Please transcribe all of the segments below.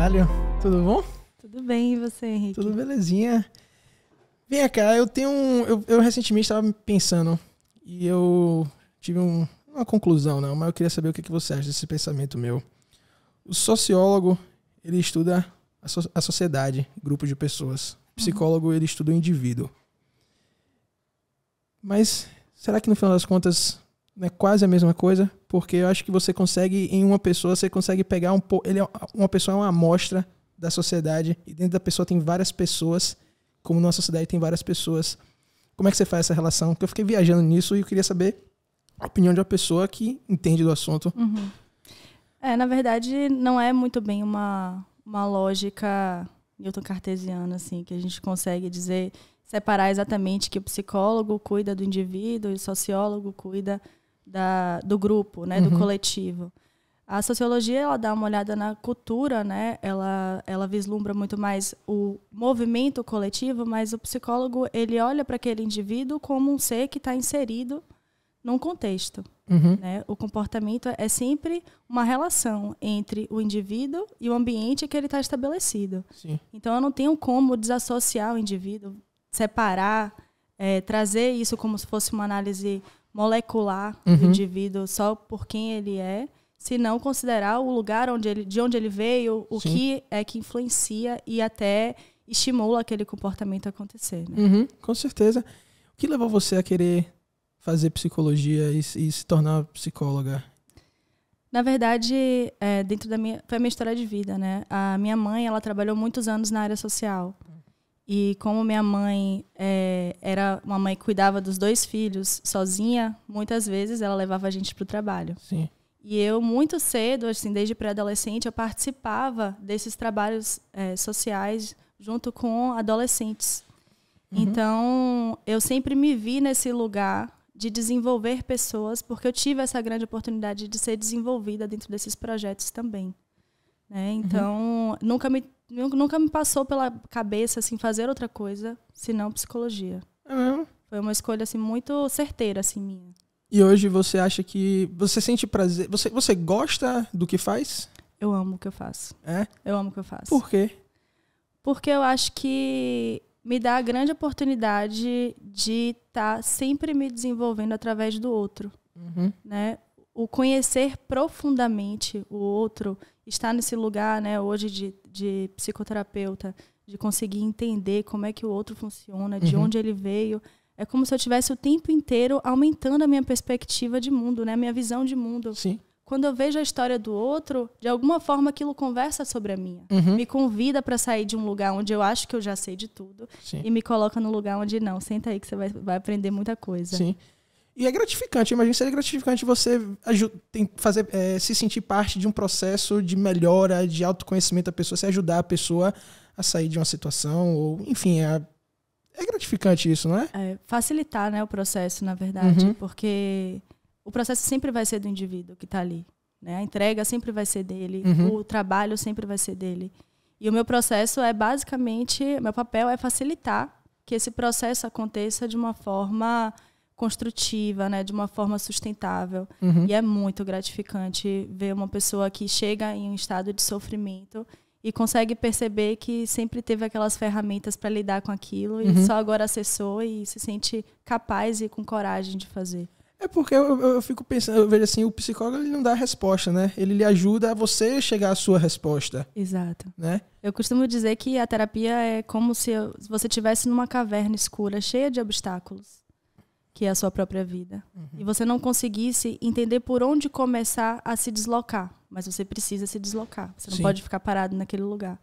Carvalho, tudo bom? Tudo bem, e você, Henrique? Tudo belezinha. Vem cá, eu recentemente estava pensando e eu tive uma conclusão, não, mas eu queria saber o que você acha desse pensamento meu. O sociólogo, ele estuda a sociedade, grupo de pessoas. O psicólogo, ele estuda o indivíduo. Mas será que no final das contas não é quase a mesma coisa? Porque eu acho que você consegue, em uma pessoa, você consegue pegar uma pessoa é uma amostra da sociedade, e dentro da pessoa tem várias pessoas, como na sociedade tem várias pessoas. Como é que você faz essa relação? Porque eu fiquei viajando nisso e eu queria saber a opinião de uma pessoa que entende do assunto. Uhum. Na verdade, não é muito bem uma lógica newton-cartesiana, assim, que a gente consegue dizer, separar exatamente que o psicólogo cuida do indivíduo e o sociólogo cuida do grupo, né, do coletivo. A sociologia, ela dá uma olhada na cultura, né? Ela vislumbra muito mais o movimento coletivo, mas o psicólogo, ele olha para aquele indivíduo como um ser que está inserido num contexto. Né? O comportamento é sempre uma relação entre o indivíduo e o ambiente que ele está estabelecido. Sim. Então, eu não tenho como desassociar o indivíduo, separar, trazer isso como se fosse uma análise molecular do indivíduo só por quem ele é, se não considerar o lugar de onde ele veio, o que é que influencia e até estimula aquele comportamento a acontecer. Né? Com certeza. O que levou você a querer fazer psicologia e se tornar psicóloga? Na verdade, foi a minha história de vida, né? A minha mãe, ela trabalhou muitos anos na área social. E como minha mãe era uma mãe que cuidava dos 2 filhos sozinha, muitas vezes ela levava a gente para o trabalho. Sim. E eu, muito cedo, assim, desde pré-adolescente, eu participava desses trabalhos sociais junto com adolescentes. Então, eu sempre me vi nesse lugar de desenvolver pessoas, porque eu tive essa grande oportunidade de ser desenvolvida dentro desses projetos também. Né? Então, nunca me passou pela cabeça assim, fazer outra coisa, senão psicologia. Foi uma escolha assim, muito certeira assim, minha. E hoje você acha que... Você sente prazer... Você gosta do que faz? Eu amo o que eu faço. É? Eu amo o que eu faço. Por quê? Porque eu acho que me dá a grande oportunidade de estar sempre me desenvolvendo através do outro. Né? O conhecer profundamente o outro, estar nesse lugar, né, hoje de psicoterapeuta, de conseguir entender como é que o outro funciona, de onde ele veio. É como se eu tivesse o tempo inteiro aumentando a minha perspectiva de mundo, né? A minha visão de mundo. Sim. Quando eu vejo a história do outro, de alguma forma aquilo conversa sobre a minha. Me convida para sair de um lugar onde eu acho que eu já sei de tudo. Sim. E me coloca no lugar onde não. Senta aí que você vai aprender muita coisa. Sim. E é gratificante. Imagina que seria gratificante você se sentir parte de um processo de melhora, de autoconhecimento da pessoa, se ajudar a pessoa a sair de uma situação, ou enfim, é gratificante isso, não é? Facilitar, né, o processo, na verdade, porque o processo sempre vai ser do indivíduo que está ali. Né? A entrega sempre vai ser dele, o trabalho sempre vai ser dele. E o meu processo meu papel é facilitar que esse processo aconteça de uma forma construtiva, né, de uma forma sustentável. E é muito gratificante ver uma pessoa que chega em um estado de sofrimento e consegue perceber que sempre teve aquelas ferramentas para lidar com aquilo e só agora acessou e se sente capaz e com coragem de fazer. É porque eu fico pensando, eu vejo assim, o psicólogo ele não dá a resposta, né? Ele lhe ajuda a você chegar à sua resposta. Exato. Né? Eu costumo dizer que a terapia é como se você estivesse numa caverna escura, cheia de obstáculos, que é a sua própria vida. E você não conseguisse entender por onde começar a se deslocar. Mas você precisa se deslocar. Você não pode ficar parado naquele lugar.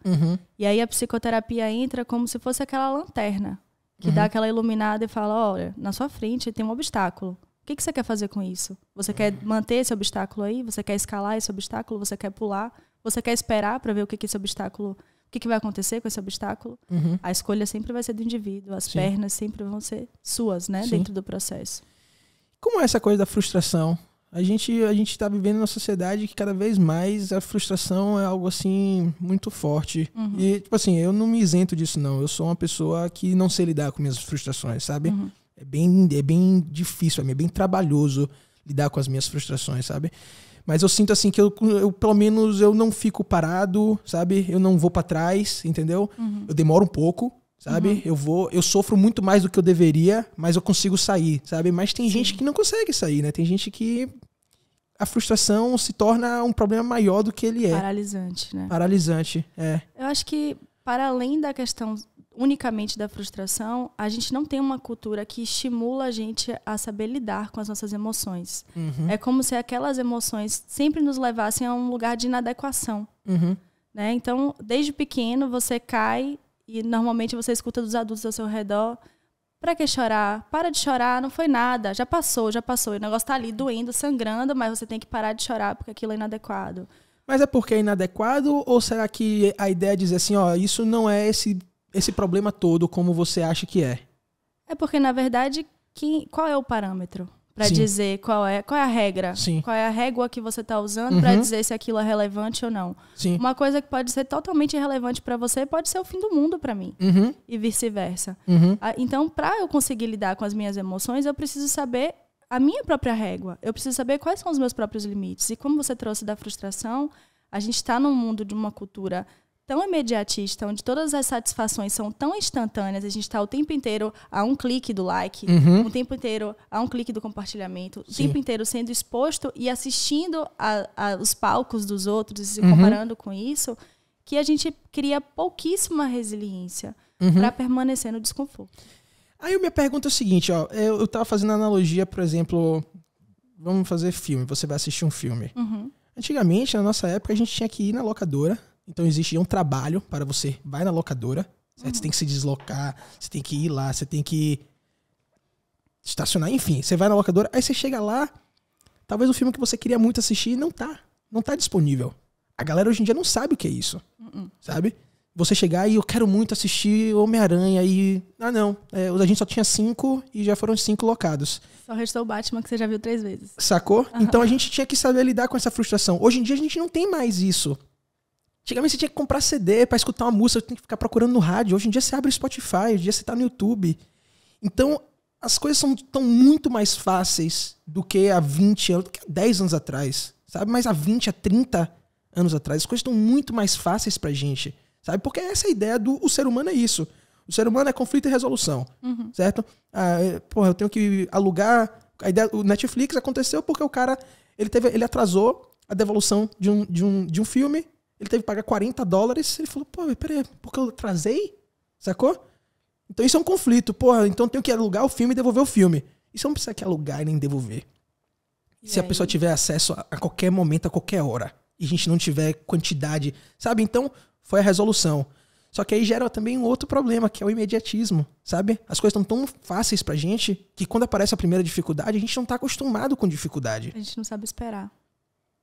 E aí a psicoterapia entra como se fosse aquela lanterna, que dá aquela iluminada e fala, olha, na sua frente tem um obstáculo. O que você quer fazer com isso? Você quer manter esse obstáculo aí? Você quer escalar esse obstáculo? Você quer pular? Você quer esperar para ver o que esse obstáculo... O que vai acontecer com esse obstáculo? A escolha sempre vai ser do indivíduo. As pernas sempre vão ser suas, né? Dentro do processo. Como é essa coisa da frustração? A gente está vivendo numa sociedade que cada vez mais a frustração é algo assim muito forte. E, tipo assim, eu não me isento disso, não. Eu sou uma pessoa que não sei lidar com minhas frustrações, sabe? É bem difícil, é bem trabalhoso lidar com as minhas frustrações, sabe? Mas eu sinto assim que eu pelo menos, eu não fico parado, sabe? Eu não vou pra trás, entendeu? Eu demoro um pouco, sabe? Eu sofro muito mais do que eu deveria, mas eu consigo sair, sabe? Mas tem gente que não consegue sair, né? Tem gente que a frustração se torna um problema maior do que ele é. Paralisante, né? Paralisante, é. Eu acho que, para além da questão unicamente da frustração, a gente não tem uma cultura que estimula a gente a saber lidar com as nossas emoções. É como se aquelas emoções sempre nos levassem a um lugar de inadequação. Né? Então, desde pequeno, você cai e normalmente você escuta dos adultos ao seu redor: pra que chorar? Para de chorar, não foi nada, já passou. E o negócio tá ali doendo, sangrando, mas você tem que parar de chorar porque aquilo é inadequado. Mas é porque é inadequado, ou será que a ideia é dizer assim, ó, isso não é esse problema todo como você acha que é? É porque, na verdade, qual é o parâmetro para dizer qual é a regra? Sim. Qual é a régua que você está usando para dizer se aquilo é relevante ou não? Sim. Uma coisa que pode ser totalmente irrelevante para você pode ser o fim do mundo para mim. E vice-versa. Então, para eu conseguir lidar com as minhas emoções, eu preciso saber a minha própria régua. Eu preciso saber quais são os meus próprios limites. E como você trouxe da frustração, a gente está num mundo de uma cultura tão imediatista, onde todas as satisfações são tão instantâneas, a gente está o tempo inteiro a um clique do like, o tempo inteiro a um clique do compartilhamento, o tempo inteiro sendo exposto e assistindo os palcos dos outros e se comparando com isso, que a gente cria pouquíssima resiliência para permanecer no desconforto. Aí minha pergunta é o seguinte, ó, eu tava fazendo analogia, por exemplo, vamos fazer filme, você vai assistir um filme. Antigamente, na nossa época, a gente tinha que ir na locadora. Então existia um trabalho para você. Vai na locadora, certo? Você tem que se deslocar, você tem que ir lá, você tem que estacionar, enfim. Você vai na locadora, aí você chega lá, talvez o filme que você queria muito assistir não tá disponível. A galera hoje em dia não sabe o que é isso, sabe? Você chegar e eu quero muito assistir Homem-Aranha e... não. A gente só tinha 5 e já foram 5 locados. Só restou o Batman que você já viu 3 vezes. Sacou? Então a gente tinha que saber lidar com essa frustração. Hoje em dia a gente não tem mais isso. Antigamente você tinha que comprar CD pra escutar uma música, você tem que ficar procurando no rádio. Hoje em dia você abre o Spotify, hoje em dia você tá no YouTube. Então as coisas estão muito mais fáceis do que há 20 anos, do que há 10 anos atrás, sabe? Mas há 20, há 30 anos atrás, as coisas estão muito mais fáceis pra gente, sabe? Porque essa é a ideia do ser humano, é isso. O ser humano é conflito e resolução, certo? Eu tenho que alugar... O Netflix aconteceu porque o cara ele atrasou a devolução de um filme, ele teve que pagar $40, ele falou, peraí, porque eu atrasei? Sacou? Então isso é um conflito, então eu tenho que alugar o filme e devolver o filme. Isso não precisa que alugar e nem devolver. Se a pessoa tiver acesso a qualquer momento, a qualquer hora, e a gente não tiver quantidade, sabe? Então foi a resolução. Só que aí gera também um outro problema, que é o imediatismo, sabe? As coisas estão tão fáceis pra gente que quando aparece a primeira dificuldade, a gente não tá acostumado com dificuldade. A gente não sabe esperar.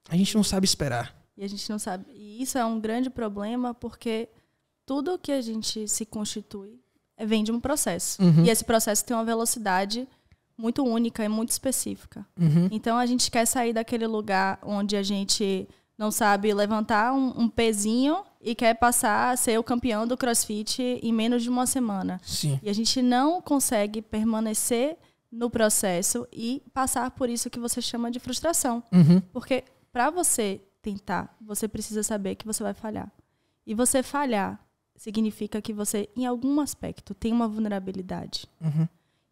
A gente não sabe esperar. E a gente não sabe. E isso é um grande problema porque tudo que a gente se constitui vem de um processo. E esse processo tem uma velocidade muito única e muito específica. Então a gente quer sair daquele lugar onde a gente não sabe levantar um pezinho e quer passar a ser o campeão do CrossFit em menos de uma semana. Sim. E a gente não consegue permanecer no processo e passar por isso que você chama de frustração. Porque para você tentar, você precisa saber que você vai falhar. E você falhar significa que você, em algum aspecto, tem uma vulnerabilidade.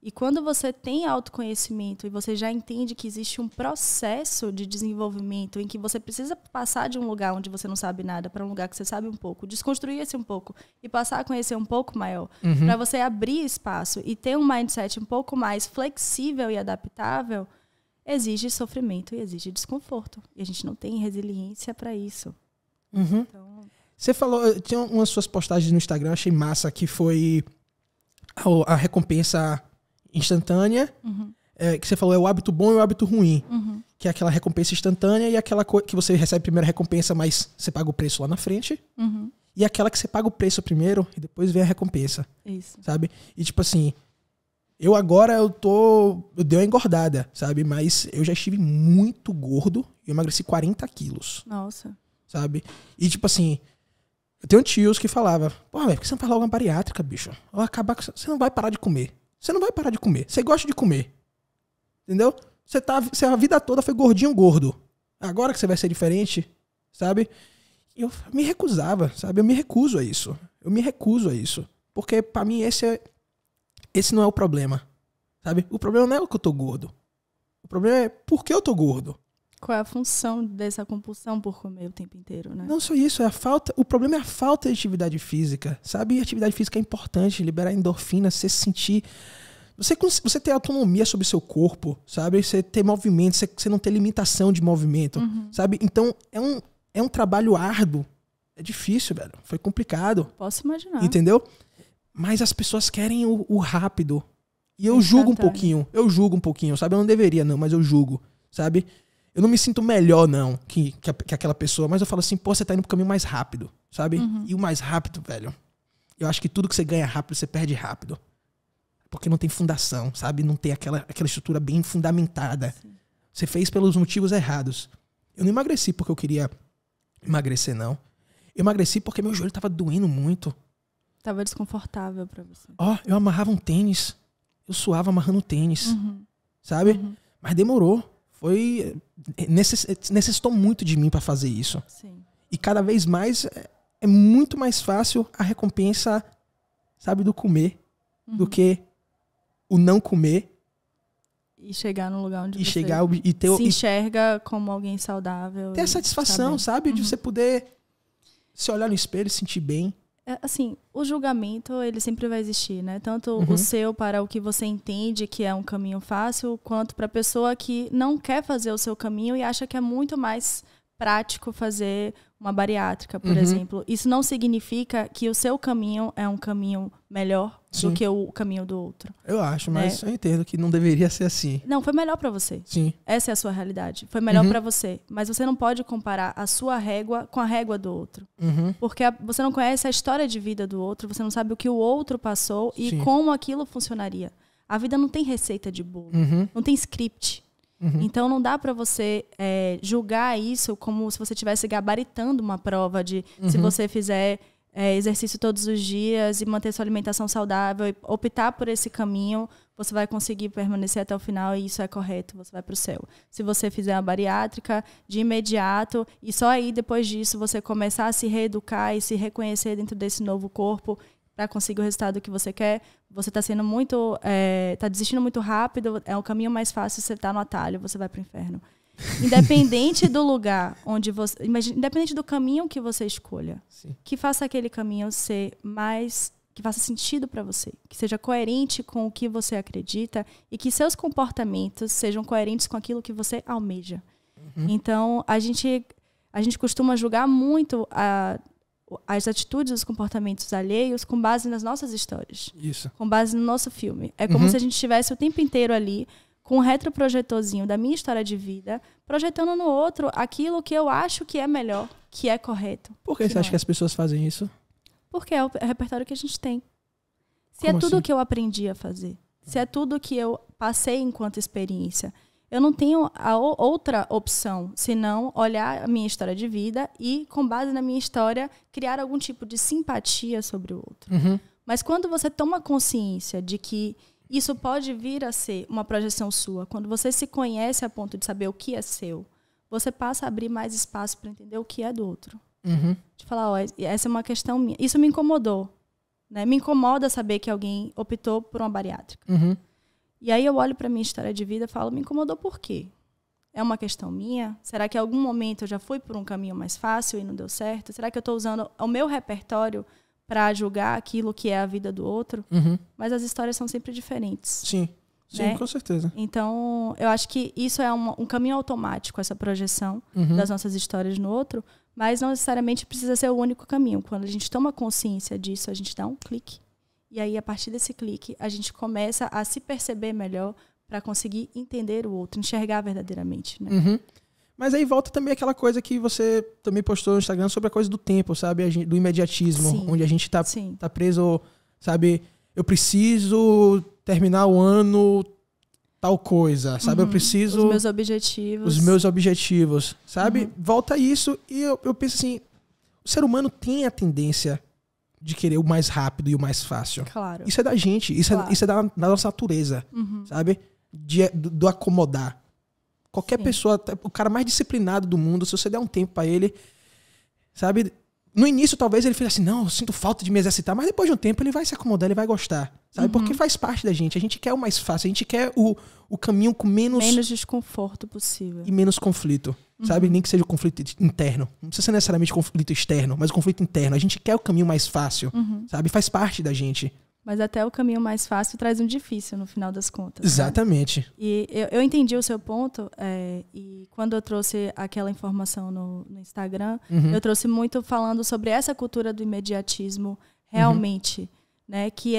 E quando você tem autoconhecimento e você já entende que existe um processo de desenvolvimento em que você precisa passar de um lugar onde você não sabe nada para um lugar que você sabe um pouco, desconstruir esse um pouco e passar a conhecer um pouco maior, para você abrir espaço e ter um mindset um pouco mais flexível e adaptável, exige sofrimento e exige desconforto. E a gente não tem resiliência para isso. Então... Você falou, tinha umas suas postagens no Instagram, achei massa, que foi a recompensa instantânea, que você falou, é o hábito bom e o hábito ruim, que é aquela recompensa instantânea e aquela que você recebe primeiro a recompensa, mas você paga o preço lá na frente, e aquela que você paga o preço primeiro e depois vem a recompensa. Isso. Sabe? E tipo assim, eu dei uma engordada, sabe? Mas eu já estive muito gordo e eu emagreci 40 quilos. Nossa. Sabe? E tipo assim, eu tenho tios que falavam, por que você não faz logo uma bariátrica, bicho? Vai acabar com... Você não vai parar de comer. Você não vai parar de comer. Você gosta de comer. Entendeu? Você a vida toda foi gordinho gordo. Agora que você vai ser diferente, sabe? Eu me recusava, sabe? Eu me recuso a isso. Porque pra mim esse não é o problema, sabe? O problema não é o que eu tô gordo. O problema é por que eu tô gordo. Qual é a função dessa compulsão por comer o tempo inteiro, né? Não só isso, o problema é a falta de atividade física, sabe? E atividade física é importante, liberar endorfina, você se sentir... Você ter autonomia sobre o seu corpo, sabe? Você ter movimento, você não ter limitação de movimento, sabe? Então, é um trabalho árduo. É difícil, velho. Foi complicado. Posso imaginar. Entendeu? Mas as pessoas querem o rápido. E eu julgo um pouquinho, sabe? Eu não deveria, não, mas eu julgo, sabe? Eu não me sinto melhor, não, que aquela pessoa. Mas eu falo assim, pô, você tá indo pro caminho mais rápido, sabe? E o mais rápido, velho, eu acho que tudo que você ganha rápido, você perde rápido. Porque não tem fundação, sabe? Não tem aquela estrutura bem fundamentada. Sim. Você fez pelos motivos errados. Eu não emagreci porque eu queria emagrecer, não. Eu emagreci porque meu joelho tava doendo muito. Tava desconfortável pra você. Eu amarrava um tênis. Eu suava amarrando o tênis. Sabe? Mas demorou. Necessitou muito de mim pra fazer isso. Sim. E cada vez mais é muito mais fácil a recompensa, sabe, do comer. Do que o não comer. E chegar no lugar onde se enxerga como alguém saudável. Ter a satisfação, sabe? De você poder se olhar no espelho e se sentir bem. Assim, o julgamento, ele sempre vai existir, né? Tanto o seu para o que você entende que é um caminho fácil, quanto para a pessoa que não quer fazer o seu caminho e acha que é muito mais prático fazer uma bariátrica, por exemplo. Isso não significa que o seu caminho é um caminho melhor do que o caminho do outro. Eu acho, mas eu entendo que não deveria ser assim. Não, foi melhor pra você. Sim. Essa é a sua realidade. Foi melhor pra você. Mas você não pode comparar a sua régua com a régua do outro. Porque você não conhece a história de vida do outro, você não sabe o que o outro passou e como aquilo funcionaria. A vida não tem receita de bolo, não tem script. Então não dá para você julgar isso como se você estivesse gabaritando uma prova de se você fizer exercício todos os dias e manter sua alimentação saudável e optar por esse caminho, você vai conseguir permanecer até o final e isso é correto, você vai para o céu. Se você fizer a bariátrica de imediato e só aí depois disso você começar a se reeducar e se reconhecer dentro desse novo corpo para conseguir o resultado que você quer, você está sendo muito, tá desistindo muito rápido, é o caminho mais fácil, você está no atalho, você vai para o inferno. Independente do lugar onde você, independente do caminho que você escolha, que faça aquele caminho ser mais, que faça sentido para você, que seja coerente com o que você acredita e que seus comportamentos sejam coerentes com aquilo que você almeja. Então, a gente costuma julgar muito as atitudes, os comportamentos alheios com base nas nossas histórias. Isso. Com base no nosso filme. É como se a gente estivesse o tempo inteiro ali com um retroprojetorzinho da minha história de vida, projetando no outro aquilo que eu acho que é melhor, que é correto. Por que você acha que as pessoas fazem isso? Porque é o repertório que a gente tem. Se é tudo que eu aprendi a fazer, se é tudo que eu passei enquanto experiência, eu não tenho outra opção senão olhar a minha história de vida e, com base na minha história, criar algum tipo de simpatia sobre o outro. Mas quando você toma consciência de que isso pode vir a ser uma projeção sua, quando você se conhece a ponto de saber o que é seu, você passa a abrir mais espaço para entender o que é do outro. De falar, essa é uma questão minha. Isso me incomodou. Né? Me incomoda saber que alguém optou por uma bariátrica. E aí eu olho para minha história de vida e falo, me incomodou por quê? É uma questão minha? Será que em algum momento eu já fui por um caminho mais fácil e não deu certo? Será que eu estou usando o meu repertório para julgar aquilo que é a vida do outro? Mas as histórias são sempre diferentes. Sim, né? Com certeza. Então, eu acho que isso é um caminho automático, essa projeção das nossas histórias no outro, mas não necessariamente precisa ser o único caminho. Quando a gente toma consciência disso, a gente dá um clique. E aí, a partir desse clique, a gente começa a se perceber melhor para conseguir entender o outro, enxergar verdadeiramente. Né? Mas aí volta também aquela coisa que você também postou no Instagram sobre a coisa do tempo, sabe? Do imediatismo, onde a gente tá preso, sabe? Eu preciso terminar o ano tal coisa, sabe? Eu preciso... Os meus objetivos, sabe? Volta isso e eu penso assim, o ser humano tem a tendência de querer o mais rápido e o mais fácil. Claro. Isso é da gente, isso é da nossa natureza, sabe? Do acomodar. Qualquer pessoa, o cara mais disciplinado do mundo, se você der um tempo pra ele, sabe? No início, talvez ele fique assim, não, eu sinto falta de me exercitar, mas depois de um tempo ele vai se acomodar, ele vai gostar, sabe? Porque faz parte da gente. A gente quer o mais fácil, a gente quer o caminho com menos desconforto possível. E menos conflito, sabe? Nem que seja o conflito interno. Não precisa ser necessariamente conflito externo, mas o conflito interno. A gente quer o caminho mais fácil, sabe? Faz parte da gente. Mas até o caminho mais fácil traz um difícil no final das contas. Exatamente. Né? E eu entendi o seu ponto, e quando eu trouxe aquela informação no Instagram, eu trouxe muito falando sobre essa cultura do imediatismo realmente, né? Que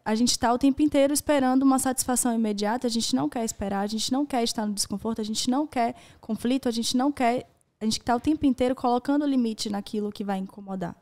a gente está o tempo inteiro esperando uma satisfação imediata, a gente não quer esperar, a gente não quer estar no desconforto, a gente não quer conflito, a gente está o tempo inteiro colocando limite naquilo que vai incomodar.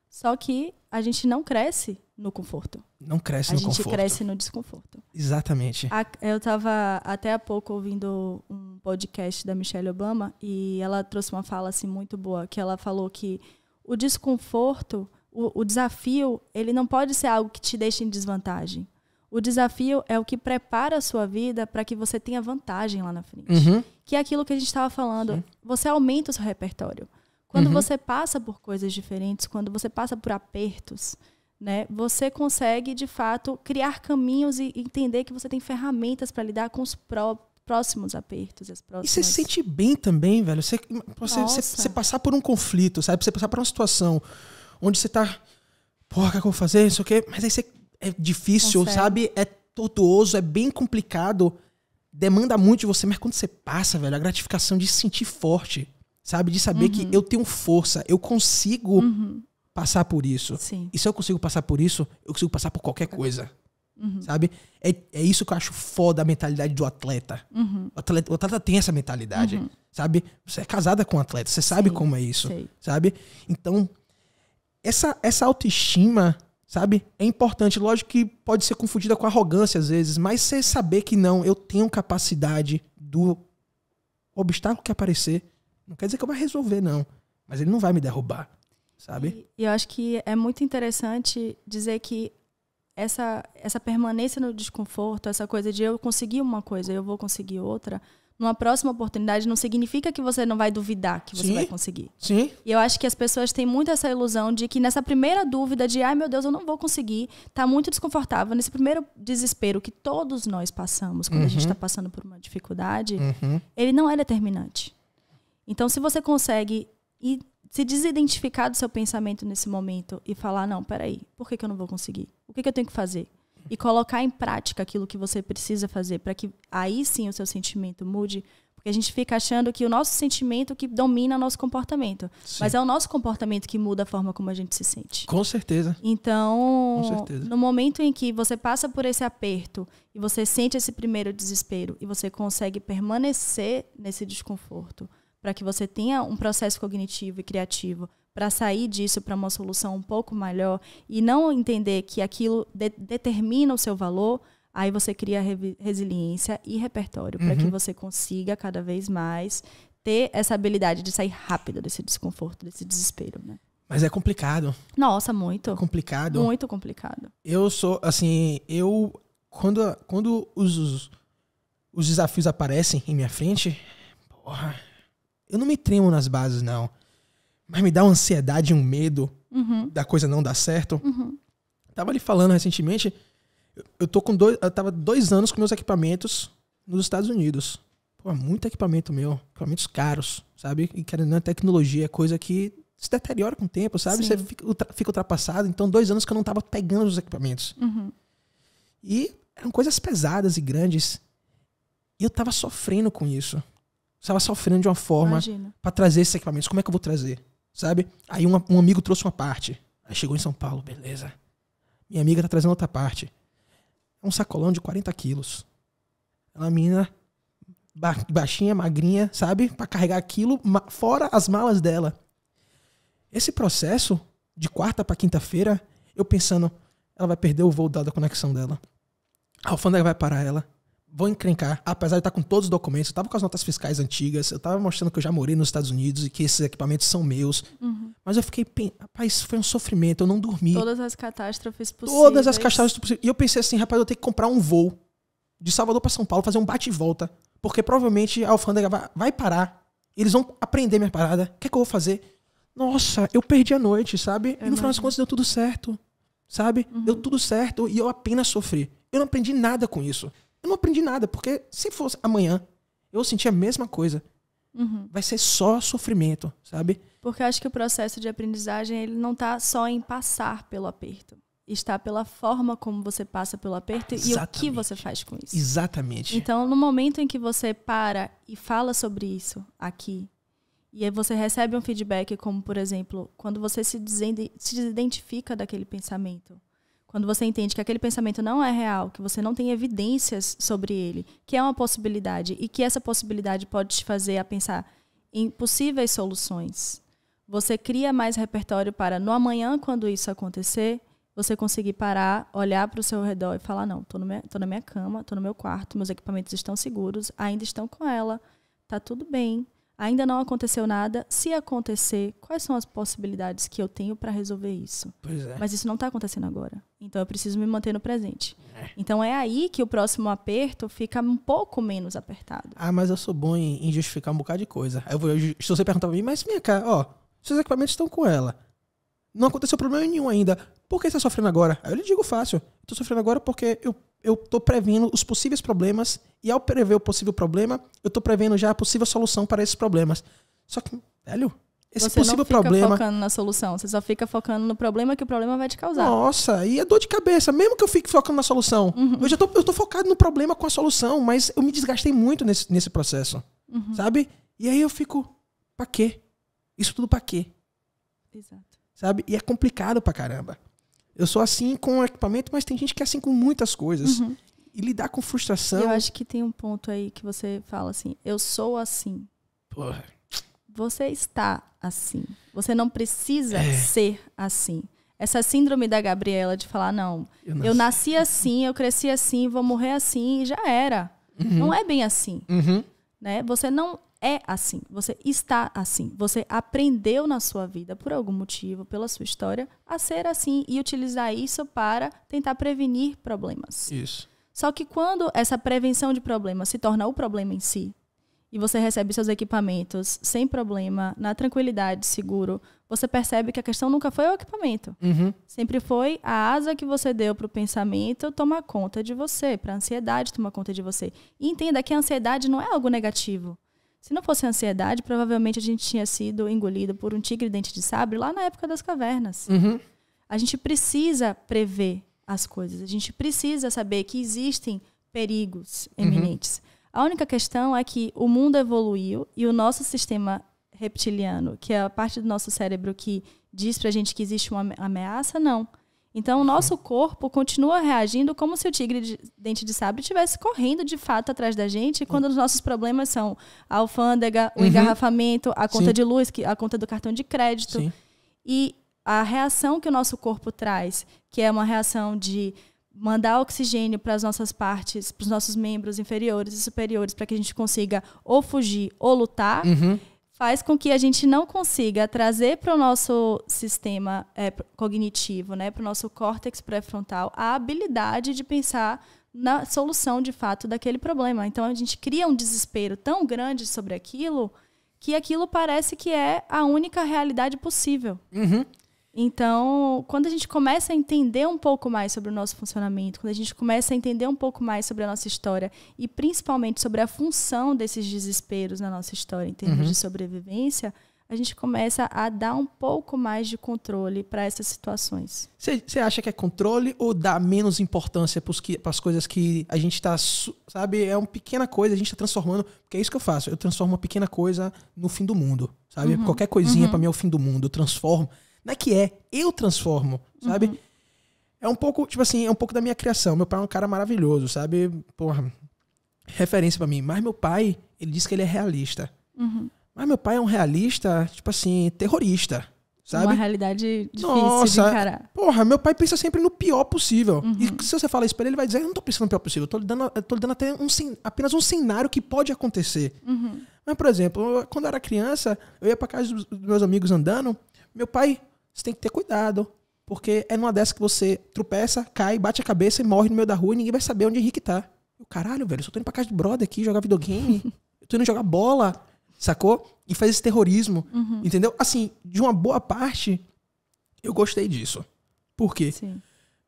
Só que a gente não cresce no conforto. Não cresce no conforto. A gente cresce no desconforto. Exatamente. Eu estava até há pouco ouvindo um podcast da Michelle Obama e ela trouxe uma fala assim, muito boa, que ela falou que o desconforto, o desafio, ele não pode ser algo que te deixe em desvantagem. O desafio é o que prepara a sua vida para que você tenha vantagem lá na frente. Que é aquilo que a gente estava falando. Sim. Você aumenta o seu repertório. Quando você passa por coisas diferentes, quando você passa por apertos, né, você consegue, de fato, criar caminhos e entender que você tem ferramentas para lidar com os próximos apertos. As próximas... E você se sente bem também, velho. Você passar por um conflito, sabe? Você passar por uma situação onde você tá... Porra, o que eu vou fazer? Isso aqui. Mas aí é difícil, sabe? É tortuoso, é bem complicado. Demanda muito de você. Mas quando você passa, velho, a gratificação de se sentir forte... Sabe? De saber que eu tenho força, eu consigo passar por isso. Sim. E se eu consigo passar por isso, eu consigo passar por qualquer coisa. Sabe? É isso que eu acho foda a mentalidade do atleta. O atleta tem essa mentalidade. Sabe? Você é casada com um atleta, você sabe como é isso. Sabe? Então, essa autoestima, sabe? É importante. Lógico que pode ser confundida com arrogância às vezes, mas você saber que não, eu tenho capacidade do obstáculo que aparecer. Não quer dizer que eu vou resolver, não. Mas ele não vai me derrubar, sabe? E eu acho que é muito interessante dizer que essa permanência no desconforto, essa coisa de eu conseguir uma coisa, eu vou conseguir outra, numa próxima oportunidade não significa que você não vai duvidar que você vai conseguir. Sim. E eu acho que as pessoas têm muito essa ilusão de que nessa primeira dúvida de ai meu Deus, eu não vou conseguir, tá muito desconfortável, nesse primeiro desespero que todos nós passamos quando a gente está passando por uma dificuldade, ele não é determinante. Então, se você consegue se desidentificar do seu pensamento nesse momento e falar, não, peraí, por que eu não vou conseguir? O que eu tenho que fazer? E colocar em prática aquilo que você precisa fazer para que aí sim o seu sentimento mude, porque a gente fica achando que o nosso sentimento que domina o nosso comportamento. Sim. Mas é o nosso comportamento que muda a forma como a gente se sente. Com certeza. Então, com certeza. No momento em que você passa por esse aperto e você sente esse primeiro desespero e você consegue permanecer nesse desconforto, para que você tenha um processo cognitivo e criativo para sair disso para uma solução um pouco melhor e não entender que aquilo determina o seu valor, aí você cria resiliência e repertório para que você consiga cada vez mais ter essa habilidade de sair rápido desse desconforto, desse desespero, né? Mas é complicado. Nossa, muito. Complicado. Muito complicado. Eu sou, assim, quando os desafios aparecem em minha frente, porra... Eu não me tremo nas bases, não. Mas me dá uma ansiedade e um medo da coisa não dar certo. Tava ali falando recentemente, eu tava 2 anos com meus equipamentos nos Estados Unidos. Pô, muito equipamento meu, equipamentos caros, sabe? E querendo a tecnologia é coisa que se deteriora com o tempo, sabe? Sim. Você fica ultrapassado. Então, 2 anos que eu não tava pegando os equipamentos. E eram coisas pesadas e grandes. E eu tava sofrendo com isso. Estava sofrendo de uma forma para trazer esses equipamentos. Como é que eu vou trazer? Sabe? Aí um amigo trouxe uma parte. Aí chegou em São Paulo, beleza. Minha amiga tá trazendo outra parte. É um sacolão de 40 quilos. É uma menina baixinha, magrinha, sabe? Para carregar aquilo, fora as malas dela. Esse processo, de quarta para quinta-feira, eu pensando, ela vai perder o voo da conexão dela. A alfândega vai parar ela. Vou encrencar, apesar de estar com todos os documentos, eu estava com as notas fiscais antigas, eu estava mostrando que eu já morei nos Estados Unidos e que esses equipamentos são meus. Mas eu fiquei, rapaz, foi um sofrimento, eu não dormi. Todas as catástrofes possíveis. Todas as catástrofes possíveis. E eu pensei assim, rapaz, eu tenho que comprar um voo de Salvador para São Paulo, fazer um bate e volta Porque provavelmente a alfândega vai parar. Eles vão aprender minha parada. O que é que eu vou fazer? Nossa, eu perdi a noite, sabe? E no final das contas deu tudo certo. Sabe? Deu tudo certo e eu apenas sofri. Eu não aprendi nada com isso. Eu não aprendi nada, porque se fosse amanhã, eu senti a mesma coisa. Vai ser só sofrimento, sabe? Porque eu acho que o processo de aprendizagem, ele não está só em passar pelo aperto. Está pela forma como você passa pelo aperto e o que você faz com isso. Exatamente. Então, no momento em que você para e fala sobre isso aqui, e aí você recebe um feedback como, por exemplo, quando você se desidentifica daquele pensamento, quando você entende que aquele pensamento não é real, que você não tem evidências sobre ele, que é uma possibilidade e que essa possibilidade pode te fazer a pensar em possíveis soluções, você cria mais repertório para, no amanhã, quando isso acontecer, você conseguir parar, olhar para o seu redor e falar, não, tô na minha cama, tô no meu quarto, meus equipamentos estão seguros, ainda estão com ela, tá tudo bem, ainda não aconteceu nada. Se acontecer, quais são as possibilidades que eu tenho para resolver isso? Pois é. Mas isso não está acontecendo agora. Então eu preciso me manter no presente. Então é aí que o próximo aperto fica um pouco menos apertado. Ah, mas eu sou bom em justificar um bocado de coisa. Aí se você perguntar pra mim, mas vem cá, ó, seus equipamentos estão com ela. Não aconteceu problema nenhum ainda. Por que você está sofrendo agora? Aí eu lhe digo fácil. Estou sofrendo agora porque eu estou prevendo os possíveis problemas e ao prever o possível problema, eu estou prevendo já a possível solução para esses problemas. Só que, velho, esse você possível problema... Você não fica focando na solução, você só fica focando no problema que o problema vai te causar. Nossa, e é dor de cabeça, mesmo que eu fique focando na solução. Eu tô focado no problema com a solução, mas eu me desgastei muito nesse processo, sabe? E aí eu fico, pra quê? Isso tudo pra quê? Exato. Sabe? E é complicado pra caramba. Eu sou assim com o equipamento, mas tem gente que é assim com muitas coisas. E lidar com frustração... Eu acho que tem um ponto aí que você fala assim, eu sou assim. Porra. Você está assim. Você não precisa ser assim. Essa síndrome da Gabriela de falar, não, eu nasci assim, eu cresci assim, vou morrer assim e já era. Não é bem assim. Né? Você não é assim. Você está assim. Você aprendeu na sua vida, por algum motivo, pela sua história, a ser assim e utilizar isso para tentar prevenir problemas. Isso. Só que quando essa prevenção de problemas se torna o problema em si, e você recebe seus equipamentos sem problema, na tranquilidade, seguro, você percebe que a questão nunca foi o equipamento. Sempre foi a asa que você deu para o pensamento tomar conta de você, para a ansiedade tomar conta de você. E entenda que a ansiedade não é algo negativo. Se não fosse a ansiedade, provavelmente a gente tinha sido engolido por um tigre dente de sabre lá na época das cavernas. A gente precisa prever as coisas. A gente precisa saber que existem perigos eminentes. A única questão é que o mundo evoluiu e o nosso sistema reptiliano, que é a parte do nosso cérebro que diz pra gente que existe uma ameaça, não. Então, o nosso corpo continua reagindo como se o tigre de dente de sabre estivesse correndo de fato atrás da gente, quando os nossos problemas são a alfândega, o engarrafamento, a conta de luz, a conta do cartão de crédito. E a reação que o nosso corpo traz, que é uma reação de mandar oxigênio para as nossas partes, para os nossos membros inferiores e superiores, para que a gente consiga ou fugir ou lutar, faz com que a gente não consiga trazer para o nosso sistema cognitivo, né, para o nosso córtex pré-frontal, a habilidade de pensar na solução, de fato, daquele problema. Então, a gente cria um desespero tão grande sobre aquilo que aquilo parece que é a única realidade possível. Então, quando a gente começa a entender um pouco mais sobre o nosso funcionamento, quando a gente começa a entender um pouco mais sobre a nossa história e principalmente sobre a função desses desesperos na nossa história em termos de sobrevivência, a gente começa a dar um pouco mais de controle para essas situações. Você acha que é controle ou dá menos importância para as coisas que a gente está, sabe, é uma pequena coisa, a gente está transformando, porque é isso que eu faço, eu transformo uma pequena coisa no fim do mundo, sabe? Qualquer coisinha para mim é o fim do mundo, eu transformo. Não é que eu transformo, sabe? É um pouco, tipo assim, é um pouco da minha criação. Meu pai é um cara maravilhoso, sabe? Porra, referência pra mim. Mas meu pai, ele diz que ele é realista. Mas meu pai é um realista, tipo assim, terrorista, sabe? Uma realidade difícil de encarar. Porra, meu pai pensa sempre no pior possível. E se você fala isso pra ele vai dizer, eu não tô pensando no pior possível, eu tô lhe dando até apenas um cenário que pode acontecer. Mas, por exemplo, quando eu era criança, eu ia pra casa dos meus amigos andando, meu pai... Você tem que ter cuidado, porque é numa dessa que você tropeça, cai, bate a cabeça e morre no meio da rua e ninguém vai saber onde Henrique tá. Eu, caralho, velho, eu só tô indo pra casa de brother aqui jogar videogame. Eu tô indo jogar bola, sacou? E faz esse terrorismo, entendeu? Assim, de uma boa parte, eu gostei disso. Por quê? Sim.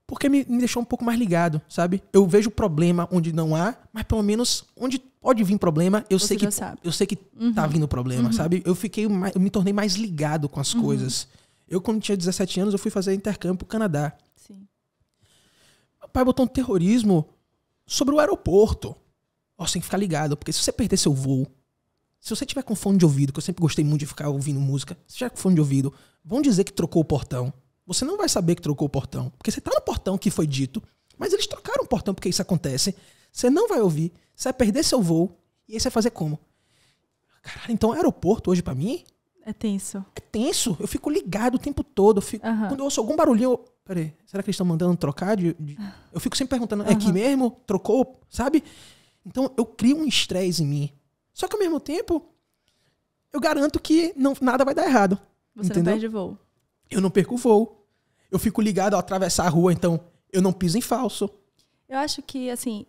Porque me deixou um pouco mais ligado, sabe? Eu vejo problema onde não há, mas pelo menos onde pode vir problema, eu sei que tá vindo problema, sabe? Eu me tornei mais ligado com as coisas. Eu, quando tinha 17 anos, eu fui fazer intercâmbio pro Canadá. Sim. Meu pai botou um terrorismo sobre o aeroporto. Ó, você tem que ficar ligado, porque se você perder seu voo, se você tiver com fone de ouvido, que eu sempre gostei muito de ficar ouvindo música, se tiver com fone de ouvido, vão dizer que trocou o portão. Você não vai saber que trocou o portão, porque você tá no portão que foi dito, mas eles trocaram o portão porque isso acontece. Você não vai ouvir, você vai perder seu voo, e aí você vai fazer como? Caralho, então aeroporto hoje pra mim é tenso. É tenso. Eu fico ligado o tempo todo. Quando eu ouço algum barulhinho, peraí, será que eles estão mandando trocar? Eu fico sempre perguntando, é aqui mesmo? Trocou? Sabe? Então eu crio um estresse em mim. Só que ao mesmo tempo, eu garanto que nada vai dar errado. Você entendeu? não perde voo. Eu não perco o voo. Eu fico ligado ao atravessar a rua, então eu não piso em falso. Eu acho que, assim,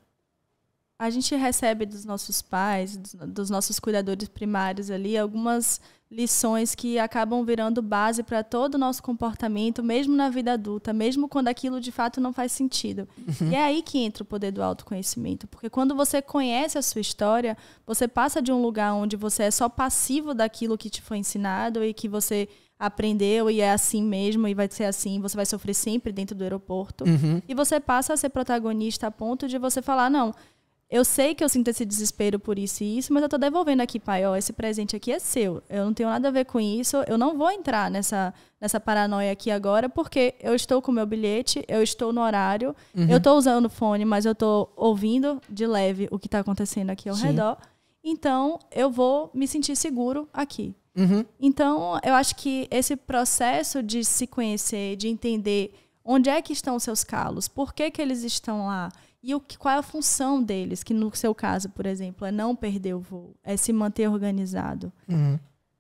a gente recebe dos nossos pais, dos nossos cuidadores primários ali, algumas lições que acabam virando base para todo o nosso comportamento, mesmo na vida adulta, mesmo quando aquilo de fato não faz sentido. E é aí que entra o poder do autoconhecimento, porque quando você conhece a sua história, você passa de um lugar onde você é só passivo daquilo que te foi ensinado e que você aprendeu e é assim mesmo e vai ser assim, você vai sofrer sempre dentro do aeroporto, e você passa a ser protagonista a ponto de você falar, não, eu sei que eu sinto esse desespero por isso e isso, mas eu tô devolvendo aqui, pai, ó, esse presente aqui é seu. Eu não tenho nada a ver com isso, eu não vou entrar nessa paranoia aqui agora, porque eu estou com o meu bilhete, eu estou no horário, eu tô usando o fone, mas eu tô ouvindo de leve o que tá acontecendo aqui ao redor. Então, eu vou me sentir seguro aqui. Então, eu acho que esse processo de se conhecer, de entender onde é que estão os seus calos, por que eles estão lá, e qual é a função deles, que no seu caso, por exemplo, é não perder o voo, é se manter organizado.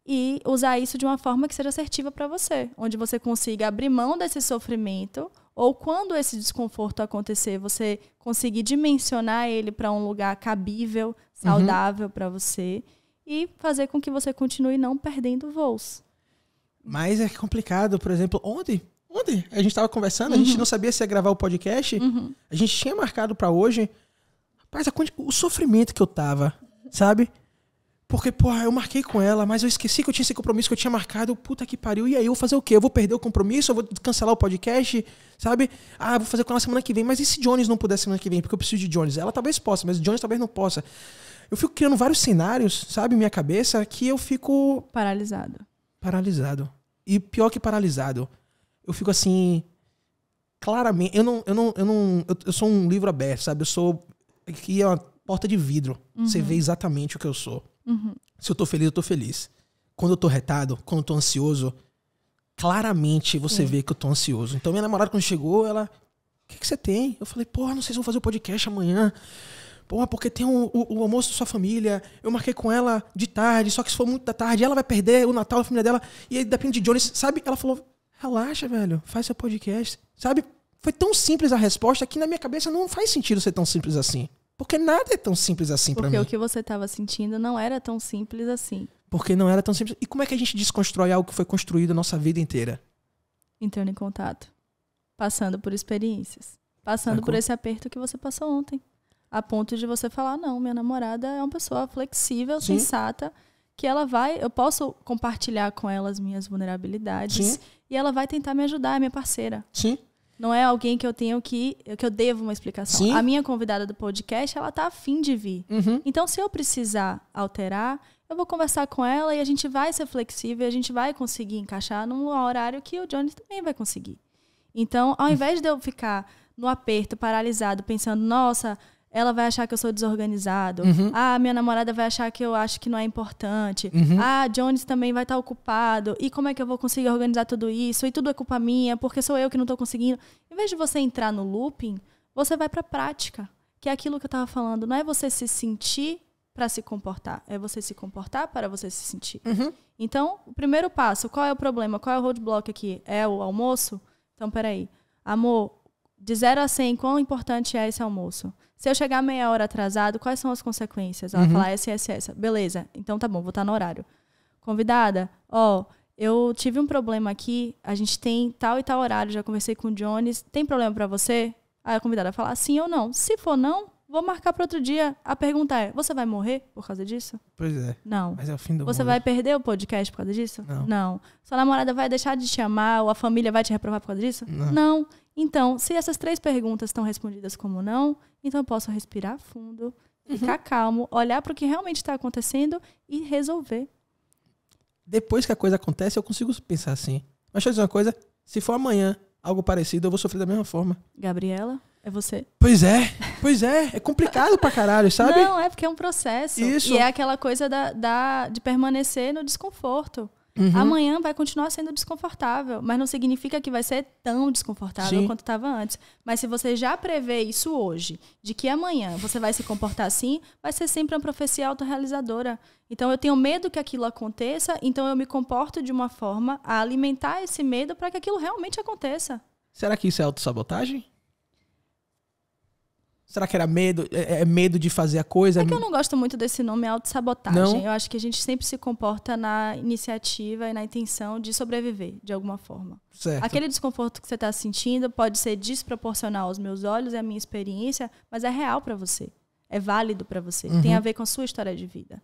E usar isso de uma forma que seja assertiva para você, onde você consiga abrir mão desse sofrimento, ou quando esse desconforto acontecer, você conseguir dimensionar ele para um lugar cabível, saudável para você, e fazer com que você continue não perdendo voos. Mas é complicado, por exemplo, ontem a gente tava conversando, a gente não sabia se ia gravar o podcast, a gente tinha marcado pra hoje. Rapaz, o sofrimento que eu tava, sabe? Porque, porra, eu marquei com ela, mas eu esqueci que eu tinha esse compromisso que eu tinha marcado, puta que pariu, e aí eu vou fazer o quê? Eu vou perder o compromisso? Eu vou cancelar o podcast, sabe? Ah, vou fazer com ela semana que vem, mas e se Jones não puder semana que vem? Porque eu preciso de Jones. Ela talvez possa, mas Jones talvez não possa. Eu fico criando vários cenários, sabe, minha cabeça, que eu fico... Paralisado. E pior que paralisado, eu fico assim, claramente, eu sou um livro aberto, sabe? Eu sou, aqui é uma porta de vidro. Você vê exatamente o que eu sou. Se eu tô feliz, eu tô feliz. Quando eu tô retado, quando eu tô ansioso, claramente você vê que eu tô ansioso. Então minha namorada, quando chegou, ela, o que você tem? Eu falei, porra, não sei se vou fazer o podcast amanhã. Porra, porque tem o almoço da sua família. Eu marquei com ela de tarde, só que se for muito da tarde, ela vai perder o Natal da família dela. E aí depende de Jones, sabe? Ela falou, relaxa, velho, faz seu podcast. Sabe? Foi tão simples a resposta que na minha cabeça não faz sentido ser tão simples assim. Porque nada é tão simples assim pra mim. Porque o que você estava sentindo não era tão simples assim. Porque não era tão simples. E como é que a gente desconstrói algo que foi construído a nossa vida inteira? Entrando em contato. Passando por experiências. Passando por esse aperto que você passou ontem. A ponto de você falar, não, minha namorada é uma pessoa flexível, sensata, que ela vai, eu posso compartilhar com ela as minhas vulnerabilidades e ela vai tentar me ajudar, é minha parceira. Não é alguém que eu tenho que eu devo uma explicação. A minha convidada do podcast, ela tá afim de vir. Então, se eu precisar alterar, eu vou conversar com ela e a gente vai ser flexível, a gente vai conseguir encaixar num horário que o Johnny também vai conseguir. Então, ao invés de eu ficar no aperto, paralisado, pensando, nossa, ela vai achar que eu sou desorganizado. Ah, minha namorada vai achar que eu acho que não é importante. Ah, Jones também vai estar ocupado. E como é que eu vou conseguir organizar tudo isso? E tudo é culpa minha, porque sou eu que não estou conseguindo. Em vez de você entrar no looping, você vai para a prática. Que é aquilo que eu estava falando. Não é você se sentir para se comportar. É você se comportar para você se sentir. Então, o primeiro passo, qual é o problema? Qual é o roadblock aqui? É o almoço? Então, peraí. Amor, De 0 a 100, quão importante é esse almoço? Se eu chegar meia hora atrasado, quais são as consequências? Ela vai falar essa. Beleza, então tá bom, vou estar no horário. Convidada, eu tive um problema aqui, a gente tem tal e tal horário, já conversei com o Jones, tem problema pra você? Aí a convidada vai falar sim ou não. Se for não, vou marcar para outro dia. A pergunta é, você vai morrer por causa disso? Pois é. Não. Mas é o fim do mundo. Você vai perder o podcast por causa disso? Não. Sua namorada vai deixar de te amar ou a família vai te reprovar por causa disso? Não. Então, se essas 3 perguntas estão respondidas como não, então eu posso respirar fundo, ficar calmo, olhar para o que realmente está acontecendo e resolver. Depois que a coisa acontece, eu consigo pensar assim. Mas deixa eu dizer uma coisa, se for amanhã algo parecido, eu vou sofrer da mesma forma. Gabriela, é você? Pois é. É complicado pra caralho, sabe? Não, é porque é um processo. Isso. E é aquela coisa de permanecer no desconforto. Amanhã vai continuar sendo desconfortável, mas não significa que vai ser tão desconfortável quanto estava antes. Mas se você já prevê isso hoje, de que amanhã você vai se comportar assim, vai ser sempre uma profecia autorrealizadora. Então eu tenho medo que aquilo aconteça, então eu me comporto de uma forma a alimentar esse medo para que aquilo realmente aconteça. Será que isso é autossabotagem? Será que era medo? É medo de fazer a coisa? É que eu não gosto muito desse nome autossabotagem. Não? Eu acho que a gente sempre se comporta na iniciativa e na intenção de sobreviver, de alguma forma. Certo. Aquele desconforto que você está sentindo pode ser desproporcional aos meus olhos e à minha experiência, mas é real para você. É válido para você. Tem a ver com a sua história de vida.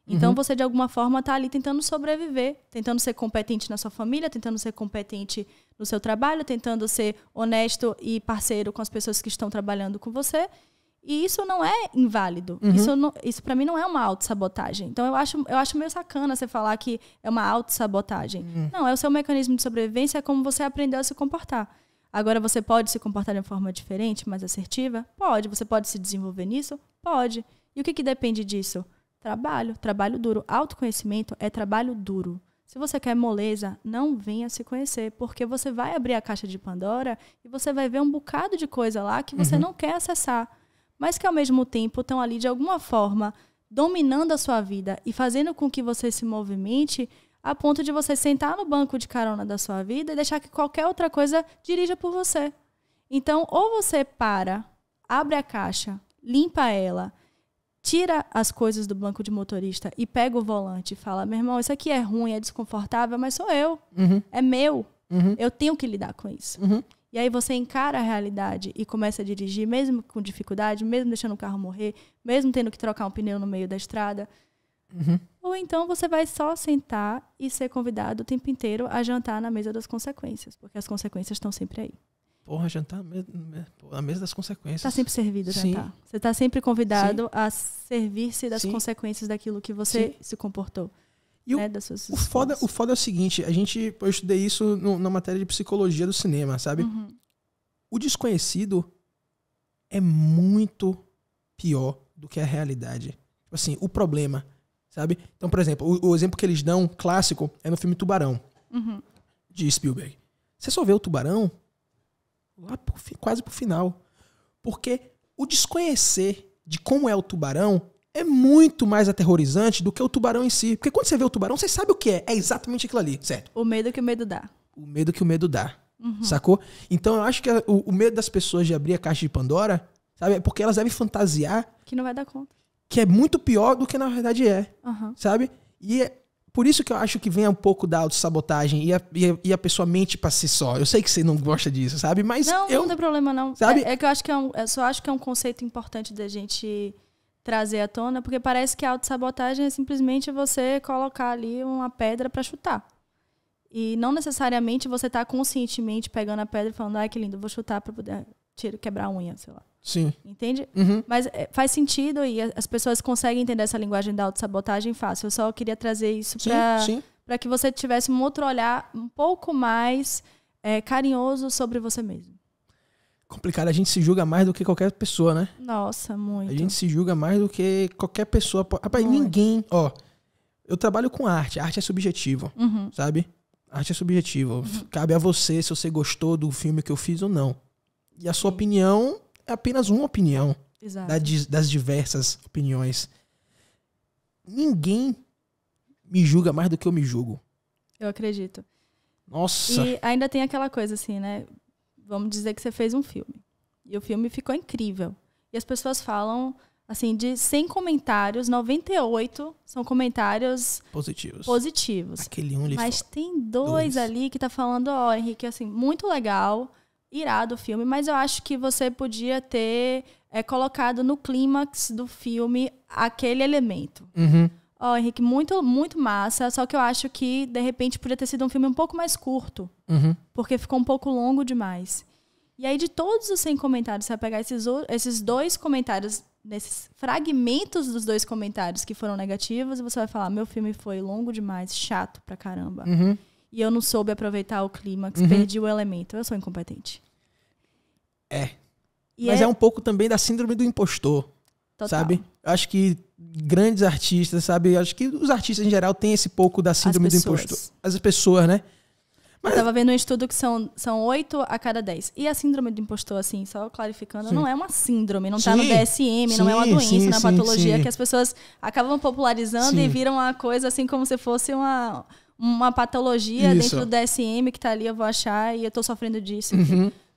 Então você, de alguma forma, está ali tentando sobreviver, tentando ser competente na sua família, tentando ser competente no seu trabalho, tentando ser honesto e parceiro com as pessoas que estão trabalhando com você. E isso não é inválido. Isso para mim não é uma autossabotagem. Então eu acho meio sacana você falar que é uma autossabotagem. Não, é o seu mecanismo de sobrevivência, é como você aprendeu a se comportar. Agora, você pode se comportar de uma forma diferente, mais assertiva? Pode. Você pode se desenvolver nisso? Pode. E o que depende disso? Trabalho duro. Autoconhecimento é trabalho duro. Se você quer moleza, não venha se conhecer, porque você vai abrir a caixa de Pandora e você vai ver um bocado de coisa lá que você não quer acessar, mas que ao mesmo tempo estão ali de alguma forma dominando a sua vida e fazendo com que você se movimente a ponto de você sentar no banco de carona da sua vida e deixar que qualquer outra coisa dirija por você. Então, ou você abre a caixa, limpa ela, tira as coisas do banco de motorista e pega o volante e fala, meu irmão, isso aqui é ruim, é desconfortável, mas sou eu. É meu. Eu tenho que lidar com isso. E aí você encara a realidade e começa a dirigir, mesmo com dificuldade, mesmo deixando o carro morrer, mesmo tendo que trocar um pneu no meio da estrada. Ou então você vai só sentar e ser convidado o tempo inteiro a jantar na mesa das consequências, porque as consequências estão sempre aí. Porra, jantar na mesa das consequências. Está sempre servido a jantar. Você está sempre convidado a servir-se das consequências daquilo que você se comportou. E o foda é o seguinte, eu estudei isso na matéria de psicologia do cinema, sabe? O desconhecido é muito pior do que a realidade. Tipo assim, o problema, sabe? Então, por exemplo, o exemplo que eles dão, clássico, é no filme Tubarão, de Spielberg. Você só vê o tubarão lá quase pro final. Porque o desconhecer de como é o tubarão é muito mais aterrorizante do que o tubarão em si. Porque quando você vê o tubarão, você sabe o que é. É exatamente aquilo ali, certo? O medo que o medo dá. O medo que o medo dá. Sacou? Então eu acho que o medo das pessoas de abrir a caixa de Pandora, sabe? É porque elas devem fantasiar que não vai dar conta. Que é muito pior do que na verdade é. Sabe? E é por isso que eu acho que vem um pouco da autossabotagem e a pessoa mente pra si só. Eu sei que você não gosta disso, sabe? Mas não tem problema não. Sabe? É que eu acho que eu só acho que é um conceito importante da gente trazer à tona, porque parece que a autossabotagem é simplesmente você colocar ali uma pedra pra chutar. E não necessariamente você tá conscientemente pegando a pedra e falando, ai que lindo, vou chutar pra poder quebrar a unha, sei lá. Sim. Entende? Mas faz sentido e as pessoas conseguem entender essa linguagem da autossabotagem fácil. Eu só queria trazer isso para que você tivesse um outro olhar um pouco mais carinhoso sobre você mesmo. Complicado, a gente se julga mais do que qualquer pessoa, né? Nossa, muito. A gente se julga mais do que qualquer pessoa. Rapaz, ninguém... eu trabalho com arte. Arte é subjetivo, sabe? Arte é subjetivo. Cabe a você se você gostou do filme que eu fiz ou não. E a sua opinião é apenas uma opinião. Exato. Das diversas opiniões. Ninguém me julga mais do que eu me julgo. Eu acredito. Nossa. E ainda tem aquela coisa assim, né? vamos dizer que você fez um filme. E o filme ficou incrível. E as pessoas falam, assim, de 100 comentários, 98 são comentários positivos. Aquele um mas tem dois ali que tá falando, ó, Henrique, assim, muito legal, irado o filme, mas eu acho que você podia ter colocado no clímax do filme aquele elemento. Ó, Henrique, muito, muito massa, só que eu acho que, de repente, podia ter sido um filme um pouco mais curto, porque ficou um pouco longo demais. E aí, de todos os 100 comentários, você vai pegar esses 2 comentários, nesses fragmentos dos 2 comentários que foram negativos, e você vai falar, meu filme foi longo demais, chato pra caramba. E eu não soube aproveitar o clímax, perdi o elemento. Eu sou incompetente. Mas é um pouco também da síndrome do impostor. Total. Sabe? Eu acho que grandes artistas, sabe? Eu acho que os artistas em geral têm esse pouco da síndrome do impostor. As pessoas, né? Mas... Eu tava vendo um estudo que são 8 a cada 10. E a síndrome do impostor, assim, só clarificando, não é uma síndrome, não tá no DSM, não é uma doença, não é uma patologia que as pessoas acabam popularizando e viram a coisa assim como se fosse uma patologia dentro do DSM que tá ali, eu vou achar e eu tô sofrendo disso.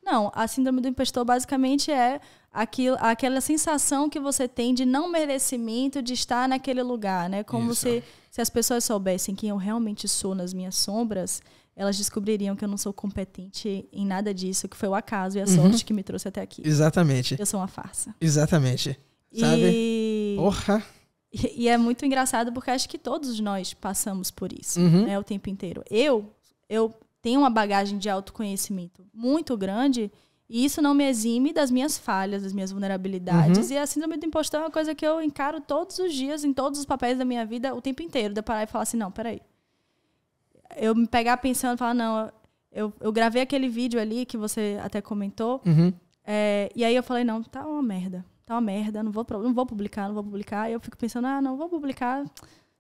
Não, a síndrome do impostor basicamente é aquela sensação que você tem de não merecimento de estar naquele lugar, né? Como se as pessoas soubessem quem eu realmente sou nas minhas sombras, elas descobririam que eu não sou competente em nada disso, que foi o acaso e a sorte que me trouxe até aqui. Exatamente. Eu sou uma farsa. Exatamente. Sabe? Porra! E é muito engraçado porque acho que todos nós passamos por isso, né, o tempo inteiro. Eu tenho uma bagagem de autoconhecimento muito grande e isso não me exime das minhas falhas, das minhas vulnerabilidades. E a síndrome do impostor é uma coisa que eu encaro todos os dias, em todos os papéis da minha vida, o tempo inteiro. De eu parar e falar assim, não, peraí. Eu me pegar pensando e falar, não, eu gravei aquele vídeo ali que você até comentou. E aí eu falei, não, tá uma merda, não vou publicar. E eu fico pensando, não vou publicar.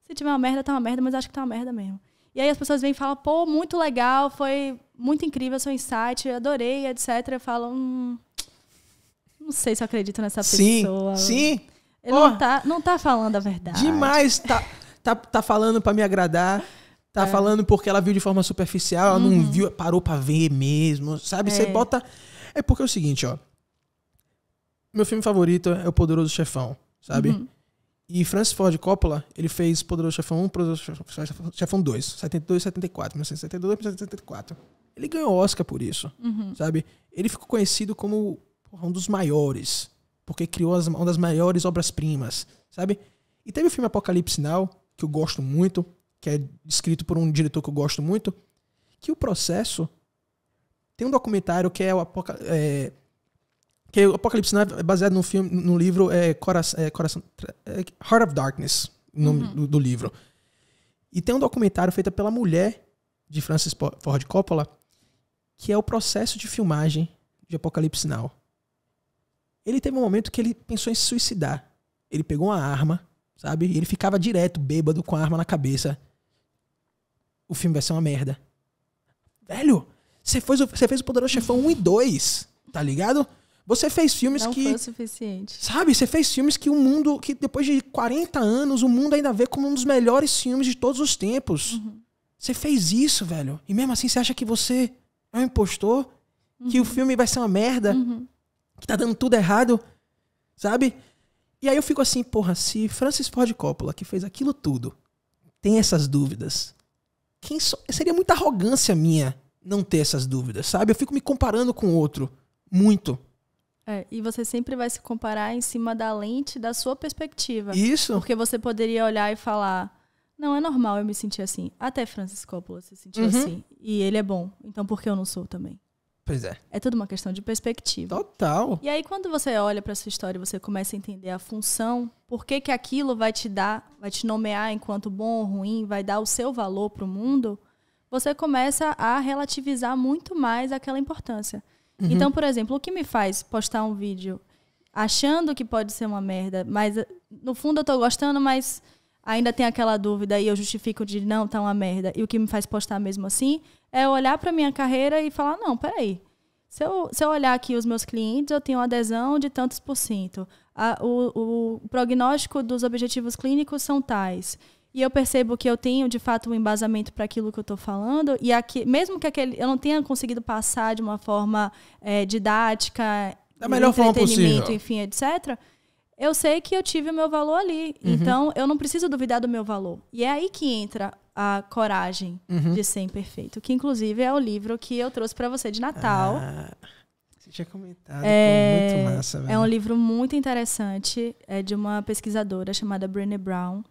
Se tiver uma merda, tá uma merda, mas acho que tá uma merda mesmo. E aí as pessoas vêm e falam, pô, muito legal, foi muito incrível o seu insight, adorei, etc. Eu falo, não sei se eu acredito nessa pessoa. Sim. Ele não tá falando a verdade. Demais, tá falando pra me agradar. Tá falando porque ela viu de forma superficial, ela não viu, parou pra ver mesmo, sabe? Você bota... É porque é o seguinte, ó. Meu filme favorito é O Poderoso Chefão, sabe? E Francis Ford Coppola, ele fez Poderoso Chefão 1, Poderoso Chefão 2, 72 e 74, 1972 e 1974. Ele ganhou Oscar por isso, sabe? Ele ficou conhecido como um dos maiores, porque criou uma das maiores obras-primas, sabe? E teve o filme Apocalipse Now, que eu gosto muito, que é escrito por um diretor que eu gosto muito, que o processo... Tem um documentário que é o Apocalipse Now é baseado no livro Heart of Darkness, o nome do livro. E tem um documentário feito pela mulher de Francis Ford Coppola, que é o processo de filmagem de Apocalipse Now. Ele teve um momento que ele pensou em se suicidar. Ele pegou uma arma, sabe? E ele ficava direto, bêbado, com a arma na cabeça. O filme vai ser uma merda. Velho, você fez o Poderoso Chefão 1 e 2, tá ligado? Você fez filmes não que... Não foi o suficiente. Sabe, você fez filmes que o mundo... Que depois de 40 anos, o mundo ainda vê como um dos melhores filmes de todos os tempos. Você fez isso, velho. E mesmo assim você acha que você é um impostor? Que o filme vai ser uma merda? Que tá dando tudo errado? Sabe? E aí eu fico assim, porra, se Francis Ford Coppola, que fez aquilo tudo, tem essas dúvidas... Seria muita arrogância minha não ter essas dúvidas, sabe? Eu fico me comparando com o outro. Muito. E você sempre vai se comparar em cima da lente da sua perspectiva. Isso. Porque você poderia olhar e falar, não, é normal eu me sentir assim. Até Francis Coppola se sentiu assim. E ele é bom. Então por que eu não sou também? Pois é. É tudo uma questão de perspectiva. Total. E aí quando você olha para sua história e você começa a entender a função, por que aquilo vai te nomear enquanto bom ou ruim, vai dar o seu valor para o mundo, você começa a relativizar muito mais aquela importância. Então, por exemplo, o que me faz postar um vídeo achando que pode ser uma merda, mas no fundo eu tô gostando, mas ainda tem aquela dúvida e eu justifico de não, tá uma merda. E o que me faz postar mesmo assim é olhar para minha carreira e falar, não, peraí. Se eu olhar aqui os meus clientes, eu tenho adesão de tantos %. O prognóstico dos objetivos clínicos são tais. e eu percebo que eu tenho, de fato, um embasamento para aquilo que eu estou falando, e aqui, mesmo que eu não tenha conseguido passar de uma forma didática, da melhor forma possível, enfim, etc., eu sei que eu tive o meu valor ali. Então, eu não preciso duvidar do meu valor. E é aí que entra a coragem de ser imperfeito, que, inclusive, é o livro que eu trouxe para você de Natal. Você tinha comentado, muito massa, velho. É um livro muito interessante, é de uma pesquisadora chamada Brené Brown.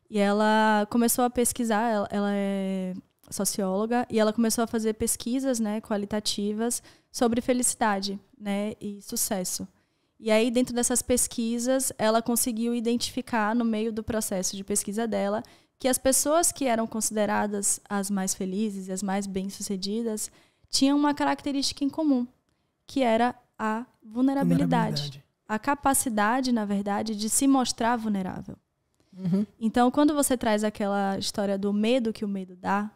E ela começou a pesquisar, ela é socióloga, e ela começou a fazer pesquisas, né, qualitativas sobre felicidade, né, e sucesso. E aí, dentro dessas pesquisas, ela conseguiu identificar, no meio do processo de pesquisa dela, que as pessoas que eram consideradas as mais felizes e as mais bem-sucedidas tinham uma característica em comum, que era a vulnerabilidade. A capacidade, na verdade, de se mostrar vulnerável. Então, quando você traz aquela história do medo que o medo dá,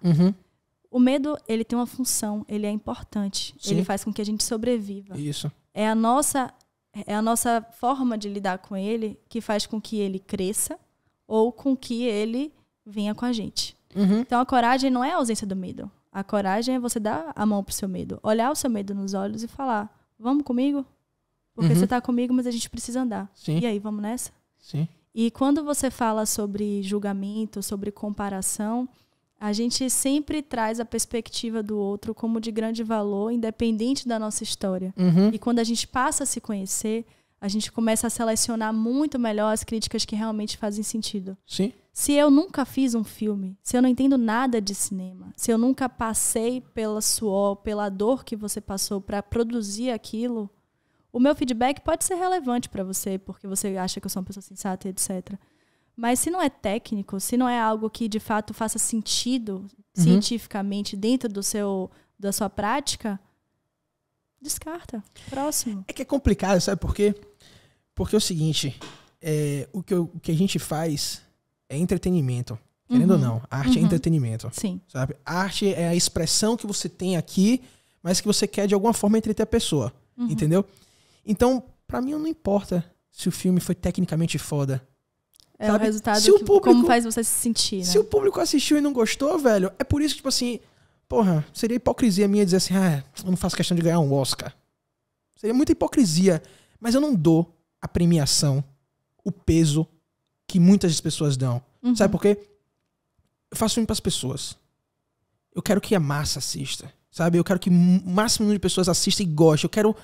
o medo, ele tem uma função, ele é importante. Sim. Ele faz com que a gente sobreviva. Isso. É a nossa forma de lidar com ele que faz com que ele cresça ou com que ele venha com a gente. Então, a coragem não é a ausência do medo. A coragem é você dar a mão pro seu medo, olhar o seu medo nos olhos e falar, vamos comigo? Porque você tá comigo, mas a gente precisa andar. Sim. E aí, vamos nessa? Sim. E quando você fala sobre julgamento, sobre comparação, a gente sempre traz a perspectiva do outro como de grande valor, independente da nossa história. E quando a gente passa a se conhecer, a gente começa a selecionar muito melhor as críticas que realmente fazem sentido. Sim. Se eu nunca fiz um filme, se eu não entendo nada de cinema, se eu nunca passei pela suor, pela dor que você passou para produzir aquilo, o meu feedback pode ser relevante para você, porque você acha que eu sou uma pessoa sensata, etc. Mas se não é técnico, se não é algo que de fato faça sentido cientificamente dentro da sua prática, descarta. Próximo. É que é complicado, sabe por quê? Porque é o seguinte, o que a gente faz é entretenimento. Querendo ou não, a arte é entretenimento. Sim. Sabe? A arte é a expressão que você tem aqui, mas que você quer de alguma forma entreter a pessoa. Entendeu? Então, pra mim não importa se o filme foi tecnicamente foda. É sabe? o resultado se o público, como faz você se sentir, né? Se o público assistiu e não gostou, velho, é por isso que, tipo assim, porra, seria hipocrisia minha dizer assim, eu não faço questão de ganhar um Oscar. Seria muita hipocrisia. Mas eu não dou a premiação, o peso que muitas pessoas dão. Sabe por quê? Eu faço filme pras pessoas. Eu quero que a massa assista. Sabe? Eu quero que o máximo número de pessoas assista e goste. Eu quero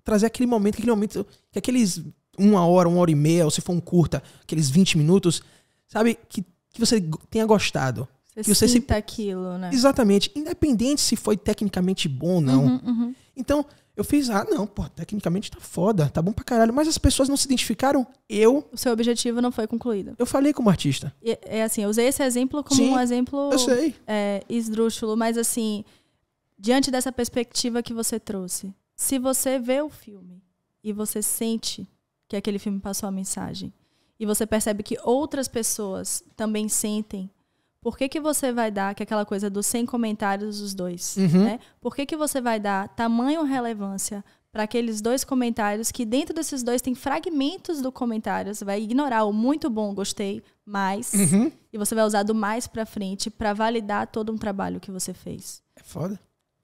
trazer aquele momento, que aqueles 1 hora, 1 hora e meia, ou se for um curta, aqueles 20 minutos, sabe? Que você tenha gostado. Você sinta aquilo, né? Exatamente. Independente se foi tecnicamente bom ou não. Então, eu fiz, não, pô, tecnicamente tá foda, tá bom pra caralho. Mas as pessoas não se identificaram, O seu objetivo não foi concluído. Eu falei como artista. É assim, eu usei esse exemplo como um exemplo eu sei. esdrúxulo, mas assim, diante dessa perspectiva que você trouxe, se você vê o filme e você sente que aquele filme passou a mensagem, e você percebe que outras pessoas também sentem, por que você vai dar, que é aquela coisa dos 100 comentários dos dois, né? Por que você vai dar tamanho relevância para aqueles 2 comentários que dentro desses 2 tem fragmentos do comentário, você vai ignorar o muito bom, gostei, mais, e você vai usar do mais para frente para validar todo um trabalho que você fez. É foda.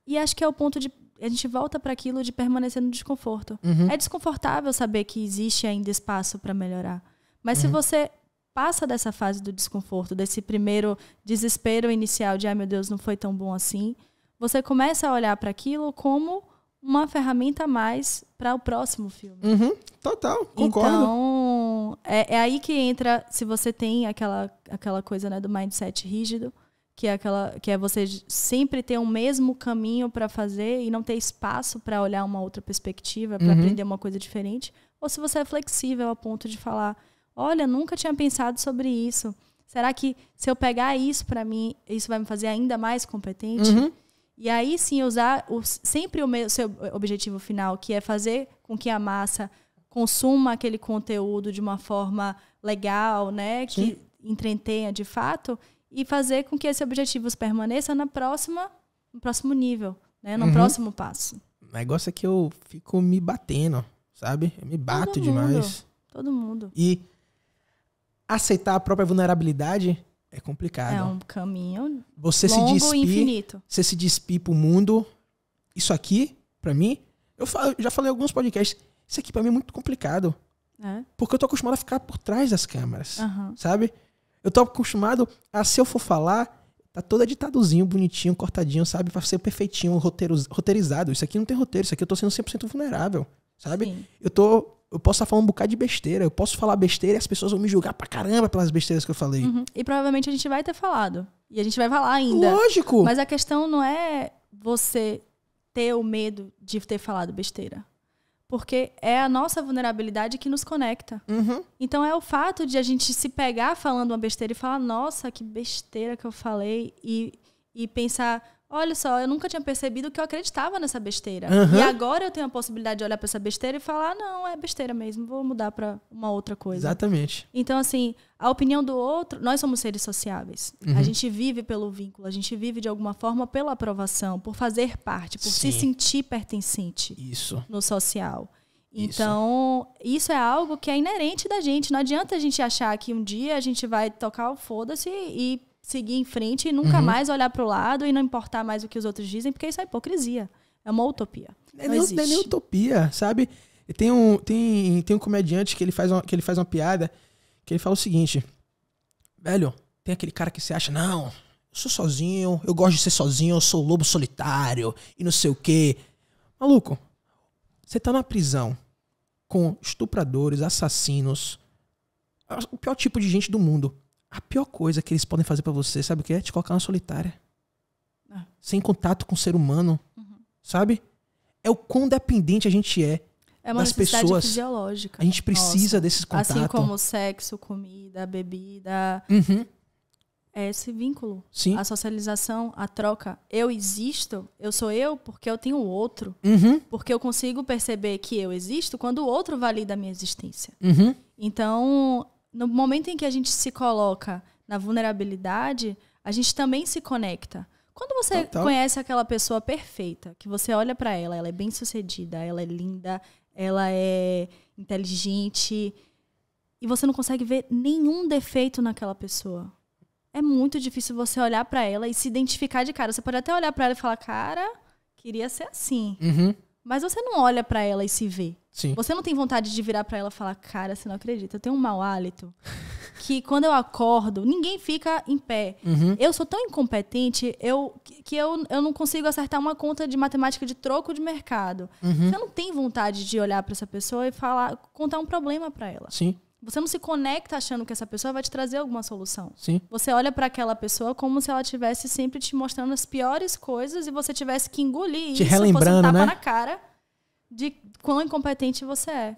E acho que é o ponto de... A gente volta para aquilo de permanecer no desconforto. É desconfortável saber que existe ainda espaço para melhorar. Mas se você passa dessa fase do desconforto, desse primeiro desespero inicial de, ai meu Deus, não foi tão bom assim, você começa a olhar para aquilo como uma ferramenta a mais para o próximo filme. Total, concordo. Então, é aí que entra, se você tem aquela coisa, né, do mindset rígido, que é você sempre ter um mesmo caminho para fazer e não ter espaço para olhar uma outra perspectiva, para aprender uma coisa diferente, ou se você é flexível a ponto de falar, olha, nunca tinha pensado sobre isso. Será que se eu pegar isso para mim, isso vai me fazer ainda mais competente? E aí sim usar sempre o seu objetivo final, que é fazer com que a massa consuma aquele conteúdo de uma forma legal, né, que entretenha de fato, e fazer com que esse objetivo permaneça no próximo nível, né, no próximo passo. O negócio é que eu fico me batendo, sabe? Eu me bato demais. Todo mundo. E aceitar a própria vulnerabilidade é complicado. É um caminho você longo se e infinito. Você se despir pro mundo. Isso aqui, pra mim, eu já falei em alguns podcasts, isso aqui pra mim é muito complicado. Porque eu tô acostumado a ficar por trás das câmeras, sabe? Eu tô acostumado a, se eu for falar, tá todo editadozinho, bonitinho, cortadinho, sabe? Pra ser perfeitinho, roteirizado. Isso aqui não tem roteiro, isso aqui eu tô sendo 100% vulnerável, sabe? Sim. Eu posso estar falando um bocado de besteira, eu posso falar besteira e as pessoas vão me julgar pra caramba pelas besteiras que eu falei. E provavelmente a gente vai ter falado. E a gente vai falar ainda. Lógico! Mas a questão não é você ter o medo de ter falado besteira. Porque é a nossa vulnerabilidade que nos conecta. Então é o fato de a gente se pegar falando uma besteira e falar, nossa, que besteira que eu falei. E pensar, olha só, eu nunca tinha percebido que eu acreditava nessa besteira. E agora eu tenho a possibilidade de olhar para essa besteira e falar, não, é besteira mesmo, vou mudar para uma outra coisa. Exatamente. Então, assim, a opinião do outro, nós somos seres sociáveis. A gente vive pelo vínculo, a gente vive de alguma forma pela aprovação, por fazer parte, por se sentir pertencente no social. Então, isso é algo que é inerente da gente. Não adianta a gente achar que um dia a gente vai tocar o foda-se e seguir em frente e nunca mais olhar para o lado e não importar mais o que os outros dizem, porque isso é hipocrisia. É uma utopia. Não existe. Não é nem utopia, sabe? E tem um comediante que ele faz uma piada que ele fala o seguinte: velho, tem aquele cara que você acha, não, eu sou sozinho, eu gosto de ser sozinho, eu sou lobo solitário e não sei o quê. Maluco, você tá na prisão com estupradores, assassinos, o pior tipo de gente do mundo. A pior coisa que eles podem fazer pra você, sabe o que é? Te colocar na solitária. Sem contato com o ser humano. Sabe? É o quão dependente a gente é uma das necessidade pessoas. Fisiológica. A gente precisa desses contatos. Assim como sexo, comida, bebida. É esse vínculo. Sim. A socialização, a troca. Eu existo, eu sou eu porque eu tenho o outro. Porque eu consigo perceber que eu existo quando o outro valida a minha existência. Então, no momento em que a gente se coloca na vulnerabilidade, a gente também se conecta. Quando você conhece aquela pessoa perfeita, que você olha pra ela, ela é bem-sucedida, ela é linda, ela é inteligente, e você não consegue ver nenhum defeito naquela pessoa. É muito difícil você olhar pra ela e se identificar de cara. Você pode até olhar pra ela e falar, cara, queria ser assim. Mas você não olha pra ela e se vê. Sim. Você não tem vontade de virar pra ela e falar, cara, você não acredita, eu tenho um mau hálito que quando eu acordo, ninguém fica em pé. Eu sou tão incompetente que eu não consigo acertar uma conta de matemática de troco de mercado. Você não tem vontade de olhar pra essa pessoa e contar um problema pra ela. Sim. Você não se conecta achando que essa pessoa vai te trazer alguma solução. Sim. Você olha para aquela pessoa como se ela estivesse sempre te mostrando as piores coisas e você tivesse que engolir te isso, relembrando, fosse um tapa né? na cara de quão incompetente você é.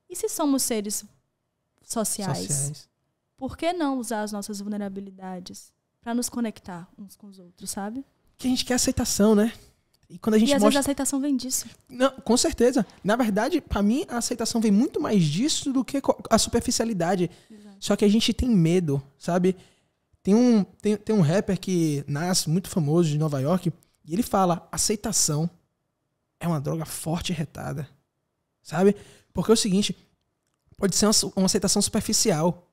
E se somos seres sociais, por que não usar as nossas vulnerabilidades para nos conectar uns com os outros, sabe? Que a gente quer aceitação, né? E quando a gente às vezes a aceitação vem disso. Não, com certeza. Na verdade, pra mim, a aceitação vem muito mais disso do que a superficialidade. Exato. Só que a gente tem medo, sabe? Tem um rapper que nasce muito famoso de Nova York e ele fala, aceitação é uma droga forte e retada. Sabe? Porque é o seguinte, pode ser uma aceitação superficial.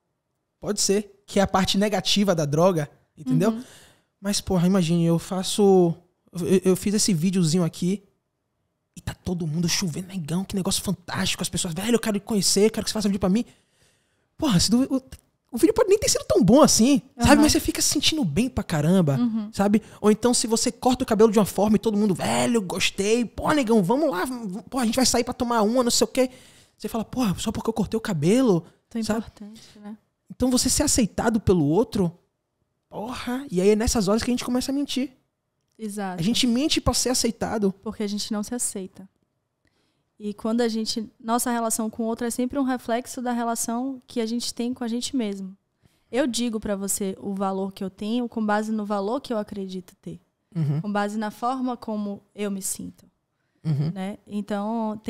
Pode ser, que é a parte negativa da droga, entendeu? Mas, porra, imagine, eu fiz esse videozinho aqui e tá todo mundo chovendo, negão, que negócio fantástico. As pessoas, velho, eu quero te conhecer, quero que você faça um vídeo pra mim. Porra, o vídeo pode nem ter sido tão bom assim, sabe? Mas você fica se sentindo bem pra caramba, sabe? Ou então se você corta o cabelo de uma forma e todo mundo, velho, gostei, pô, negão, vamos lá, pô, a gente vai sair pra tomar uma, não sei o quê. Você fala, porra, só porque eu cortei o cabelo, tão sabe? Importante, né? Então você ser aceitado pelo outro, porra, e aí é nessas horas que a gente começa a mentir. Exato. A gente mente pra ser aceitado. Porque a gente não se aceita. E quando nossa relação com o outro é sempre um reflexo da relação que a gente tem com a gente mesmo. Eu digo pra você o valor que eu tenho com base no valor que eu acredito ter. Com base na forma como eu me sinto. Né? Então,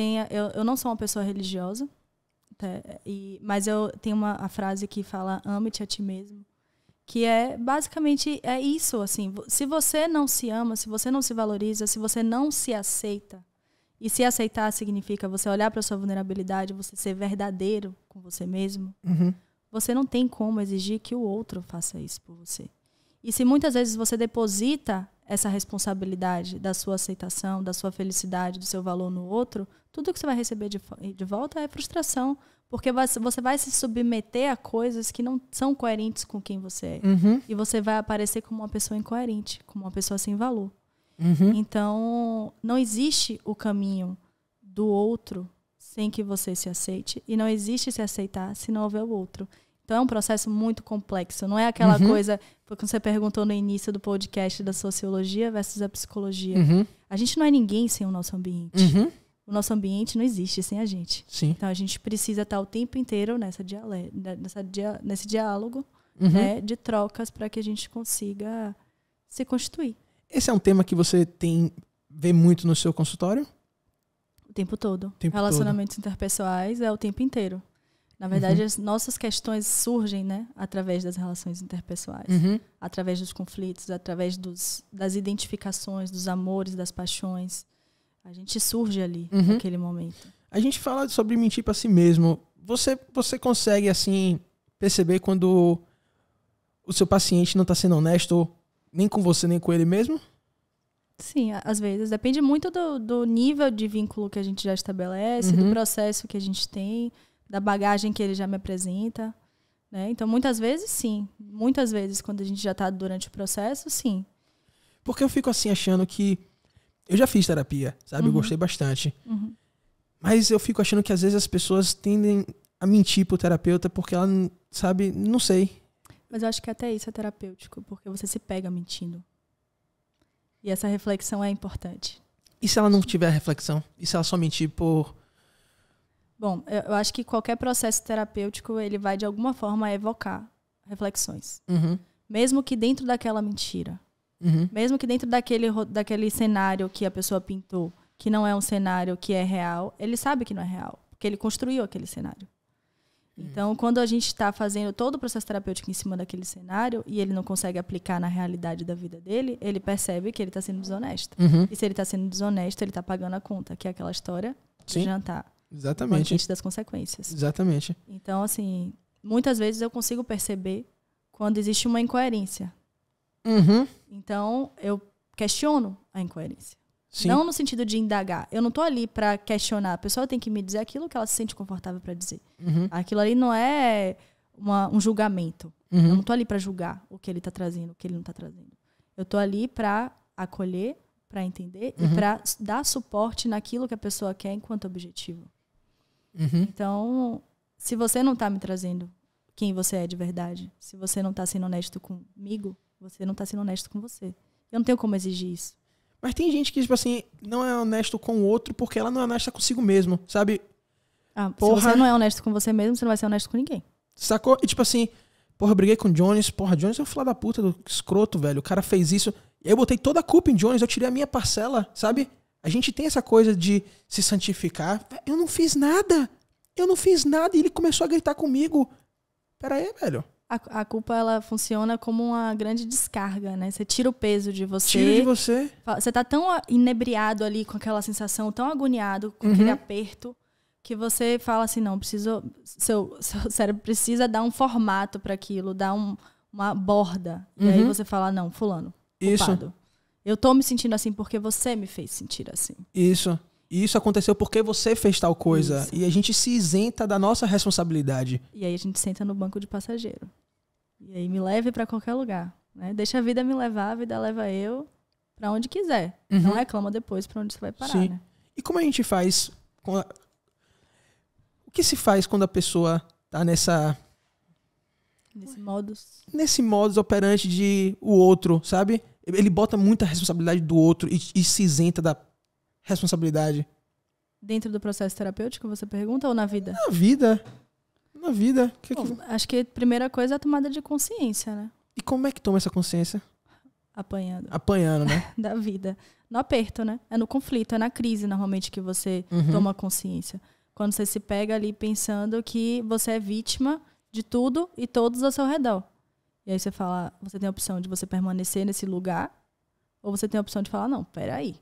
eu não sou uma pessoa religiosa, mas eu tenho a frase que fala, ame-te a ti mesmo. Que basicamente é isso, assim, se você não se ama, se você não se valoriza, se você não se aceita, e se aceitar significa você olhar para sua vulnerabilidade, você ser verdadeiro com você mesmo, você não tem como exigir que o outro faça isso por você. E se muitas vezes você deposita essa responsabilidade da sua aceitação, da sua felicidade, do seu valor no outro, tudo que você vai receber de volta é frustração, porque você vai se submeter a coisas que não são coerentes com quem você é. E você vai aparecer como uma pessoa incoerente, como uma pessoa sem valor. Então, não existe o caminho do outro sem que você se aceite, e não existe se aceitar se não houver o outro. Então é um processo muito complexo, não é aquela coisa, quando você perguntou no início do podcast da sociologia versus a psicologia. A gente não é ninguém sem o nosso ambiente. O nosso ambiente não existe sem a gente. Sim. Então a gente precisa estar o tempo inteiro nesse diálogo, né, de trocas para que a gente consiga se constituir. Esse é um tema que você vê muito no seu consultório? O tempo todo. Relacionamentos interpessoais é o tempo inteiro. Na verdade, as nossas questões surgem, né, através das relações interpessoais, através dos conflitos, através das identificações, dos amores, das paixões. A gente surge ali, naquele momento. A gente fala sobre mentir para si mesmo. Você consegue, assim, perceber quando o seu paciente não está sendo honesto nem com você, nem com ele mesmo? Sim, às vezes. Depende muito do nível de vínculo que a gente já estabelece, do processo que a gente tem, da bagagem que ele já me apresenta, né? Então, muitas vezes, sim. Muitas vezes, quando a gente já está durante o processo, sim. Porque eu fico assim, achando que... Eu já fiz terapia, sabe? Eu gostei bastante. Mas eu fico achando que, às vezes, as pessoas tendem a mentir pro terapeuta porque ela, sabe? Não sei. Mas eu acho que até isso é terapêutico, porque você se pega mentindo. E essa reflexão é importante. E se ela não tiver reflexão? E se ela só mentir por... Bom, eu acho que qualquer processo terapêutico, ele vai de alguma forma evocar reflexões. Mesmo que dentro daquela mentira. Mesmo que dentro daquele cenário que a pessoa pintou, que não é um cenário que é real, ele sabe que não é real, porque ele construiu aquele cenário. Então, quando a gente está fazendo todo o processo terapêutico em cima daquele cenário e ele não consegue aplicar na realidade da vida dele, ele percebe que ele está sendo desonesto. E se ele está sendo desonesto, ele está pagando a conta, que é aquela história de jantar. Exatamente. O banquete das consequências. Exatamente. Então, assim, muitas vezes eu consigo perceber quando existe uma incoerência. Então, eu questiono a incoerência. Sim. Não no sentido de indagar. Eu não estou ali para questionar. A pessoa tem que me dizer aquilo que ela se sente confortável para dizer. Aquilo ali não é um julgamento. Eu não estou ali para julgar o que ele está trazendo, o que ele não está trazendo. Eu estou ali para acolher, para entender e para dar suporte naquilo que a pessoa quer enquanto objetivo. Então, se você não está me trazendo quem você é de verdade, se você não está sendo honesto comigo, você não está sendo honesto com você. Eu não tenho como exigir isso. Mas tem gente que, tipo assim, não é honesto com o outro porque ela não é honesta consigo mesmo, sabe? Se você não é honesto com você mesmo, você não vai ser honesto com ninguém. Sacou? E tipo assim, eu briguei com o Jones. Jones é um filho da puta do escroto, velho. O cara fez isso. E aí eu botei toda a culpa em Jones, eu tirei a minha parcela, sabe? A gente tem essa coisa de se santificar. Eu não fiz nada. E ele começou a gritar comigo. Pera aí, velho. A culpa, ela funciona como uma grande descarga, né? Você tira o peso de você. Tira de você. Você tá tão inebriado ali com aquela sensação, tão agoniado com aquele aperto, que você fala assim, não, seu cérebro precisa dar um formato para aquilo, dar uma borda. E aí você fala, não, fulano, culpado. Isso. Eu tô me sentindo assim porque você me fez sentir assim. Isso. E isso aconteceu porque você fez tal coisa. Isso. E a gente se isenta da nossa responsabilidade. E aí a gente senta no banco de passageiro. E aí me leve para qualquer lugar. Né? Deixa a vida me levar, a vida leva eu para onde quiser. Não reclama depois para onde você vai parar. Sim. Né? E como a gente faz... O que se faz quando a pessoa tá nesse modus operandi de o outro, sabe? Ele bota muita responsabilidade do outro e se isenta da responsabilidade. Dentro do processo terapêutico, você pergunta, ou na vida? Na vida. Bom, acho que a primeira coisa é a tomada de consciência, né? E como é que toma essa consciência? Apanhando, né? Da vida. No aperto, né? É no conflito, é na crise, normalmente, que você toma consciência. Quando você se pega ali pensando que você é vítima de tudo e todos ao seu redor. E aí você fala, você tem a opção de você permanecer nesse lugar, ou você tem a opção de falar, não, peraí.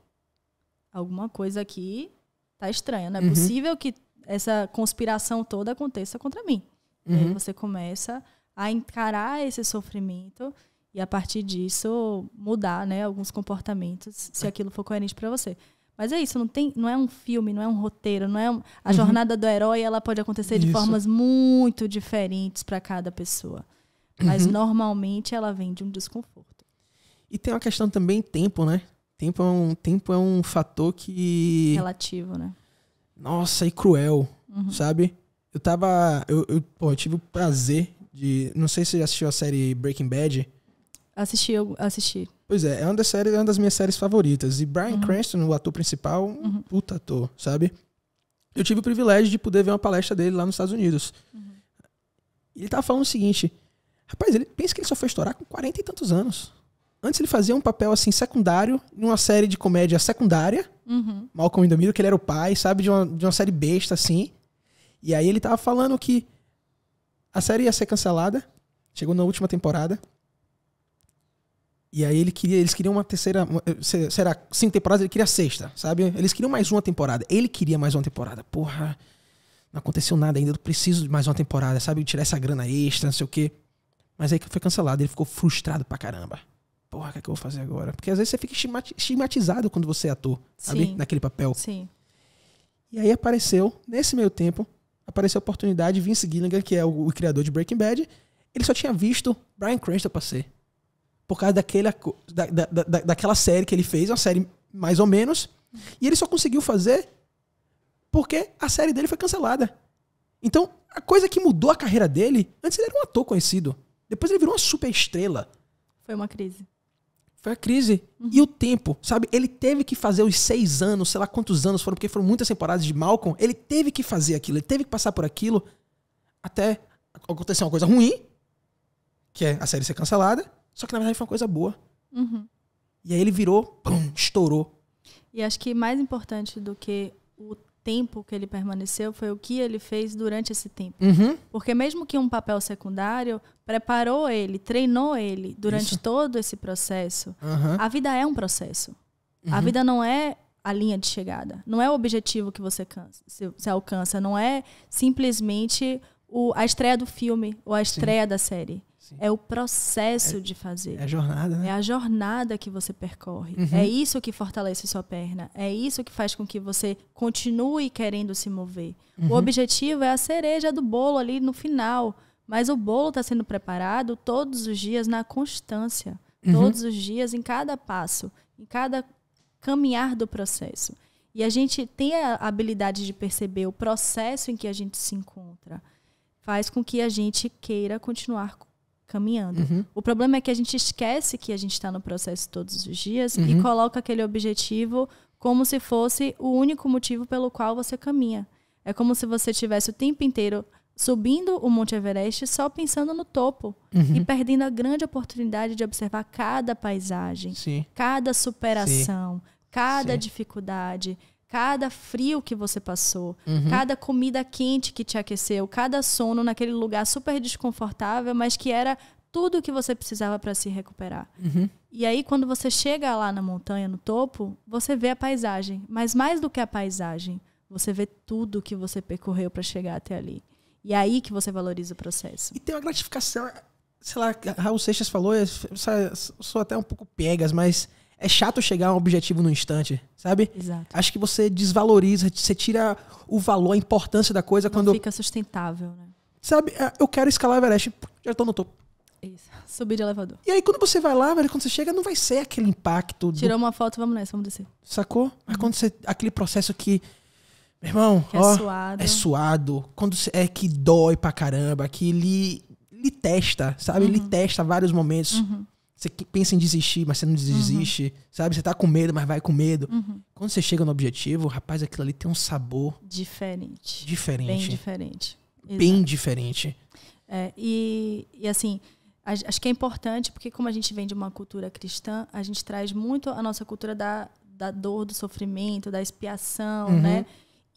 Alguma coisa aqui tá estranha. Não é possível que essa conspiração toda aconteça contra mim. E aí você começa a encarar esse sofrimento e, a partir disso, mudar, né, alguns comportamentos, se aquilo for coerente para você. Mas é isso, não é um filme, não é um roteiro, não é a jornada do herói, ela pode acontecer de formas muito diferentes para cada pessoa. Mas, normalmente, ela vem de um desconforto. E tem uma questão também, tempo, né? Tempo é um fator que... Relativo, né? Nossa, e cruel, sabe? Eu tive o prazer de... Não sei se você já assistiu a série Breaking Bad. Assisti. Pois é uma das minhas séries favoritas. E Bryan Cranston, o ator principal, um puta ator, sabe? Eu tive o privilégio de poder ver uma palestra dele lá nos Estados Unidos. E ele tava falando o seguinte... Rapaz, ele pensa que ele só foi estourar com 40 e tantos anos. Antes ele fazia um papel assim secundário em uma série de comédia secundária. Malcolm in the Middle, que ele era o pai, sabe? De uma série besta, assim. E aí ele tava falando que a série ia ser cancelada. Chegou na última temporada. E aí eles queriam uma terceira... Será 5 temporadas? Ele queria a 6ª, sabe? Eles queriam mais uma temporada. Ele queria mais uma temporada. Porra, não aconteceu nada ainda. Eu preciso de mais uma temporada, sabe? Tirar essa grana extra, não sei o quê. Mas aí que foi cancelado. Ele ficou frustrado pra caramba. Porra, o que é que eu vou fazer agora? Porque às vezes você fica estigmatizado quando você é ator, sabe? Naquele papel. Sim. E aí nesse meio tempo, apareceu a oportunidade de Vince Gilligan, que é o criador de Breaking Bad. Ele só tinha visto Bryan Cranston pra ser. Por causa daquela série que ele fez, uma série mais ou menos. E ele só conseguiu fazer porque a série dele foi cancelada. Então, a coisa que mudou a carreira dele, antes ele era um ator conhecido. Depois ele virou uma super estrela. Foi uma crise. Foi a crise. E o tempo, sabe? Ele teve que fazer os 6 anos, sei lá quantos anos foram, porque foram muitas temporadas de Malcolm. Ele teve que fazer aquilo, ele teve que passar por aquilo até acontecer uma coisa ruim, que é a série ser cancelada, só que na verdade foi uma coisa boa. E aí ele virou, estourou. E acho que mais importante do que o tempo que ele permaneceu foi o que ele fez durante esse tempo. Porque mesmo que um papel secundário preparou ele, treinou ele durante todo esse processo, a vida é um processo. A vida não é a linha de chegada. Não é o objetivo que você alcança. Não é simplesmente a estreia do filme ou a estreia da série. É o processo de fazer. É a jornada, né? É a jornada que você percorre. É isso que fortalece sua perna. É isso que faz com que você continue querendo se mover. O objetivo é a cereja do bolo ali no final. Mas o bolo está sendo preparado todos os dias na constância. Todos os dias, em cada passo. Em cada caminhar do processo. E a gente tem a habilidade de perceber o processo em que a gente se encontra. Faz com que a gente queira continuar caminhando. O problema é que a gente esquece que a gente está no processo todos os dias e coloca aquele objetivo como se fosse o único motivo pelo qual você caminha. É como se você tivesse o tempo inteiro subindo o Monte Everest só pensando no topo e perdendo a grande oportunidade de observar cada paisagem, cada superação, cada dificuldade, cada frio que você passou, cada comida quente que te aqueceu, cada sono naquele lugar super desconfortável, mas que era tudo o que você precisava para se recuperar. E aí, quando você chega lá na montanha, no topo, você vê a paisagem. Mas mais do que a paisagem, você vê tudo que você percorreu para chegar até ali. E é aí que você valoriza o processo. E tem uma gratificação, sei lá, Raul Seixas falou, eu sou até um pouco piegas, mas é chato chegar a um objetivo no instante, sabe? Exato. Acho que você desvaloriza, você tira o valor, a importância da coisa. Não fica sustentável, né? Sabe, eu quero escalar o Everest, já tô no topo. Isso, subir de elevador. E aí quando você vai lá, velho, quando você chega, não vai ser aquele impacto. Tirou uma foto, vamos nessa, vamos descer. Sacou? Mas quando você, aquele processo que, meu irmão, que é suado. Quando é que dói pra caramba, que lhe testa, sabe? Ele testa vários momentos. Você pensa em desistir, mas você não desiste, sabe? Você tá com medo, mas vai com medo. Quando você chega no objetivo, rapaz, aquilo ali tem um sabor diferente. Bem diferente. Bem Exato. diferente. E assim, acho que é importante, porque como a gente vem de uma cultura cristã, a gente traz muito a nossa cultura da dor, do sofrimento, da expiação, né?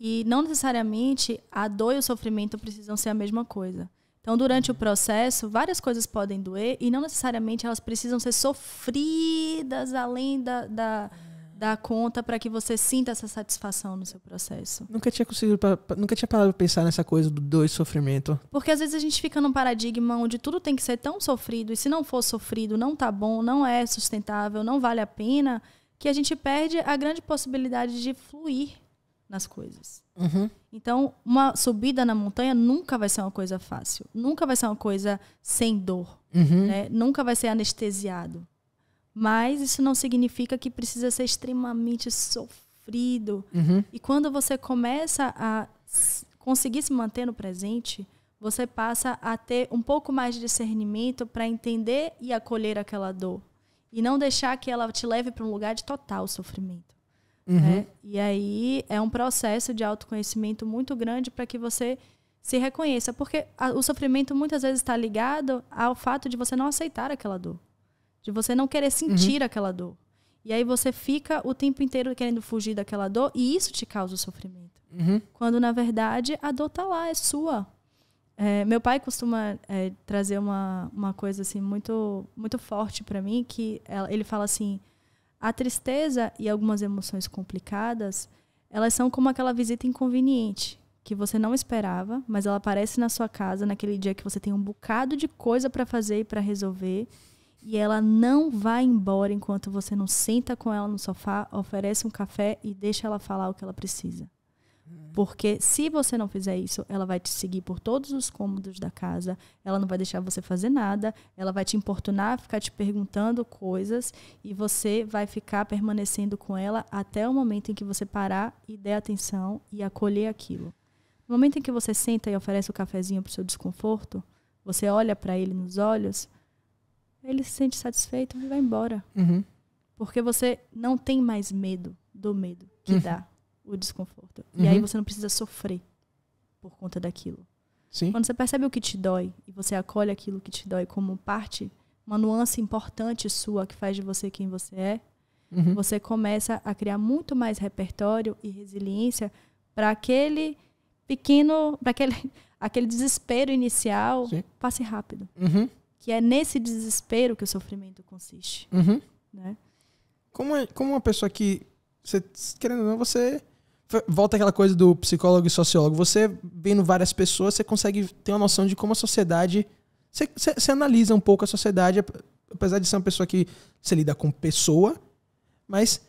E não necessariamente a dor e o sofrimento precisam ser a mesma coisa. Então, durante o processo, várias coisas podem doer e não necessariamente elas precisam ser sofridas além dar conta para que você sinta essa satisfação no seu processo. Nunca tinha parado pra pensar nessa coisa do dor e sofrimento. Porque às vezes a gente fica num paradigma onde tudo tem que ser tão sofrido, e se não for sofrido, não tá bom, não é sustentável, não vale a pena, que a gente perde a grande possibilidade de fluir nas coisas. Uhum. Então, uma subida na montanha nunca vai ser uma coisa fácil. Nunca vai ser uma coisa sem dor. Uhum. Né? Nunca vai ser anestesiado. Mas isso não significa que precisa ser extremamente sofrido. Uhum. E quando você começa a conseguir se manter no presente, você passa a ter um pouco mais de discernimento para entender e acolher aquela dor. E não deixar que ela te leve para um lugar de total sofrimento. Uhum. Né? E aí é um processo de autoconhecimento muito grande para que você se reconheça. Porque o sofrimento muitas vezes está ligado ao fato de você não aceitar aquela dor. De você não querer sentir aquela dor. E aí você fica o tempo inteiro querendo fugir daquela dor e isso te causa o sofrimento. Uhum. Quando, na verdade, a dor está lá, é sua. Meu pai costuma trazer uma coisa assim, muito, muito forte para mim, que ele fala assim, a tristeza e algumas emoções complicadas, elas são como aquela visita inconveniente, que você não esperava, mas ela aparece na sua casa naquele dia que você tem um bocado de coisa para fazer e para resolver, e ela não vai embora enquanto você não senta com ela no sofá, oferece um café e deixa ela falar o que ela precisa. Porque se você não fizer isso, ela vai te seguir por todos os cômodos da casa, ela não vai deixar você fazer nada, ela vai te importunar, ficar te perguntando coisas e você vai ficar permanecendo com ela até o momento em que você parar e der atenção e acolher aquilo. No momento em que você senta e oferece o cafezinho para o seu desconforto, você olha para ele nos olhos, ele se sente satisfeito e vai embora. Uhum. Porque você não tem mais medo do medo que dá o desconforto. Uhum. E aí você não precisa sofrer por conta daquilo. Sim. Quando você percebe o que te dói e você acolhe aquilo que te dói como parte, uma nuance importante sua que faz de você quem você é, você começa a criar muito mais repertório e resiliência para aquele pequeno, para aquele desespero inicial, Sim. passe rápido. Uhum. Que é nesse desespero que o sofrimento consiste. Uhum. Né? Como uma pessoa que, querendo ou não, você volta àquela coisa do psicólogo e sociólogo. Você vendo várias pessoas, você consegue ter uma noção de como a sociedade... Você analisa um pouco a sociedade, apesar de ser uma pessoa que você lida com pessoa, mas...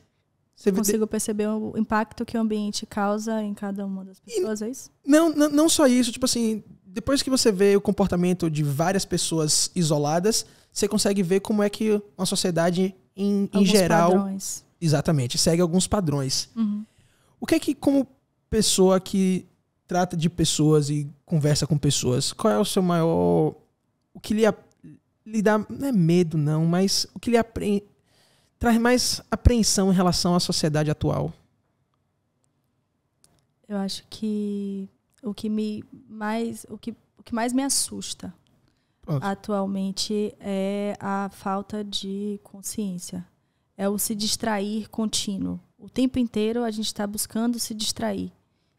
Você consigo perceber o impacto que o ambiente causa em cada uma das pessoas, é isso? Não só isso. Tipo assim, depois que você vê o comportamento de várias pessoas isoladas, você consegue ver como é que uma sociedade, em geral... Padrões. Exatamente, segue alguns padrões. Uhum. O que é que, como pessoa que trata de pessoas e conversa com pessoas, qual é o seu maior... O que lhe dá... Não é medo, não, mas o que lhe traz mais apreensão em relação à sociedade atual? Eu acho que o que mais me assusta atualmente é a falta de consciência. É o se distrair contínuo. O tempo inteiro a gente está buscando se distrair.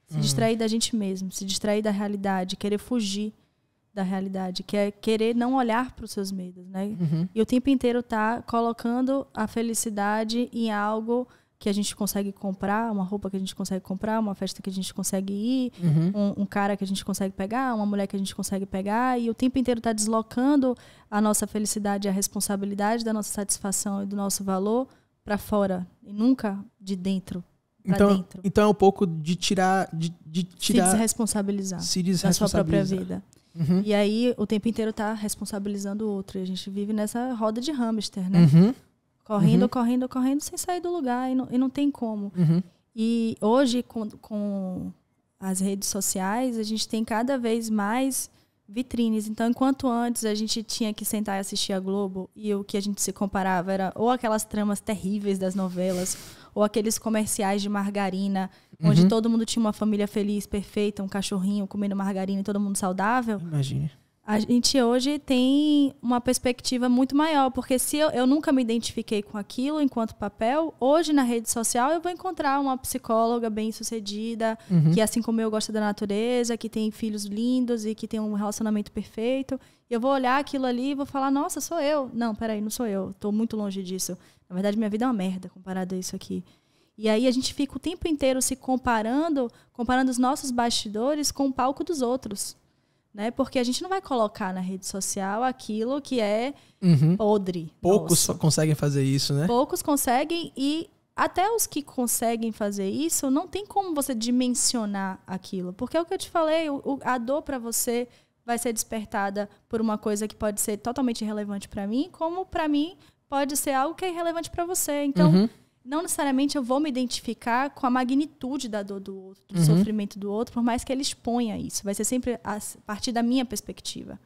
Se distrair da gente mesmo, se distrair da realidade, querer fugir da realidade, que é querer não olhar para os seus medos, né? E o tempo inteiro tá colocando a felicidade em algo que a gente consegue comprar, uma roupa que a gente consegue comprar, uma festa que a gente consegue ir, um cara que a gente consegue pegar, uma mulher que a gente consegue pegar, e o tempo inteiro tá deslocando a nossa felicidade, a responsabilidade da nossa satisfação e do nosso valor para fora, e nunca de dentro para dentro. Então é um pouco de tirar... Se desresponsabilizar da sua própria vida. E aí, o tempo inteiro tá responsabilizando o outro. E a gente vive nessa roda de hamster, né? Correndo, sem sair do lugar. E não tem como. E hoje, com as redes sociais, a gente tem cada vez mais vitrines. Então, enquanto antes a gente tinha que sentar e assistir a Globo, e o que a gente se comparava era ou aquelas tramas terríveis das novelas, ou aqueles comerciais de margarina, onde todo mundo tinha uma família feliz, perfeita, um cachorrinho comendo margarina e todo mundo saudável. Imagine. A gente hoje tem uma perspectiva muito maior, porque se eu nunca me identifiquei com aquilo enquanto papel, hoje na rede social eu vou encontrar uma psicóloga bem-sucedida, que assim como eu gosta da natureza, que tem filhos lindos e que tem um relacionamento perfeito. E eu vou olhar aquilo ali e vou falar, nossa, sou eu. Não, peraí, não sou eu. Estou muito longe disso. Na verdade, minha vida é uma merda comparado a isso aqui. E aí a gente fica o tempo inteiro se comparando os nossos bastidores com o palco dos outros. Né? Porque a gente não vai colocar na rede social aquilo que é podre. Poucos conseguem fazer isso, né? Poucos conseguem, e até os que conseguem fazer isso, não tem como você dimensionar aquilo. Porque é o que eu te falei, a dor para você vai ser despertada por uma coisa que pode ser totalmente irrelevante para mim, como para mim pode ser algo que é irrelevante para você. Então, não necessariamente eu vou me identificar com a magnitude da dor do outro, do sofrimento do outro, por mais que ele exponha isso. Vai ser sempre a partir da minha perspectiva.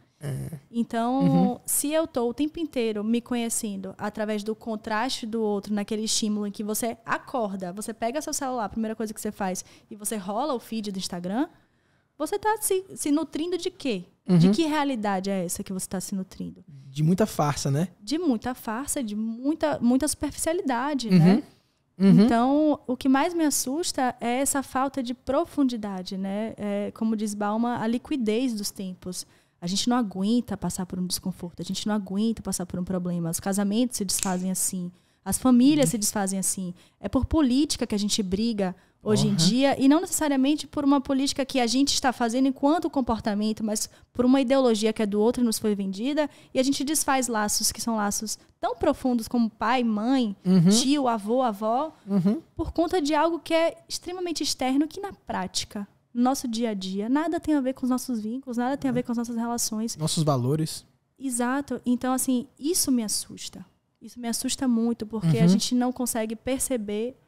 Então, se eu estou o tempo inteiro me conhecendo através do contraste do outro, naquele estímulo em que você acorda, você pega seu celular, a primeira coisa que você faz, e você rola o feed do Instagram, você está se nutrindo de quê? De que realidade é essa que você está se nutrindo? De muita farsa, né? De muita farsa, de muita superficialidade, né? Então, o que mais me assusta é essa falta de profundidade, né? Como diz Bauman, a liquidez dos tempos. A gente não aguenta passar por um desconforto, a gente não aguenta passar por um problema. Os casamentos se desfazem assim, as famílias se desfazem assim. É por política que a gente briga hoje em dia, e não necessariamente por uma política que a gente está fazendo enquanto comportamento, mas por uma ideologia que é do outro e nos foi vendida, e a gente desfaz laços que são laços tão profundos como pai, mãe, tio, avô, avó, por conta de algo que é extremamente externo, que na prática, no nosso dia a dia, nada tem a ver com os nossos vínculos, nada tem a ver com as nossas relações. Nossos valores. Exato. Então, assim, isso me assusta. Isso me assusta muito, porque a gente não consegue perceber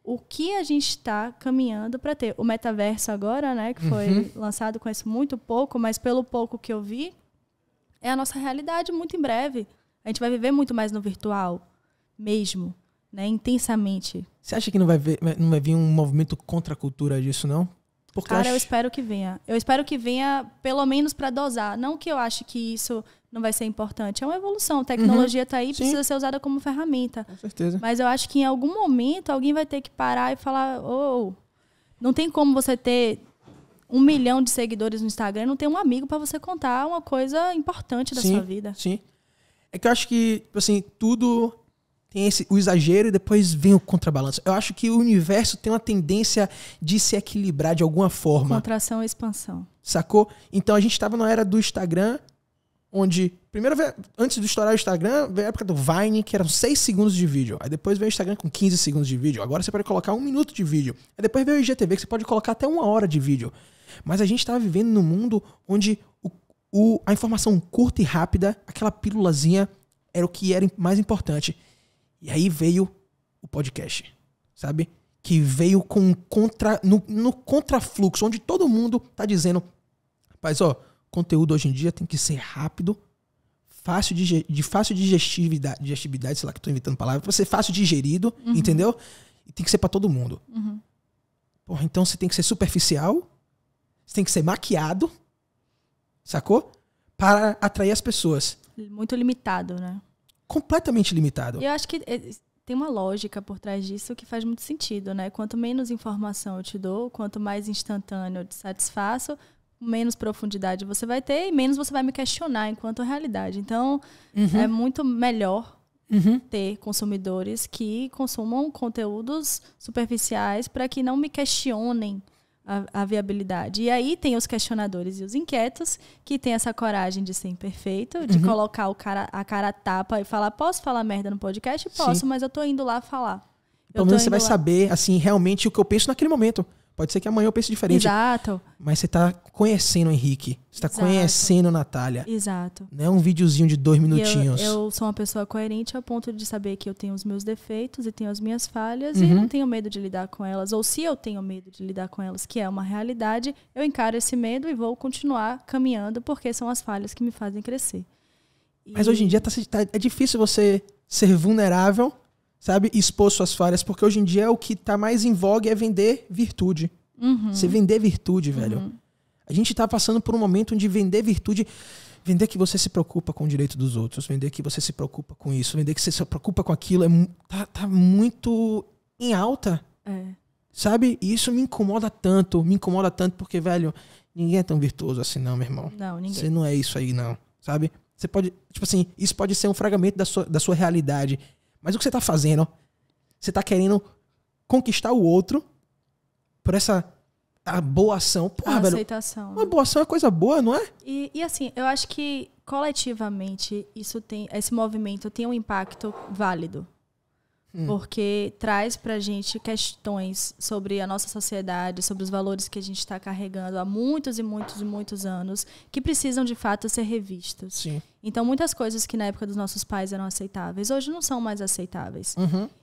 o que a gente está caminhando para ter. O metaverso agora, né, que foi lançado, conheço muito pouco, mas pelo pouco que eu vi, é a nossa realidade muito em breve. A gente vai viver muito mais no virtual mesmo, né, intensamente. Você acha que não vai vir um movimento contra a cultura disso, não? Porque Cara, eu espero que venha. Eu espero que venha, pelo menos para dosar. Não que eu ache que isso não vai ser importante. É uma evolução. A tecnologia está aí, precisa ser usada como ferramenta. Com certeza. Mas eu acho que em algum momento alguém vai ter que parar e falar: não tem como você ter 1 milhão de seguidores no Instagram e não ter um amigo para você contar uma coisa importante da sua vida. Sim. É que eu acho que, assim, tudo tem o exagero e depois vem o contrabalanço. Eu acho que o universo tem uma tendência de se equilibrar de alguma forma. Contração e expansão. Sacou? Então a gente estava na era do Instagram, onde, primeiro, antes de estourar o Instagram, veio a época do Vine, que eram 6 segundos de vídeo. Aí depois veio o Instagram com 15 segundos de vídeo. Agora você pode colocar 1 minuto de vídeo. Aí depois veio o IGTV, que você pode colocar até 1 hora de vídeo. Mas a gente estava vivendo num mundo onde a informação curta e rápida, aquela pílulazinha, era o que era mais importante. E aí veio o podcast, sabe? Que veio com no contrafluxo, onde todo mundo tá dizendo: rapaz, conteúdo hoje em dia tem que ser rápido, fácil digestibilidade, sei lá que eu tô inventando palavra, pra ser fácil digerido, entendeu? E tem que ser pra todo mundo. Porra, então você tem que ser superficial, você tem que ser maquiado, sacou? Para atrair as pessoas. Muito limitado, né? Completamente limitado. Eu acho que tem uma lógica por trás disso que faz muito sentido, né? Quanto menos informação eu te dou, quanto mais instantâneo eu te satisfaço, menos profundidade você vai ter e menos você vai me questionar enquanto realidade. Então, é muito melhor ter consumidores que consumam conteúdos superficiais para que não me questionem a viabilidade. E aí tem os questionadores e os inquietos que têm essa coragem de ser imperfeito, de colocar a cara a tapa e falar: posso falar merda no podcast? Posso, sim, mas eu tô indo lá falar. Pelo menos você vai saber, assim, realmente o que eu penso naquele momento. Pode ser que amanhã eu pense diferente. Exato. Mas você tá conhecendo o Henrique. Você tá conhecendo a Natália. Exato. Não é um videozinho de 2 minutinhos. Eu sou uma pessoa coerente ao ponto de saber que eu tenho os meus defeitos e tenho as minhas falhas e não tenho medo de lidar com elas. Ou se eu tenho medo de lidar com elas, que é uma realidade, eu encaro esse medo e vou continuar caminhando porque são as falhas que me fazem crescer. Mas hoje em dia é difícil você ser vulnerável, sabe? Expor suas falhas, porque hoje em dia o que tá mais em voga é vender virtude. Você vender virtude, velho. A gente tá passando por um momento onde vender virtude, vender que você se preocupa com o direito dos outros, vender que você se preocupa com isso, vender que você se preocupa com aquilo, tá muito em alta. Sabe? E isso me incomoda tanto porque, velho, ninguém é tão virtuoso assim não, meu irmão. Não, ninguém. Você não é isso aí, não. Sabe? Você pode, tipo assim, isso pode ser um fragmento da sua realidade. Mas o que você tá fazendo? Você tá querendo conquistar o outro por essa boa ação. Porra, velho, aceitação. uma boa ação é coisa boa, não é? E assim, eu acho que coletivamente esse movimento tem um impacto válido. Porque traz pra gente questões sobre a nossa sociedade, sobre os valores que a gente está carregando há muitos e muitos e muitos anos, que precisam de fato ser revistos. Sim. Então, muitas coisas que na época dos nossos pais eram aceitáveis, hoje não são mais aceitáveis.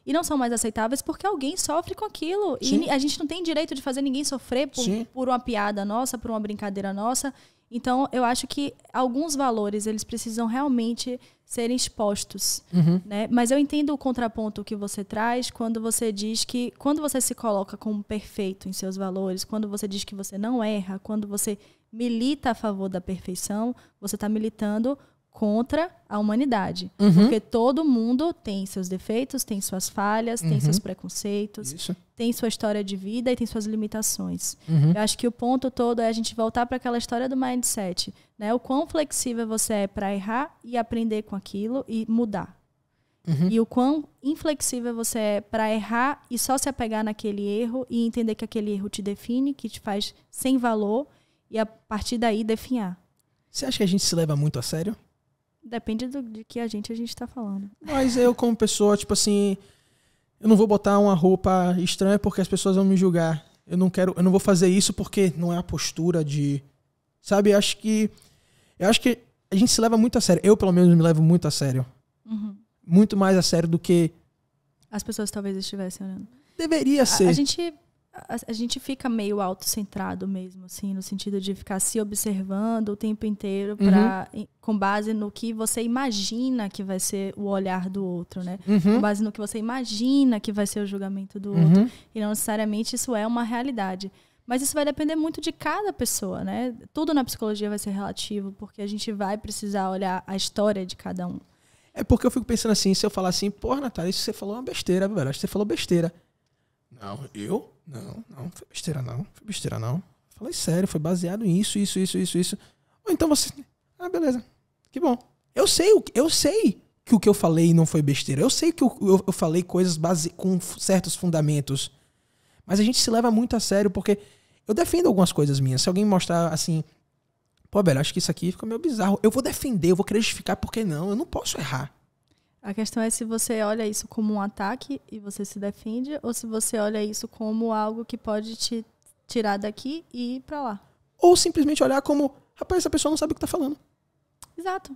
E não são mais aceitáveis porque alguém sofre com aquilo. Sim. E a gente não tem direito de fazer ninguém sofrer por uma piada nossa, por uma brincadeira nossa. Então, eu acho que alguns valores, eles precisam realmente serem expostos. Né? Mas eu entendo o contraponto que você traz quando você diz que, quando você se coloca como perfeito em seus valores, quando você diz que você não erra, quando você milita a favor da perfeição, você está militando contra a humanidade. Porque todo mundo tem seus defeitos, tem suas falhas, tem seus preconceitos, tem sua história de vida e tem suas limitações. Eu acho que o ponto todo é a gente voltar para aquela história do mindset, né? O quão flexível você é para errar e aprender com aquilo e mudar. E o quão inflexível você é para errar e só se apegar naquele erro e entender que aquele erro te define, que te faz sem valor e a partir daí definhar. Você acha que a gente se leva muito a sério? Depende de que a gente está falando. Mas eu, como pessoa, tipo assim, eu não vou botar uma roupa estranha porque as pessoas vão me julgar. Eu não vou fazer isso porque não é a postura de... Sabe, eu acho que a gente se leva muito a sério. Eu, pelo menos, me levo muito a sério. Muito mais a sério do que... As pessoas talvez estivessem olhando. Deveria ser. A gente fica meio autocentrado mesmo, assim, no sentido de ficar se observando o tempo inteiro com base no que você imagina que vai ser o olhar do outro, né? Com base no que você imagina que vai ser o julgamento do outro. E não necessariamente isso é uma realidade. Mas isso vai depender muito de cada pessoa, né? Tudo na psicologia vai ser relativo, porque a gente vai precisar olhar a história de cada um. É porque eu fico pensando assim, se eu falar assim, porra, Natália, isso que você falou é uma besteira, velho. Acho que você falou besteira. Não, eu? Não foi besteira não. Falei sério, foi baseado em isso. Ou então você... Ah, beleza. Que bom. Eu sei que o que eu falei não foi besteira. Eu sei que eu falei coisas com certos fundamentos. Mas a gente se leva muito a sério porque eu defendo algumas coisas minhas. Se alguém mostrar assim... Pô, velho, acho que isso aqui ficou meio bizarro. Eu vou defender, eu vou querer justificar porque não. Eu não posso errar. A questão é se você olha isso como um ataque e você se defende, ou se você olha isso como algo que pode te tirar daqui e ir pra lá. Ou simplesmente olhar como, rapaz, essa pessoa não sabe o que tá falando. Exato.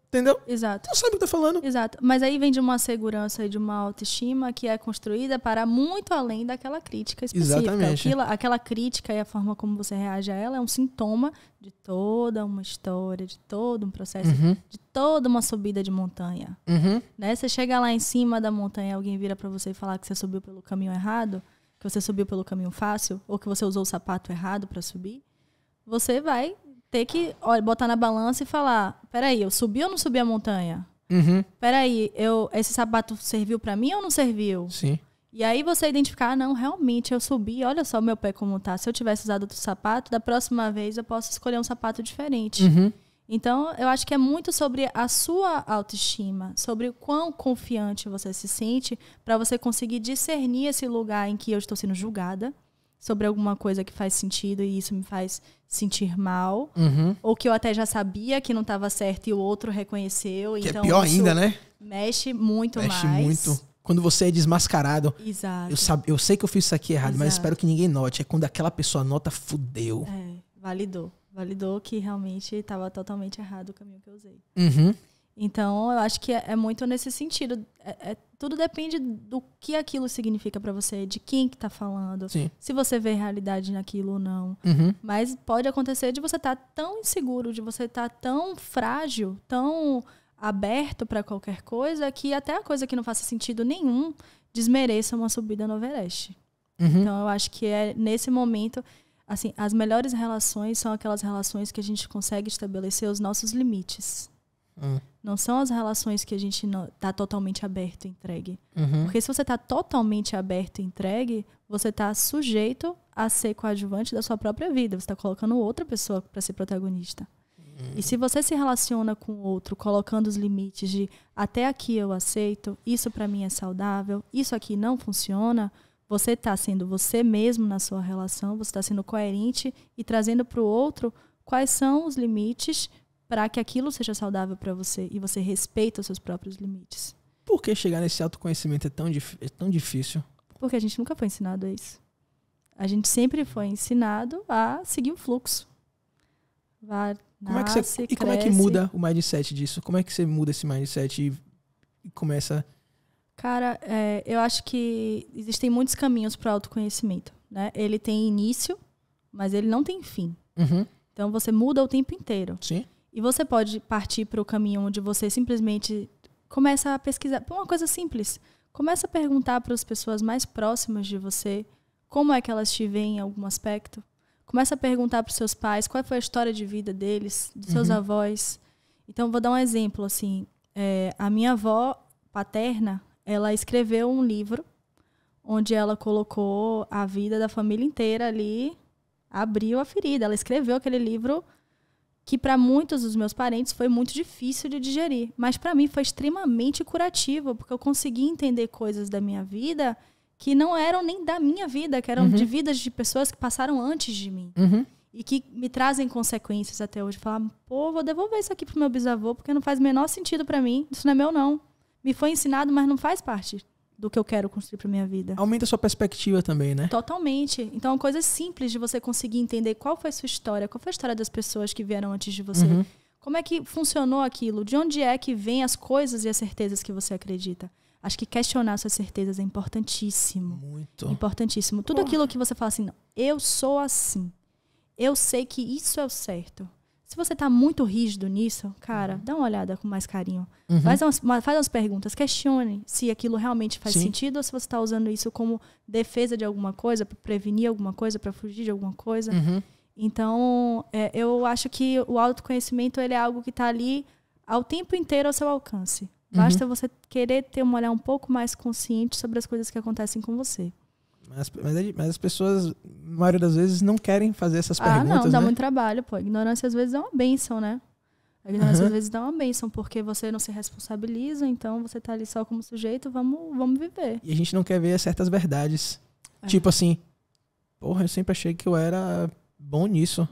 Entendeu? Exato. Não sabe o que tá falando. Exato. Mas aí vem de uma segurança e de uma autoestima que é construída para muito além daquela crítica específica. Exatamente. Aquela crítica e a forma como você reage a ela é um sintoma de toda uma história, de todo um processo, de toda uma subida de montanha. Né? Você chega lá em cima da montanha, alguém vira para você e falar que você subiu pelo caminho errado, que você subiu pelo caminho fácil, ou que você usou o sapato errado para subir, você vai ter que botar na balança e falar, peraí, eu subi ou não subi a montanha? Peraí, esse sapato serviu pra mim ou não serviu? Sim. E aí você identificar, não, realmente eu subi, olha só o meu pé como tá. Se eu tivesse usado outro sapato, da próxima vez eu posso escolher um sapato diferente. Então, eu acho que é muito sobre a sua autoestima, sobre o quão confiante você se sente para você conseguir discernir esse lugar em que eu estou sendo julgada sobre alguma coisa que faz sentido e isso me faz sentir mal, ou que eu até já sabia que não estava certo e o outro reconheceu. Que então é pior ainda, né? Mexe muito mais. Mexe muito. Quando você é desmascarado. Exato. Eu sei que eu fiz isso aqui errado, Exato. mas espero que ninguém note. É quando aquela pessoa nota, fudeu. Validou que realmente estava totalmente errado o caminho que eu usei. Então, eu acho que é muito nesse sentido. Tudo depende do que aquilo significa para você, de quem que tá falando, Sim. se você vê realidade naquilo ou não. Mas pode acontecer de você estar tão inseguro, de você estar tão frágil, tão aberto para qualquer coisa, que até a coisa que não faça sentido nenhum desmereça uma subida no Everest. Então, eu acho que é nesse momento... Assim, as melhores relações são aquelas relações que a gente consegue estabelecer os nossos limites. Não são as relações que a gente está totalmente aberto e entregue. Porque se você está totalmente aberto e entregue, você está sujeito a ser coadjuvante da sua própria vida. Você está colocando outra pessoa para ser protagonista. E se você se relaciona com o outro, colocando os limites de até aqui eu aceito, isso para mim é saudável, isso aqui não funciona, você está sendo você mesmo na sua relação, você está sendo coerente e trazendo para o outro quais são os limites para que aquilo seja saudável para você e você respeita os seus próprios limites. Por que chegar nesse autoconhecimento é tão difícil? Porque a gente nunca foi ensinado a isso. A gente sempre foi ensinado a seguir o fluxo. Como é que muda o mindset disso? Como é que você muda esse mindset e começa... Cara, eu acho que existem muitos caminhos para o autoconhecimento, né? Ele tem início, mas ele não tem fim. Uhum. Então você muda o tempo inteiro. Sim. E você pode partir para o caminho onde você simplesmente começa a pesquisar. Uma coisa simples. Começa a perguntar para as pessoas mais próximas de você como é que elas te veem em algum aspecto. Começa a perguntar para os seus pais qual foi a história de vida deles, dos seus avós. Então, vou dar um exemplo. Assim, a minha avó paterna, ela escreveu um livro onde ela colocou a vida da família inteira ali, abriu a ferida. Ela escreveu aquele livro que para muitos dos meus parentes foi muito difícil de digerir. Mas para mim foi extremamente curativo, porque eu consegui entender coisas da minha vida que não eram nem da minha vida, que eram de vidas de pessoas que passaram antes de mim. E que me trazem consequências até hoje. Falar, vou devolver isso aqui pro meu bisavô, porque não faz o menor sentido para mim. Isso não é meu, não. Me foi ensinado, mas não faz parte do que eu quero construir pra minha vida. Aumenta a sua perspectiva também, né? Totalmente. Então, coisas simples de você conseguir entender qual foi a sua história, qual foi a história das pessoas que vieram antes de você. Como é que funcionou aquilo? De onde é que vêm as coisas e as certezas que você acredita? Acho que questionar suas certezas é importantíssimo. Muito. Importantíssimo. Tudo aquilo que você fala assim, não, eu sou assim. Eu sei que isso é o certo. Se você tá muito rígido nisso, cara, dá uma olhada com mais carinho. Faz umas perguntas, questione se aquilo realmente faz sentido ou se você tá usando isso como defesa de alguma coisa, para prevenir alguma coisa, para fugir de alguma coisa. Então, eu acho que o autoconhecimento ele é algo que tá ali ao tempo inteiro ao seu alcance. Basta você querer ter um olhar um pouco mais consciente sobre as coisas que acontecem com você. Mas as pessoas, a maioria das vezes, não querem fazer essas perguntas, não, dá né? muito trabalho, pô. A ignorância às vezes é uma bênção, né? A ignorância às vezes dá uma bênção, porque você não se responsabiliza, então você tá ali só como sujeito, vamos viver. E a gente não quer ver certas verdades. Tipo assim, porra, eu sempre achei que eu era bom nisso.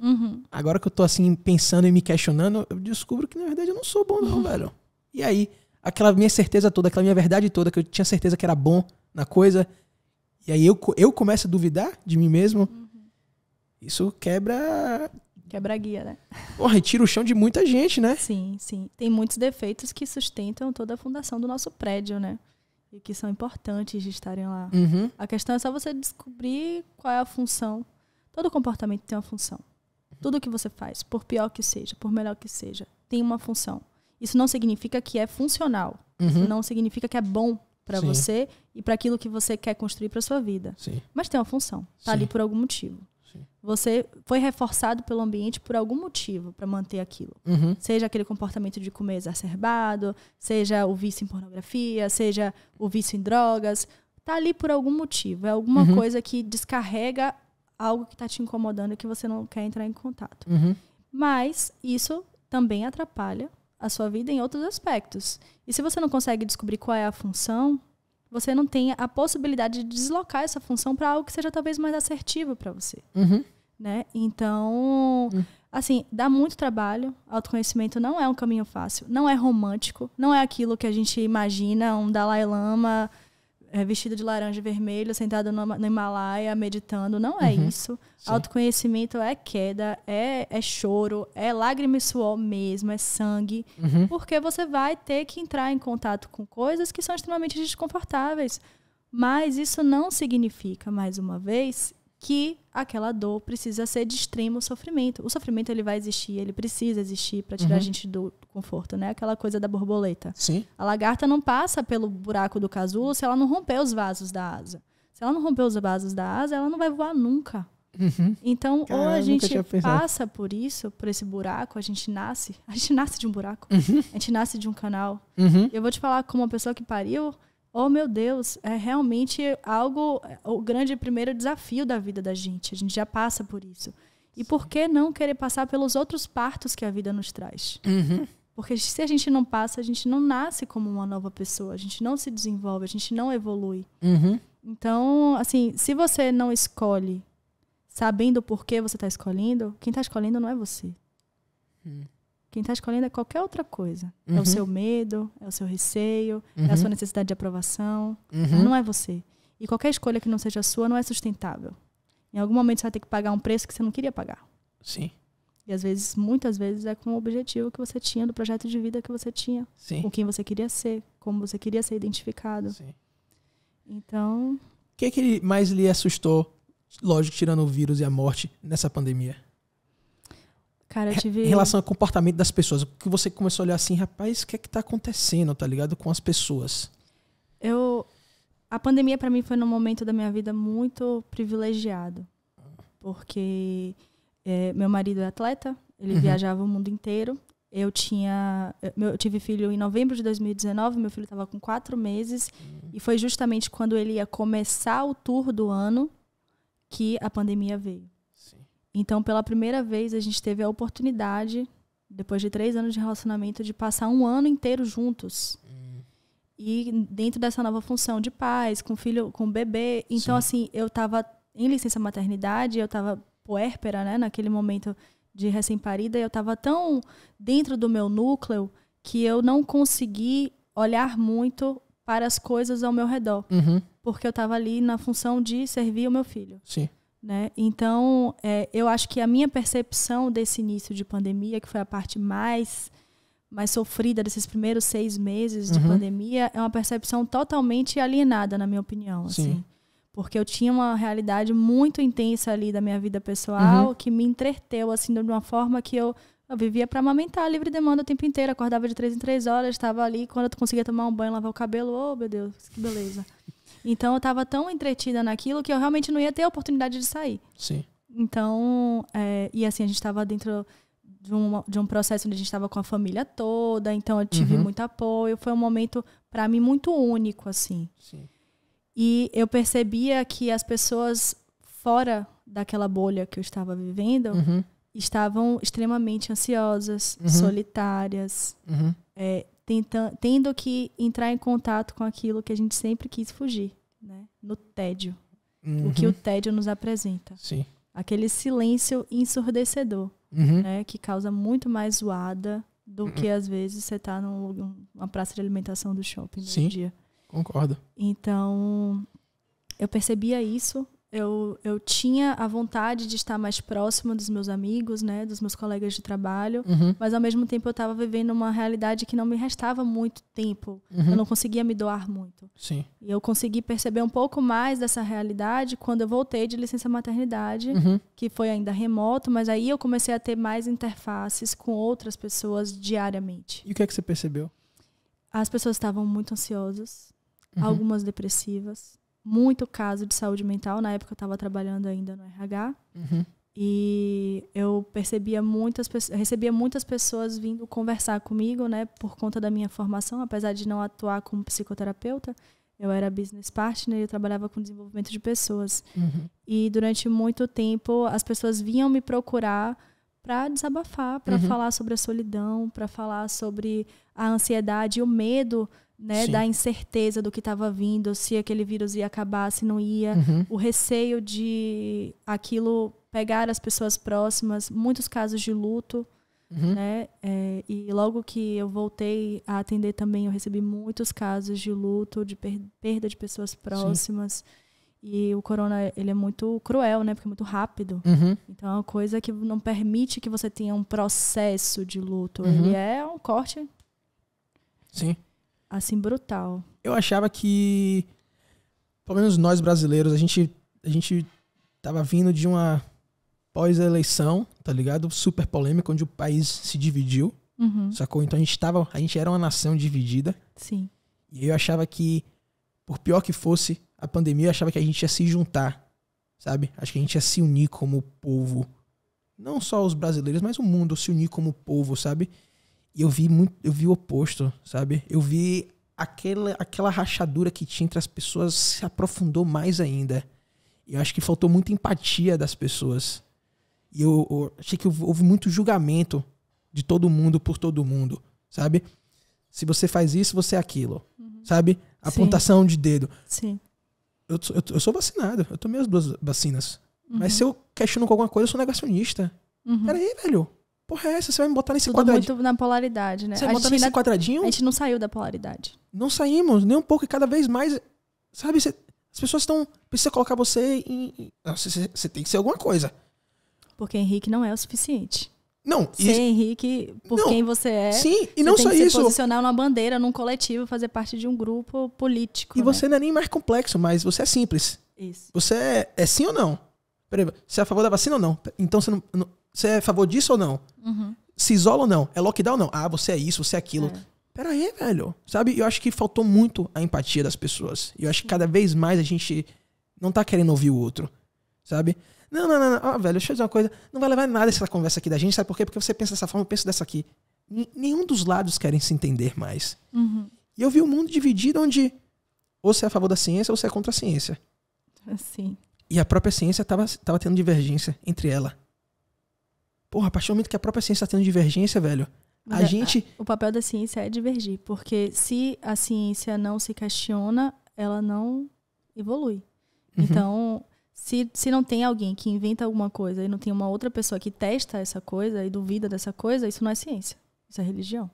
Agora que eu tô assim, pensando e me questionando, eu descubro que na verdade eu não sou bom não, velho. E aí, aquela minha certeza toda, aquela minha verdade toda, que eu tinha certeza que era bom na coisa... E aí eu começo a duvidar de mim mesmo. Isso quebra... Quebra a guia, né? Porra, e tira o chão de muita gente, né? Sim, sim. Tem muitos defeitos que sustentam toda a fundação do nosso prédio, né? E que são importantes de estarem lá. A questão é só você descobrir qual é a função. Todo comportamento tem uma função. Tudo que você faz, por pior que seja, por melhor que seja, tem uma função. Isso não significa que é funcional. Isso não significa que é bom para você e para aquilo que você quer construir para sua vida. Mas tem uma função. Tá ali por algum motivo. Você foi reforçado pelo ambiente por algum motivo para manter aquilo. Seja aquele comportamento de comer exacerbado, seja o vício em pornografia, seja o vício em drogas. Tá ali por algum motivo. É alguma coisa que descarrega algo que tá te incomodando e que você não quer entrar em contato. Mas isso também atrapalha a sua vida em outros aspectos. E se você não consegue descobrir qual é a função, você não tem a possibilidade de deslocar essa função para algo que seja talvez mais assertivo para você. Né? Então, assim, dá muito trabalho. Autoconhecimento não é um caminho fácil, não é romântico, não é aquilo que a gente imagina, um Dalai Lama vestido de laranja e vermelho, sentado no Himalaia, meditando. Não é isso. Autoconhecimento é queda, é choro, é lágrima e suor mesmo, é sangue. Porque você vai ter que entrar em contato com coisas que são extremamente desconfortáveis. Mas isso não significa, mais uma vez, que aquela dor precisa ser de extremo sofrimento. O sofrimento ele vai existir, ele precisa existir para tirar a gente do conforto, né? Aquela coisa da borboleta. A lagarta não passa pelo buraco do casulo se ela não romper os vasos da asa. Se ela não romper os vasos da asa, ela não vai voar nunca. Então, ou a gente passa por isso, por esse buraco, a gente nasce de um buraco, a gente nasce de um canal. Eu vou te falar como uma pessoa que pariu, oh, meu Deus, é realmente algo, o grande primeiro desafio da vida da gente. A gente já passa por isso. E por que não querer passar pelos outros partos que a vida nos traz? Porque se a gente não passa, a gente não nasce como uma nova pessoa. A gente não se desenvolve, a gente não evolui. Então, assim, se você não escolhe sabendo por que você está escolhendo, quem está escolhendo não é você. Quem está escolhendo é qualquer outra coisa. É o seu medo, é o seu receio, é a sua necessidade de aprovação. Mas não é você. E qualquer escolha que não seja sua não é sustentável. Em algum momento você vai ter que pagar um preço que você não queria pagar. Sim. E às vezes, muitas vezes, é com o objetivo que você tinha, do projeto de vida que você tinha. Sim. Com quem você queria ser, como você queria ser identificado. Sim. Então... O que mais lhe assustou, lógico, tirando o vírus e a morte, nessa pandemia? Cara, eu tive... Em relação ao comportamento das pessoas, que você começou a olhar assim, rapaz, o que é que tá acontecendo, tá ligado? Com as pessoas. A pandemia, pra mim, foi num momento da minha vida muito privilegiado. Porque meu marido é atleta, ele viajava o mundo inteiro. Eu tive filho em novembro de 2019, meu filho estava com 4 meses. E foi justamente quando ele ia começar o tour do ano que a pandemia veio. Sim. Então, pela primeira vez, a gente teve a oportunidade, depois de 3 anos de relacionamento, de passar um ano inteiro juntos. E dentro dessa nova função de pais, com filho, com bebê. Então, assim, eu estava em licença maternidade, eu estava puérpera, né, naquele momento de recém-parida, eu estava tão dentro do meu núcleo que eu não consegui olhar muito para as coisas ao meu redor. Porque eu estava ali na função de servir o meu filho. Sim. Né? Então, eu acho que a minha percepção desse início de pandemia, que foi a parte mais sofrida desses primeiros 6 meses de pandemia, é uma percepção totalmente alienada, na minha opinião. Assim. Porque eu tinha uma realidade muito intensa ali da minha vida pessoal que me entreteu assim, de uma forma que eu vivia para amamentar, livre demanda o tempo inteiro. Acordava de 3 em 3 horas, estava ali. Quando eu conseguia tomar um banho, lavar o cabelo, oh, meu Deus, que beleza. Então, eu estava tão entretida naquilo que eu realmente não ia ter a oportunidade de sair. Sim. Então, e assim, a gente estava dentro de um processo onde a gente estava com a família toda. Então, eu tive muito apoio. Foi um momento, para mim, muito único, assim. Sim. E eu percebia que as pessoas fora daquela bolha que eu estava vivendo estavam extremamente ansiosas, solitárias, tendo que entrar em contato com aquilo que a gente sempre quis fugir, né? No tédio. O que o tédio nos apresenta. Sim. Aquele silêncio ensurdecedor, né? Que causa muito mais zoada do que, às vezes, você está numa praça de alimentação do shopping no dia. Concordo. Então, eu percebia isso. Eu tinha a vontade de estar mais próximo dos meus amigos, né, dos meus colegas de trabalho, mas ao mesmo tempo eu estava vivendo uma realidade que não me restava muito tempo. Eu não conseguia me doar muito. Sim. E eu consegui perceber um pouco mais dessa realidade quando eu voltei de licença maternidade, que foi ainda remoto, mas aí eu comecei a ter mais interfaces com outras pessoas diariamente. E o que é que você percebeu? As pessoas estavam muito ansiosas, algumas depressivas, muito caso de saúde mental. Na época eu estava trabalhando ainda no RH. E eu recebia muitas pessoas vindo conversar comigo, né, por conta da minha formação. Apesar de não atuar como psicoterapeuta, eu era business partner e eu trabalhava com desenvolvimento de pessoas. E durante muito tempo as pessoas vinham me procurar para desabafar, para falar sobre a solidão, para falar sobre a ansiedade e o medo, né, da incerteza do que estava vindo, se aquele vírus ia acabar, se não ia, o receio de aquilo pegar as pessoas próximas, muitos casos de luto, né, e logo que eu voltei a atender também, eu recebi muitos casos de luto, de perda de pessoas próximas. E o corona, ele é muito cruel, né, porque é muito rápido. Então é uma coisa que não permite que você tenha um processo de luto. Ele é um corte... Sim. Assim, brutal. Eu achava que, pelo menos nós brasileiros, a gente tava vindo de uma pós-eleição, tá ligado? Super polêmica, onde o país se dividiu, sacou? Então a gente era uma nação dividida. Sim. E eu achava que, por pior que fosse a pandemia, eu achava que a gente ia se juntar, sabe? Acho que a gente ia se unir como povo. Não só os brasileiros, mas o mundo se unir como povo, sabe? E eu vi o oposto, sabe? Eu vi aquela rachadura que tinha entre as pessoas se aprofundou mais ainda. E eu acho que faltou muita empatia das pessoas. E eu achei que houve muito julgamento de todo mundo por todo mundo, sabe? Se você faz isso, você é aquilo, sabe? Apontação de dedo. Sim. eu sou vacinado. Eu tomei as 2 vacinas. Mas se eu questiono com alguma coisa, eu sou negacionista. Peraí, velho. Porra, é essa? Você vai me botar nesse Tudo quadradinho? muito na polaridade, né? Você vai me botar nesse quadradinho? A gente não saiu da polaridade. Não saímos, nem um pouco. E cada vez mais... Sabe, as pessoas estão... Precisa colocar você em... Você tem que ser alguma coisa. Porque Henrique não é o suficiente. Não. Ser Henrique por quem você é. Sim, e não só isso. Você tem que se posicionar numa bandeira, num coletivo, fazer parte de um grupo político. E você não é nem mais complexo, mas você é simples. Isso. Você é sim ou não? Peraí, você é a favor da vacina ou não? Então você é a favor disso ou não? Se isola ou não? É lockdown ou não? Ah, você é isso, você é aquilo. Peraí, velho. Sabe, eu acho que faltou muito a empatia das pessoas. E eu acho que cada vez mais a gente não tá querendo ouvir o outro. Sabe? Não. Velho, deixa eu dizer uma coisa. Não vai levar nada essa conversa aqui da gente. Sabe por quê? Porque você pensa dessa forma, eu penso dessa aqui. Nenhum dos lados querem se entender mais. E eu vi o mundo dividido onde ou você é a favor da ciência ou você é contra a ciência. Assim. E a própria ciência tava tendo divergência entre ela. Porra, a partir do momento que a própria ciência tá tendo divergência, velho, o papel da ciência é divergir. Porque se a ciência não se questiona, ela não evolui. Então, se não tem alguém que inventa alguma coisa e não tem uma outra pessoa que testa essa coisa e duvida dessa coisa, isso não é ciência. Isso é religião.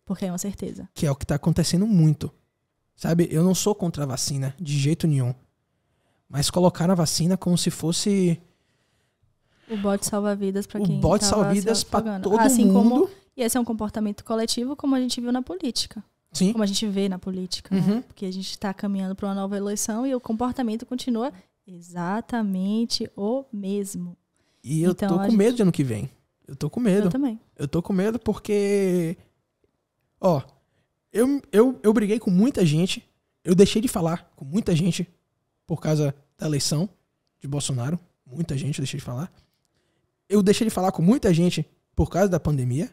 Porque é uma certeza. Que é o que tá acontecendo muito. Sabe? Eu não sou contra a vacina, de jeito nenhum. Mas colocaram a vacina como se fosse... O bote salva-vidas para quem O bote salva-vidas para todo assim mundo. E esse é um comportamento coletivo, como a gente viu na política. Sim. Como a gente vê na política. Né? Porque a gente está caminhando para uma nova eleição e o comportamento continua exatamente o mesmo. E eu tô com medo de ano que vem. Eu tô com medo. Eu também. Eu tô com medo porque... Ó, eu briguei com muita gente. Eu deixei de falar com muita gente por causa da eleição de Bolsonaro. Muita gente eu deixei de falar. Eu deixei de falar com muita gente por causa da pandemia,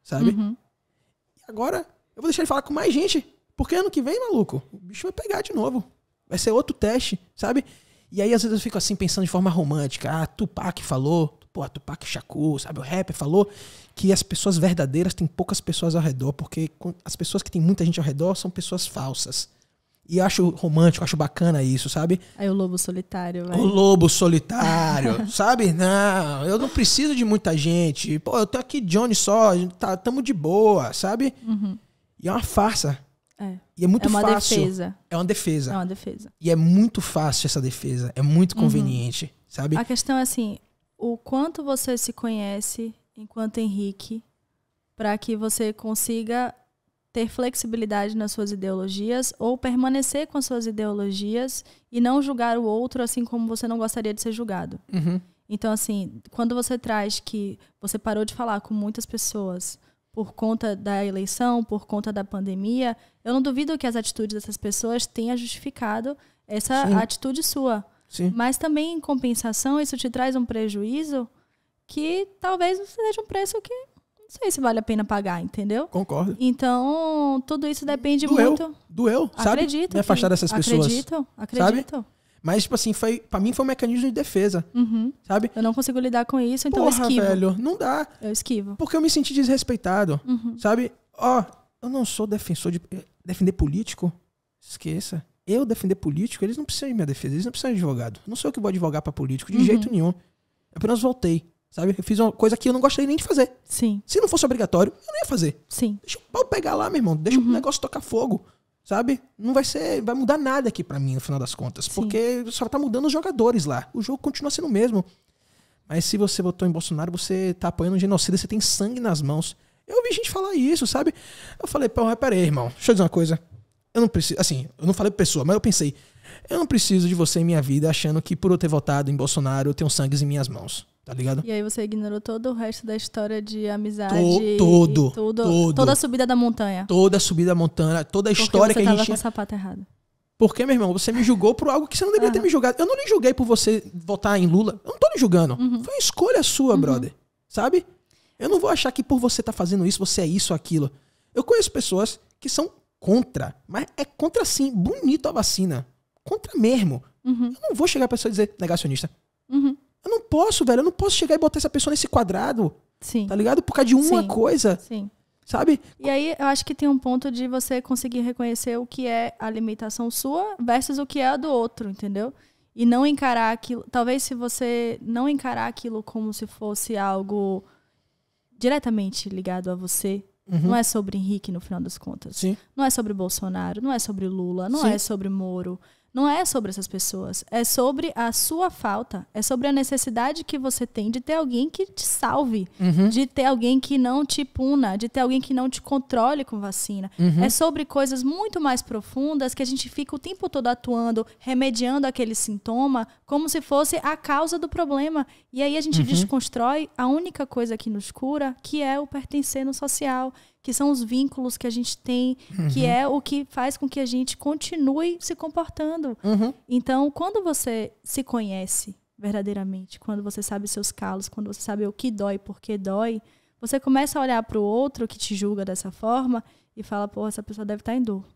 sabe? E agora eu vou deixar de falar com mais gente, porque ano que vem, maluco, o bicho vai pegar de novo. Vai ser outro teste, sabe? E aí às vezes eu fico assim pensando de forma romântica. Ah, Tupac falou, Tupac Shakur, sabe? O rapper falou que as pessoas verdadeiras têm poucas pessoas ao redor, porque as pessoas que têm muita gente ao redor são pessoas falsas. E eu acho romântico, acho bacana isso, sabe? Aí o lobo solitário, vai. O lobo solitário, sabe? Não, eu não preciso de muita gente. Pô, eu tenho aqui Johnny só, tamo de boa, sabe? E é uma farsa. E é muito fácil. Defesa. É uma defesa. É uma defesa. E é muito fácil essa defesa. É muito conveniente, sabe? A questão é assim, o quanto você se conhece enquanto Henrique para que você consiga ter flexibilidade nas suas ideologias ou permanecer com as suas ideologias e não julgar o outro assim como você não gostaria de ser julgado. Então, assim, quando você traz que você parou de falar com muitas pessoas por conta da eleição, por conta da pandemia, eu não duvido que as atitudes dessas pessoas tenham justificado essa atitude sua. Sim. Mas também, em compensação, isso te traz um prejuízo que talvez não seja um preço que não sei se vale a pena pagar, entendeu? Concordo. Então, tudo isso depende muito... Doeu, sabe? Acredito. Me afastar dessas pessoas. Acredito. Sabe? Mas, tipo assim, pra mim foi um mecanismo de defesa, sabe? Eu não consigo lidar com isso, então Porra, eu esquivo. velho, não dá. Eu esquivo. Porque eu me senti desrespeitado, sabe? Ó, eu não sou defensor de... Defender político? Esqueça. Eu defender político, eles não precisam de minha defesa, eles não precisam de advogado. Não sou eu que vou advogar pra político, de jeito nenhum. Eu apenas voltei, sabe? Eu fiz uma coisa que eu não gostaria nem de fazer. Sim. Se não fosse obrigatório, eu não ia fazer. Sim. Deixa o pau pegar lá, meu irmão. Deixa o negócio tocar fogo, sabe? Não vai mudar nada aqui pra mim, no final das contas. Sim. Porque só tá mudando os jogadores lá. O jogo continua sendo o mesmo. Mas se você votou em Bolsonaro, você tá apoiando um genocida, você tem sangue nas mãos. Eu ouvi gente falar isso, sabe? Eu falei, peraí, irmão, deixa eu dizer uma coisa. Eu não preciso, assim, eu não falei pra pessoa, mas eu pensei, eu não preciso de você em minha vida achando que por eu ter votado em Bolsonaro eu tenho sangue em minhas mãos, tá ligado? E aí você ignorou todo o resto da história de amizade. Toda a subida da montanha. Toda a subida da montanha, toda a história que a gente... Porque você tava com o sapato errado. Porque, meu irmão, você me julgou por algo que você não deveria ter me julgado. Eu não lhe julguei por você votar em Lula. Eu não tô lhe julgando. Foi uma escolha sua, brother. Sabe? Eu não vou achar que por você tá fazendo isso, você é isso ou aquilo. Eu conheço pessoas que são contra. Mas é contra, sim. Bonito a vacina. Contra mesmo. Eu não vou chegar pra pessoa e dizer negacionista. Eu não posso, velho. Eu não posso chegar e botar essa pessoa nesse quadrado. Sim. Tá ligado? Por causa de uma coisa. Sim. sabe? E aí, eu acho que tem um ponto de você conseguir reconhecer o que é a limitação sua versus o que é a do outro, entendeu? E não encarar aquilo... Talvez se você não encarar aquilo como se fosse algo diretamente ligado a você, não é sobre Henrique, no final das contas. Sim. Não é sobre Bolsonaro, não é sobre Lula, não Sim. é sobre Moro. Não é sobre essas pessoas. É sobre a sua falta. É sobre a necessidade que você tem de ter alguém que te salve. De ter alguém que não te puna. De ter alguém que não te controle com vacina. É sobre coisas muito mais profundas que a gente fica o tempo todo atuando, remediando aquele sintoma como se fosse a causa do problema. E aí a gente desconstrói a única coisa que nos cura, que é o pertencer no social, que são os vínculos que a gente tem, que é o que faz com que a gente continue se comportando. Então, quando você se conhece verdadeiramente, quando você sabe seus calos, quando você sabe o que dói, por que dói, você começa a olhar para o outro que te julga dessa forma e fala, pô, essa pessoa deve estar em dor.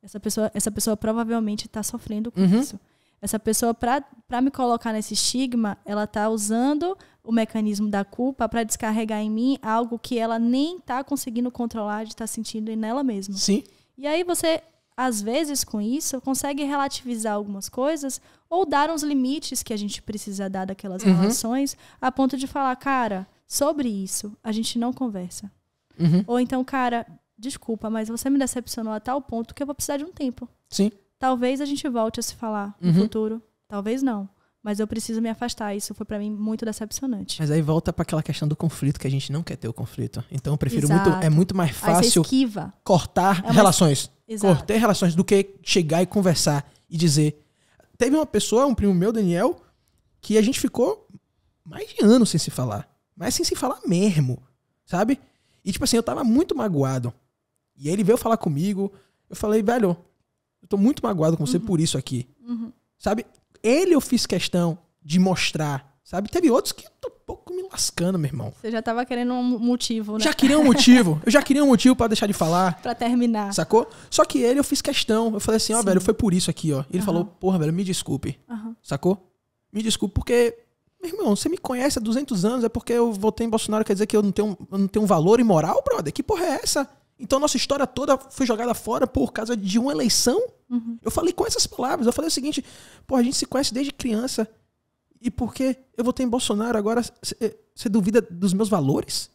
Essa pessoa provavelmente está sofrendo com isso. Essa pessoa, para me colocar nesse estigma, ela está usando o mecanismo da culpa para descarregar em mim algo que ela nem está conseguindo controlar, de estar sentindo nela mesma. Sim. E aí você, às vezes, com isso, consegue relativizar algumas coisas ou dar uns limites que a gente precisa dar daquelas relações, a ponto de falar, cara, sobre isso a gente não conversa. Ou então, cara, desculpa, mas você me decepcionou a tal ponto que eu vou precisar de um tempo. Sim. Talvez a gente volte a se falar no futuro. Talvez não. Mas eu preciso me afastar. Isso foi pra mim muito decepcionante. Mas aí volta pra aquela questão do conflito, que a gente não quer ter o conflito. Então eu prefiro Exato. é muito mais Aí você fácil esquiva. cortar relações. Exato. Cortar relações do que chegar e conversar e dizer. Teve uma pessoa, um primo meu, Daniel, que a gente ficou mais de anos sem se falar. Mas sem se falar mesmo, sabe? E tipo assim, eu tava muito magoado. E aí ele veio falar comigo. Eu falei, velho, eu tô muito magoado com você por isso aqui. Sabe? Eu fiz questão de mostrar, sabe? Teve outros que eu tô um pouco me lascando, meu irmão. Você já tava querendo um motivo, né? Já queria um motivo. Eu já queria um motivo pra deixar de falar. Pra terminar. Sacou? Só que eu fiz questão. Eu falei assim, ó, velho, foi por isso aqui, ó. Ele falou, porra, velho, me desculpe. Sacou? Me desculpe porque, meu irmão, você me conhece há 200 anos, é porque eu votei em Bolsonaro, quer dizer que eu não tenho valor e moral, brother? Que porra é essa? Então nossa história toda foi jogada fora por causa de uma eleição? Eu falei com essas palavras. Eu falei o seguinte, pô, a gente se conhece desde criança. E por que eu votei em Bolsonaro agora você duvida dos meus valores?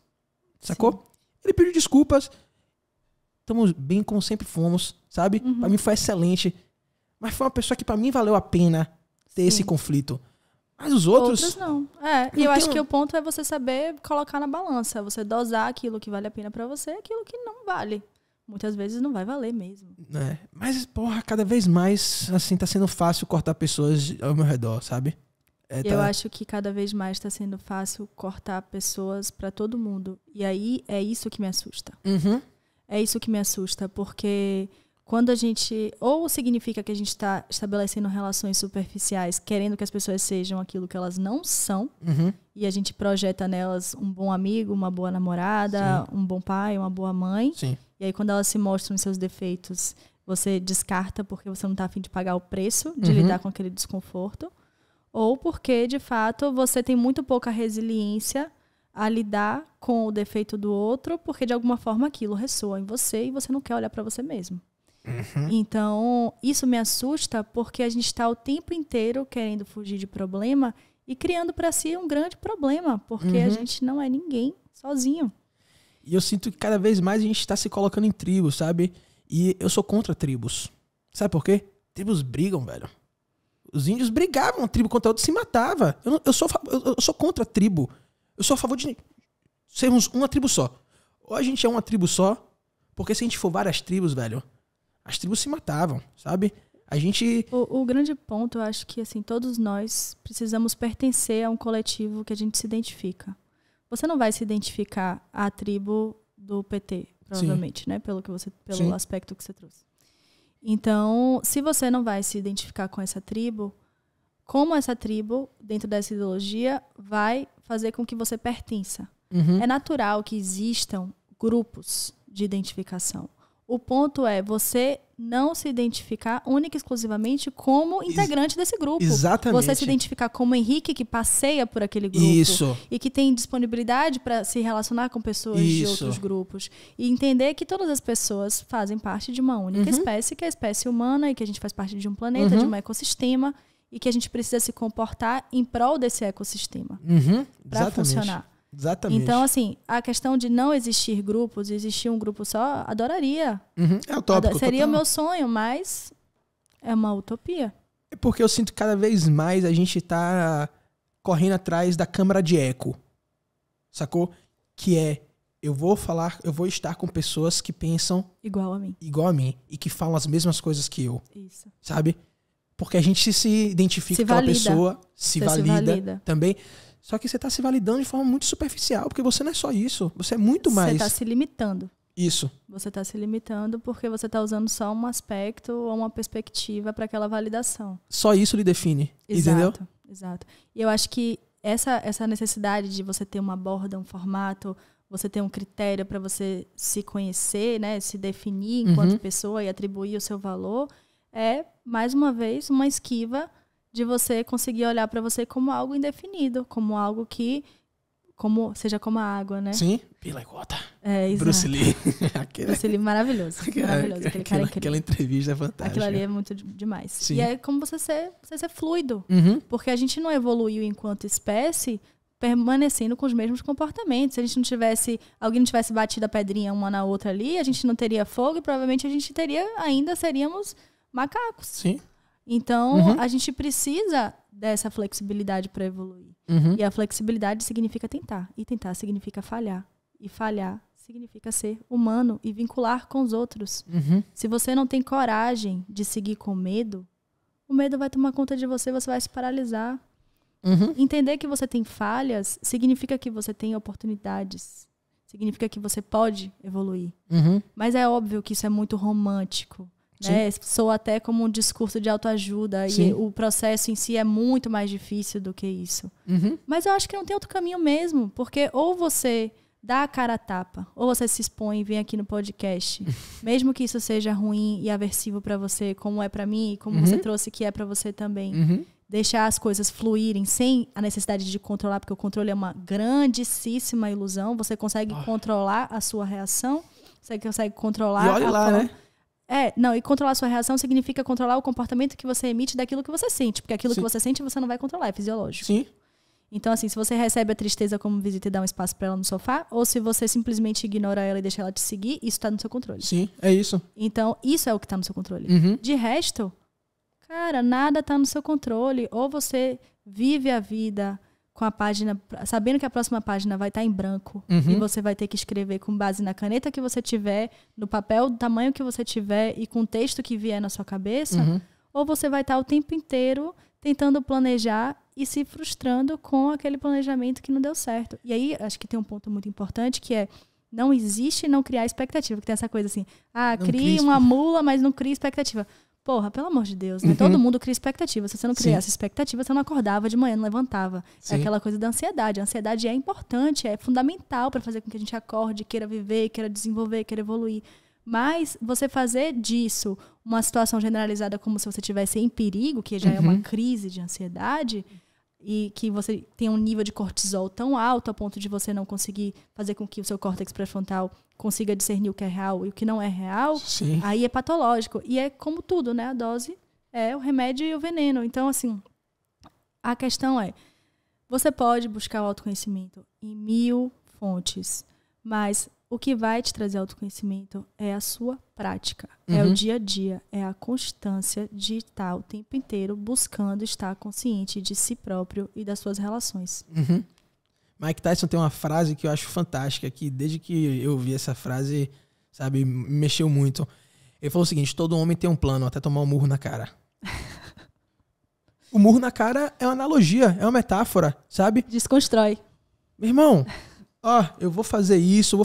Sacou? Sim. Ele pediu desculpas. Estamos bem como sempre fomos, sabe? Pra mim foi excelente. Mas foi uma pessoa que pra mim valeu a pena ter esse conflito. Mas os outros não. E eu acho que o ponto é você saber colocar na balança. Você dosar aquilo que vale a pena pra você e aquilo que não vale. Muitas vezes não vai valer mesmo. Mas, porra, cada vez mais, assim, tá sendo fácil cortar pessoas ao meu redor, sabe? Eu acho que cada vez mais tá sendo fácil cortar pessoas pra todo mundo. E aí é isso que me assusta. É isso que me assusta, porque quando a gente... Ou significa que a gente tá estabelecendo relações superficiais, querendo que as pessoas sejam aquilo que elas não são, e a gente projeta nelas um bom amigo, uma boa namorada, um bom pai, uma boa mãe. Sim. E aí quando elas se mostram em seus defeitos, você descarta porque você não tá a fim de pagar o preço de lidar com aquele desconforto. Ou porque, de fato, você tem muito pouca resiliência a lidar com o defeito do outro, porque de alguma forma aquilo ressoa em você e você não quer olhar para você mesmo. Então, isso me assusta porque a gente está o tempo inteiro querendo fugir de problema e criando para si um grande problema, porque a gente não é ninguém sozinho. E eu sinto que cada vez mais a gente está se colocando em tribos, sabe? E eu sou contra tribos. Sabe por quê? Tribos brigam, velho. Os índios brigavam, uma tribo contra a outra se matava. Eu sou contra a tribo. Eu sou a favor de sermos uma tribo só. Ou a gente é uma tribo só, porque se a gente for várias tribos, velho, as tribos se matavam, sabe? A gente... O grande ponto, eu acho que assim, todos nós precisamos pertencer a um coletivo que a gente se identifica. Você não vai se identificar à tribo do PT, provavelmente, né? Pelo aspecto que você trouxe. Então, se você não vai se identificar com essa tribo, como essa tribo, dentro dessa ideologia, vai fazer com que você pertença? É natural que existam grupos de identificação. O ponto é você não se identificar única e exclusivamente como integrante desse grupo. Exatamente. Você se identificar como Henrique, que passeia por aquele grupo. Isso. E que tem disponibilidade para se relacionar com pessoas de outros grupos. E entender que todas as pessoas fazem parte de uma única espécie, que é a espécie humana, e que a gente faz parte de um planeta, de um ecossistema, e que a gente precisa se comportar em prol desse ecossistema para funcionar. Exatamente. Então, assim, a questão de não existir grupos, existir um grupo só, adoraria. É utópico. Seria o meu sonho, mas é uma utopia. É porque eu sinto que cada vez mais a gente tá correndo atrás da câmara de eco. Sacou? Que é, eu vou estar com pessoas que pensam igual a mim. E que falam as mesmas coisas que eu. Isso. Sabe? Porque a gente se identifica com aquela pessoa, se valida também. Só que você tá se validando de forma muito superficial, porque você não é só isso. Você é muito mais. Você tá se limitando. Isso. Você tá se limitando porque você tá usando só um aspecto ou uma perspectiva para aquela validação. Só isso lhe define. Exato, entendeu? Exato. E eu acho que essa necessidade de você ter uma borda, um formato, você ter um critério para você se conhecer, né, se definir enquanto pessoa e atribuir o seu valor, é, mais uma vez, uma esquiva de você conseguir olhar para você como algo indefinido, como algo que, seja como a água, né? Sim. Be like water. Exato. Bruce Lee. Bruce Lee, maravilhoso. Maravilhoso. Aquele cara é incrível. Aquela entrevista é fantástica. Aquilo ali é muito demais. Sim. E é como você ser fluido. Porque a gente não evoluiu enquanto espécie permanecendo com os mesmos comportamentos. Se a gente alguém não tivesse batido a pedrinha uma na outra ali, a gente não teria fogo e provavelmente a gente seríamos macacos. Sim. Então, a gente precisa dessa flexibilidade para evoluir. E a flexibilidade significa tentar. E tentar significa falhar. E falhar significa ser humano e vincular com os outros. Se você não tem coragem de seguir com medo, o medo vai tomar conta de você, você vai se paralisar. Entender que você tem falhas significa que você tem oportunidades. Significa que você pode evoluir. Mas é óbvio que isso é muito romântico. Né? Soa até como um discurso de autoajuda. Sim. E o processo em si é muito mais difícil do que isso. Mas eu acho que não tem outro caminho mesmo. Porque ou você dá a cara a tapa, ou você se expõe e vem aqui no podcast. Mesmo que isso seja ruim e aversivo para você, como é para mim, e como você trouxe que é para você também. Deixar as coisas fluírem sem a necessidade de controlar, porque o controle é uma grandíssima ilusão. Você consegue controlar a sua reação, você consegue controlar e olha a lá, forma... né? E controlar a sua reação significa controlar o comportamento que você emite daquilo que você sente. Porque aquilo que você sente você não vai controlar, é fisiológico. Sim. Então, assim, se você recebe a tristeza como visita e dá um espaço para ela no sofá, ou se você simplesmente ignora ela e deixa ela te seguir, isso tá no seu controle. Sim, é isso. Então, isso é o que tá no seu controle. De resto, cara, nada tá no seu controle. Ou você vive a vida com a página, sabendo que a próxima página vai estar em branco e você vai ter que escrever com base na caneta que você tiver, no papel do tamanho que você tiver e com o texto que vier na sua cabeça, ou você vai estar o tempo inteiro tentando planejar e se frustrando com aquele planejamento que não deu certo. E aí, acho que tem um ponto muito importante que é não existe não criar expectativa, que tem essa coisa assim, crie uma mula, mas não crie expectativa. Porra, pelo amor de Deus, né? Todo mundo cria expectativa. Se você não criasse expectativa, você não acordava de manhã, não levantava. É aquela coisa da ansiedade. A ansiedade é importante, é fundamental para fazer com que a gente acorde, queira viver, queira desenvolver, queira evoluir. Mas você fazer disso uma situação generalizada como se você estivesse em perigo, que já é uma crise de ansiedade, e que você tem um nível de cortisol tão alto a ponto de você não conseguir fazer com que o seu córtex pré-frontal consiga discernir o que é real e o que não é real, aí é patológico. E é como tudo, né? A dose é o remédio e o veneno. Então, assim, a questão é, você pode buscar o autoconhecimento em 1000 fontes, mas o que vai te trazer autoconhecimento é a sua prática, é o dia a dia, é a constância de estar o tempo inteiro buscando estar consciente de si próprio e das suas relações. Mike Tyson tem uma frase que eu acho fantástica, que desde que eu vi essa frase, sabe, me mexeu muito. Ele falou o seguinte: todo homem tem um plano até tomar um murro na cara. O murro na cara é uma analogia, é uma metáfora, sabe? Desconstrói. Meu irmão, eu vou fazer isso,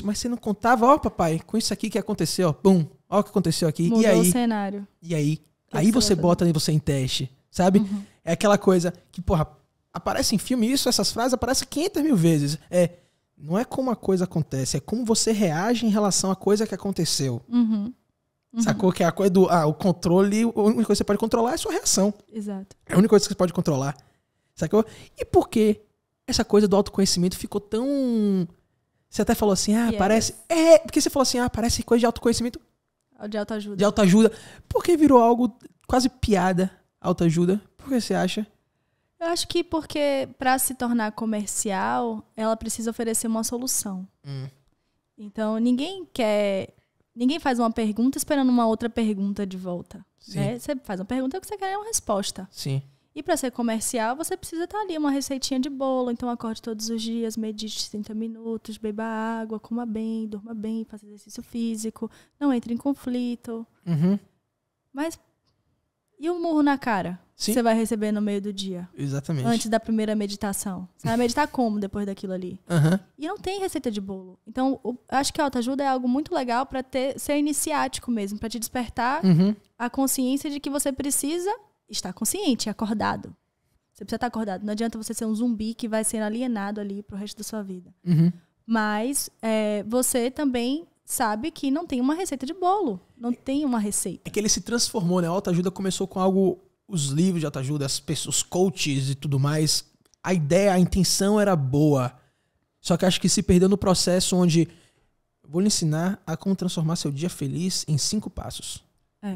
mas você não contava, papai, com isso aqui que aconteceu, pum, o que aconteceu aqui. Mudou e aí? O cenário. E aí? Aí você bota você em teste, sabe? É aquela coisa que, porra, aparece em filme isso, essas frases aparecem 500 mil vezes. não é como a coisa acontece, é como você reage em relação à coisa que aconteceu. Sacou? Que é a coisa do o controle, a única coisa que você pode controlar é a sua reação. Exato. É a única coisa que você pode controlar. Sacou? E por que essa coisa do autoconhecimento ficou tão... Você até falou assim, parece... porque você falou assim, parece coisa de autoconhecimento. De autoajuda. De autoajuda. Por que virou algo quase piada, autoajuda? Por que você acha? Eu acho que porque para se tornar comercial, ela precisa oferecer uma solução. Então, ninguém faz uma pergunta esperando uma outra pergunta de volta. Né? Você faz uma pergunta porque você quer uma resposta. Sim. E para ser comercial, você precisa estar ali, uma receitinha de bolo. Então, acorde todos os dias, medite 30 minutos, beba água, coma bem, durma bem, faça exercício físico, não entre em conflito. Mas e o murro na cara que você vai receber no meio do dia? Exatamente. Antes da primeira meditação. Você vai meditar como depois daquilo ali? E não tem receita de bolo. Então, eu acho que a autoajuda é algo muito legal para ser iniciático mesmo, para te despertar a consciência de que você precisa estar consciente, acordado. Você precisa estar acordado. Não adianta você ser um zumbi que vai ser alienado ali pro resto da sua vida. Mas você também sabe que não tem uma receita de bolo. Não tem uma receita. É que ele se transformou, né? A autoajuda começou com algo... Os livros de autoajuda, os coaches e tudo mais. A ideia, a intenção era boa. Só que acho que se perdeu no processo onde... Vou lhe ensinar a como transformar seu dia feliz em 5 passos.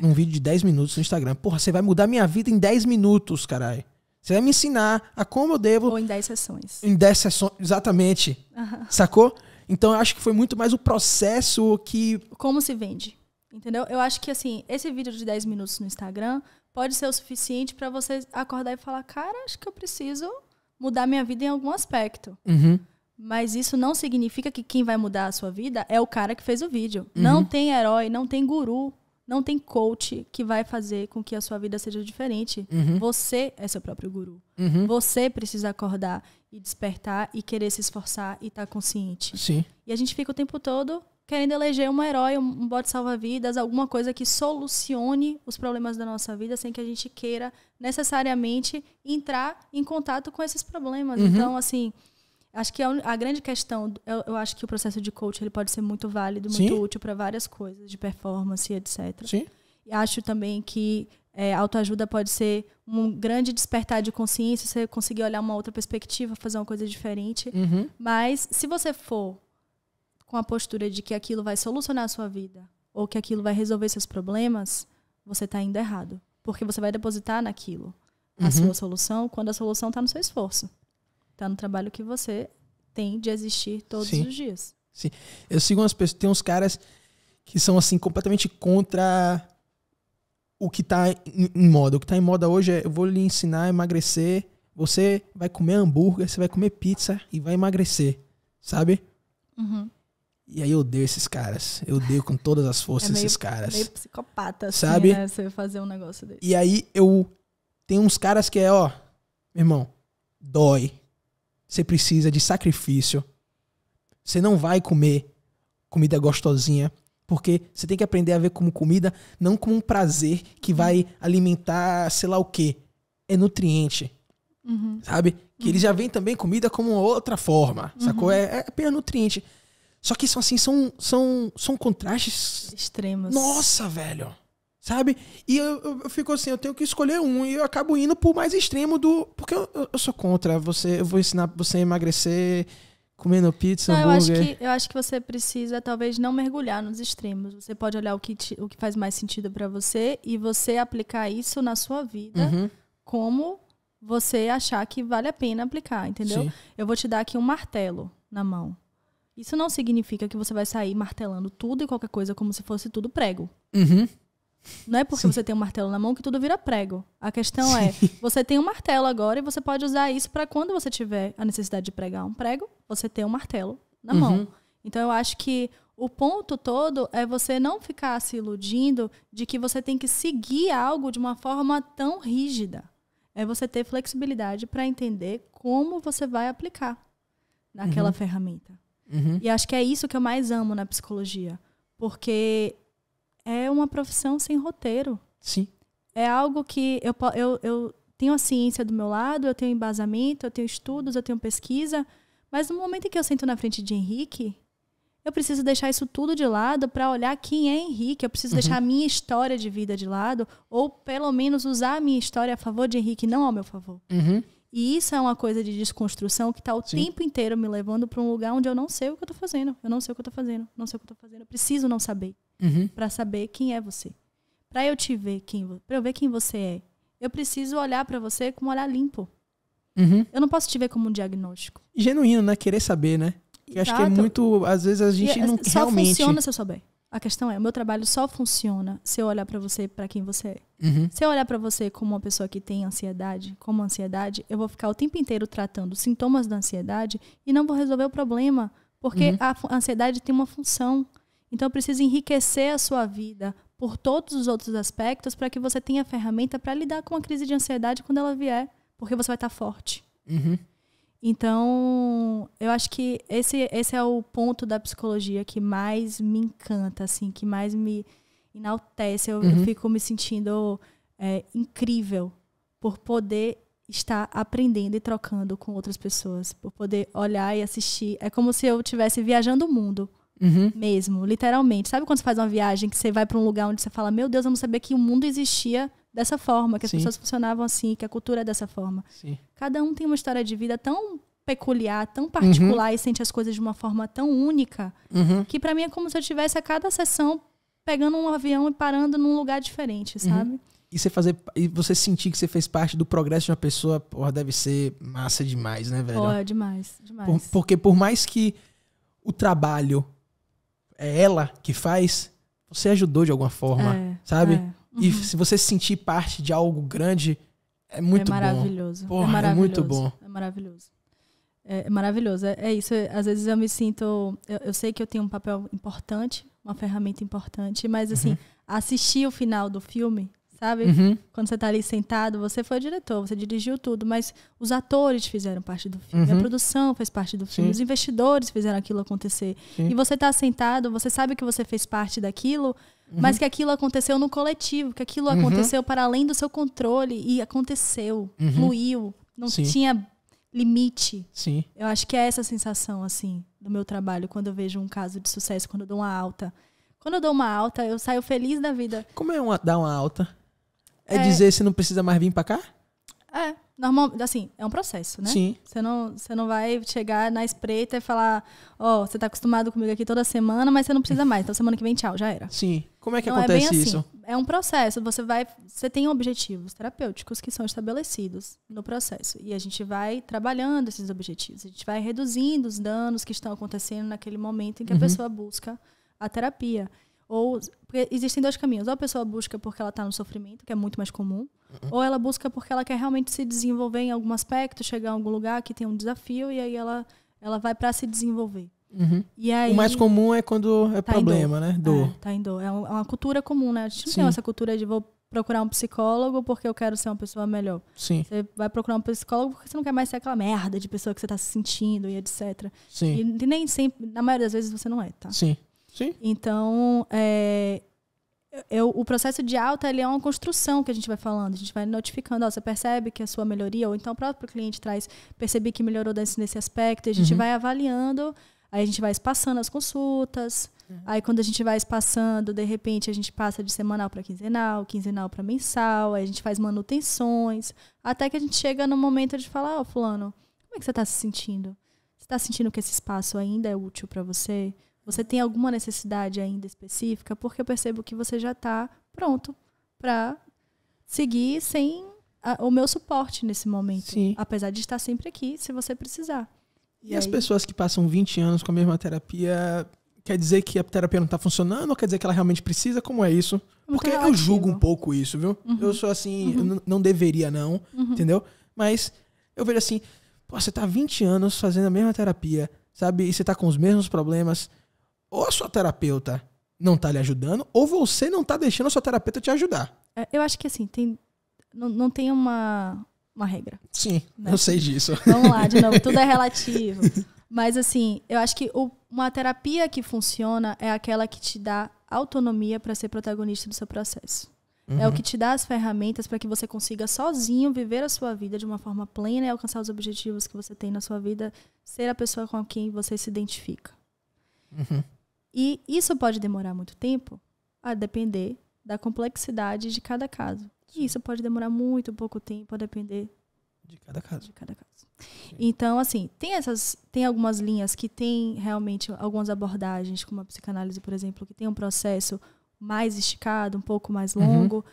Num vídeo de 10 minutos no Instagram. Porra, você vai mudar minha vida em 10 minutos, caralho. Você vai me ensinar a como eu devo... Ou em 10 sessões. Em 10 sessões, exatamente. Sacou? Então eu acho que foi muito mais o processo que... Como se vende, entendeu? Eu acho que, assim, esse vídeo de 10 minutos no Instagram pode ser o suficiente para você acordar e falar, cara, acho que eu preciso mudar minha vida em algum aspecto. Mas isso não significa que quem vai mudar a sua vida é o cara que fez o vídeo. Não tem herói, não tem guru, não tem coach que vai fazer com que a sua vida seja diferente. Você é seu próprio guru. Você precisa acordar e despertar e querer se esforçar e estar consciente. Sim. E a gente fica o tempo todo querendo eleger um herói, um bote salva-vidas, alguma coisa que solucione os problemas da nossa vida sem que a gente queira necessariamente entrar em contato com esses problemas. Então, assim... Acho que a grande questão, eu acho que o processo de coach ele pode ser muito válido, muito útil para várias coisas, de performance, etc. Sim. E acho também que autoajuda pode ser um grande despertar de consciência, você conseguir olhar uma outra perspectiva, fazer uma coisa diferente. Mas se você for com a postura de que aquilo vai solucionar a sua vida ou que aquilo vai resolver seus problemas, você está indo errado. Porque você vai depositar naquilo a sua solução quando a solução está no seu esforço. Tá no trabalho que você tem de existir todos os dias. Sim. Eu sigo umas pessoas, tem uns caras que são assim completamente contra o que tá em moda. O que tá em moda hoje é, eu vou lhe ensinar a emagrecer, você vai comer hambúrguer, você vai comer pizza e vai emagrecer, sabe? E aí eu odeio esses caras. Eu odeio com todas as forças esses caras. Meio psicopata, assim, sabe? Né? Você fazer um negócio desse. E aí tem uns caras que meu irmão, dói. Você precisa de sacrifício. Você não vai comer comida gostosinha, porque você tem que aprender a ver como comida, não como um prazer que vai alimentar sei lá o quê. É nutriente. Sabe? Que eles já veem também comida como uma outra forma. Sacou? É apenas nutriente. Só que são contrastes... extremos. Nossa, velho. Sabe? E eu fico assim, eu tenho que escolher um. E eu acabo indo pro mais extremo do... Porque eu sou contra. Eu vou ensinar você a emagrecer comendo pizza, hambúrguer. Eu acho que você precisa, talvez, não mergulhar nos extremos. Você pode olhar o que faz mais sentido pra você e você aplicar isso na sua vida como você achar que vale a pena aplicar, entendeu? Sim. Eu vou te dar aqui um martelo na mão. Isso não significa que você vai sair martelando tudo e qualquer coisa como se fosse tudo prego. Não é porque você tem um martelo na mão que tudo vira prego. A questão é, você tem um martelo agora e você pode usar isso para quando você tiver a necessidade de pregar um prego, você ter um martelo na mão. Então eu acho que o ponto todo é você não ficar se iludindo de que você tem que seguir algo de uma forma tão rígida. É você ter flexibilidade para entender como você vai aplicar naquela ferramenta. E acho que é isso que eu mais amo na psicologia. Porque é uma profissão sem roteiro. Sim. É algo que eu tenho a ciência do meu lado, eu tenho embasamento, eu tenho estudos, eu tenho pesquisa, Mas no momento em que eu sento na frente de Henrique, eu preciso deixar isso tudo de lado para olhar quem é Henrique. Eu preciso deixar a minha história de vida de lado, ou pelo menos usar a minha história a favor de Henrique, não ao meu favor. E isso é uma coisa de desconstrução que está o tempo inteiro me levando para um lugar onde eu não sei o que eu estou fazendo. Eu não sei o que eu estou fazendo. Não sei o que eu estou fazendo. Eu preciso não saber. Para saber quem é você. Para eu te ver, para eu ver quem você é, eu preciso olhar para você com um olhar limpo. Eu não posso te ver como um diagnóstico. Genuíno, né? Querer saber, né? Eu acho que é muito... Às vezes a gente não só realmente... Só funciona se eu souber. A questão é, o meu trabalho só funciona se eu olhar pra você, pra quem você é. Se eu olhar pra você como uma pessoa que tem ansiedade, eu vou ficar o tempo inteiro tratando sintomas da ansiedade e não vou resolver o problema. Porque a ansiedade tem uma função. Então eu preciso enriquecer a sua vida por todos os outros aspectos para que você tenha ferramenta para lidar com a crise de ansiedade quando ela vier. Porque você vai estar forte. Então, eu acho que esse é o ponto da psicologia que mais me encanta, assim, que mais me enaltece. Eu fico me sentindo incrível por poder estar aprendendo e trocando com outras pessoas, por poder olhar e assistir. É como se eu estivesse viajando o mundo mesmo, literalmente. Sabe quando você faz uma viagem que você vai para um lugar onde você fala, meu Deus, eu não sabia que o mundo existia dessa forma, que as pessoas funcionavam assim, que a cultura é dessa forma. Cada um tem uma história de vida tão peculiar, tão particular e sente as coisas de uma forma tão única, que pra mim é como se eu estivesse a cada sessão pegando um avião e parando num lugar diferente, sabe? E você sentir que você fez parte do progresso de uma pessoa, porra, deve ser massa demais, né, velho? É demais. Porque por mais que o trabalho é ela que faz, você ajudou de alguma forma, sabe? E se você se sentir parte de algo grande, é muito maravilhoso. Bom. Porra, é muito bom. É maravilhoso. É maravilhoso. É isso. Às vezes eu me sinto... Eu sei que eu tenho um papel importante, uma ferramenta importante, mas assim, assistir o final do filme, sabe? Quando você tá ali sentado, você foi o diretor, você dirigiu tudo, mas os atores fizeram parte do filme, a produção fez parte do filme, os investidores fizeram aquilo acontecer. E você tá sentado, você sabe que você fez parte daquilo, mas que aquilo aconteceu no coletivo, que aquilo aconteceu para além do seu controle e aconteceu, fluiu, não tinha limite. Eu acho que é essa sensação, assim, do meu trabalho, quando eu vejo um caso de sucesso, quando eu dou uma alta. Quando eu dou uma alta, eu saio feliz da vida. Como é dar uma alta? É dizer você não precisa mais vir pra cá? Normal, assim, é um processo, né? Você não vai chegar na espreita e falar, você tá acostumado comigo aqui toda semana, mas você não precisa mais. Então semana que vem, tchau, já era. Como é que acontece isso? É um processo. Você tem objetivos terapêuticos que são estabelecidos no processo. E a gente vai trabalhando esses objetivos. A gente vai reduzindo os danos que estão acontecendo naquele momento em que a pessoa busca a terapia. Porque existem dois caminhos. Ou a pessoa busca porque ela está no sofrimento, que é muito mais comum, ou ela busca porque ela quer realmente se desenvolver em algum aspecto, chegar a algum lugar que tem um desafio, e aí ela vai para se desenvolver. E aí, o mais comum é quando é problema, né? Dor. Tá em dor. É uma cultura comum, né? A gente não tem essa cultura de vou procurar um psicólogo porque eu quero ser uma pessoa melhor. Você vai procurar um psicólogo porque você não quer mais ser aquela merda de pessoa que você está se sentindo e etc. E nem sempre, na maioria das vezes, você não é, tá? Então, o processo de alta, ele é uma construção que a gente vai falando. A gente vai notificando, você percebe que a sua melhoria, ou então o próprio cliente percebi que melhorou nesse aspecto, e a gente vai avaliando, aí a gente vai espaçando as consultas, aí quando a gente vai espaçando, de repente a gente passa de semanal para quinzenal para mensal, aí a gente faz manutenções, até que a gente chega no momento de falar, fulano, como é que você está se sentindo? Você está sentindo que esse espaço ainda é útil para você? Você tem alguma necessidade ainda específica? Porque eu percebo que você já está pronto para seguir sem o meu suporte nesse momento. Apesar de estar sempre aqui, se você precisar. E as pessoas que passam 20 anos com a mesma terapia, quer dizer que a terapia não está funcionando ou quer dizer que ela realmente precisa? Como é isso? Porque eu julgo um pouco isso, viu? Eu sou assim, eu não deveria não, entendeu? Mas eu vejo assim, você está 20 anos fazendo a mesma terapia, sabe? E você está com os mesmos problemas. Ou a sua terapeuta não está lhe ajudando, ou você não está deixando a sua terapeuta te ajudar. Eu acho que assim, não tem uma regra. Né? Eu sei disso. Vamos lá, de novo, tudo é relativo. Mas assim, eu acho que uma terapia que funciona é aquela que te dá autonomia para ser protagonista do seu processo. É o que te dá as ferramentas para que você consiga sozinho viver a sua vida de uma forma plena e alcançar os objetivos que você tem na sua vida, ser a pessoa com quem você se identifica. E isso pode demorar muito tempo, a depender da complexidade de cada caso. E isso pode demorar muito pouco tempo, a depender de cada caso. Então, assim, tem algumas linhas que tem realmente algumas abordagens, como a psicanálise, por exemplo, que tem um processo mais esticado, um pouco mais longo.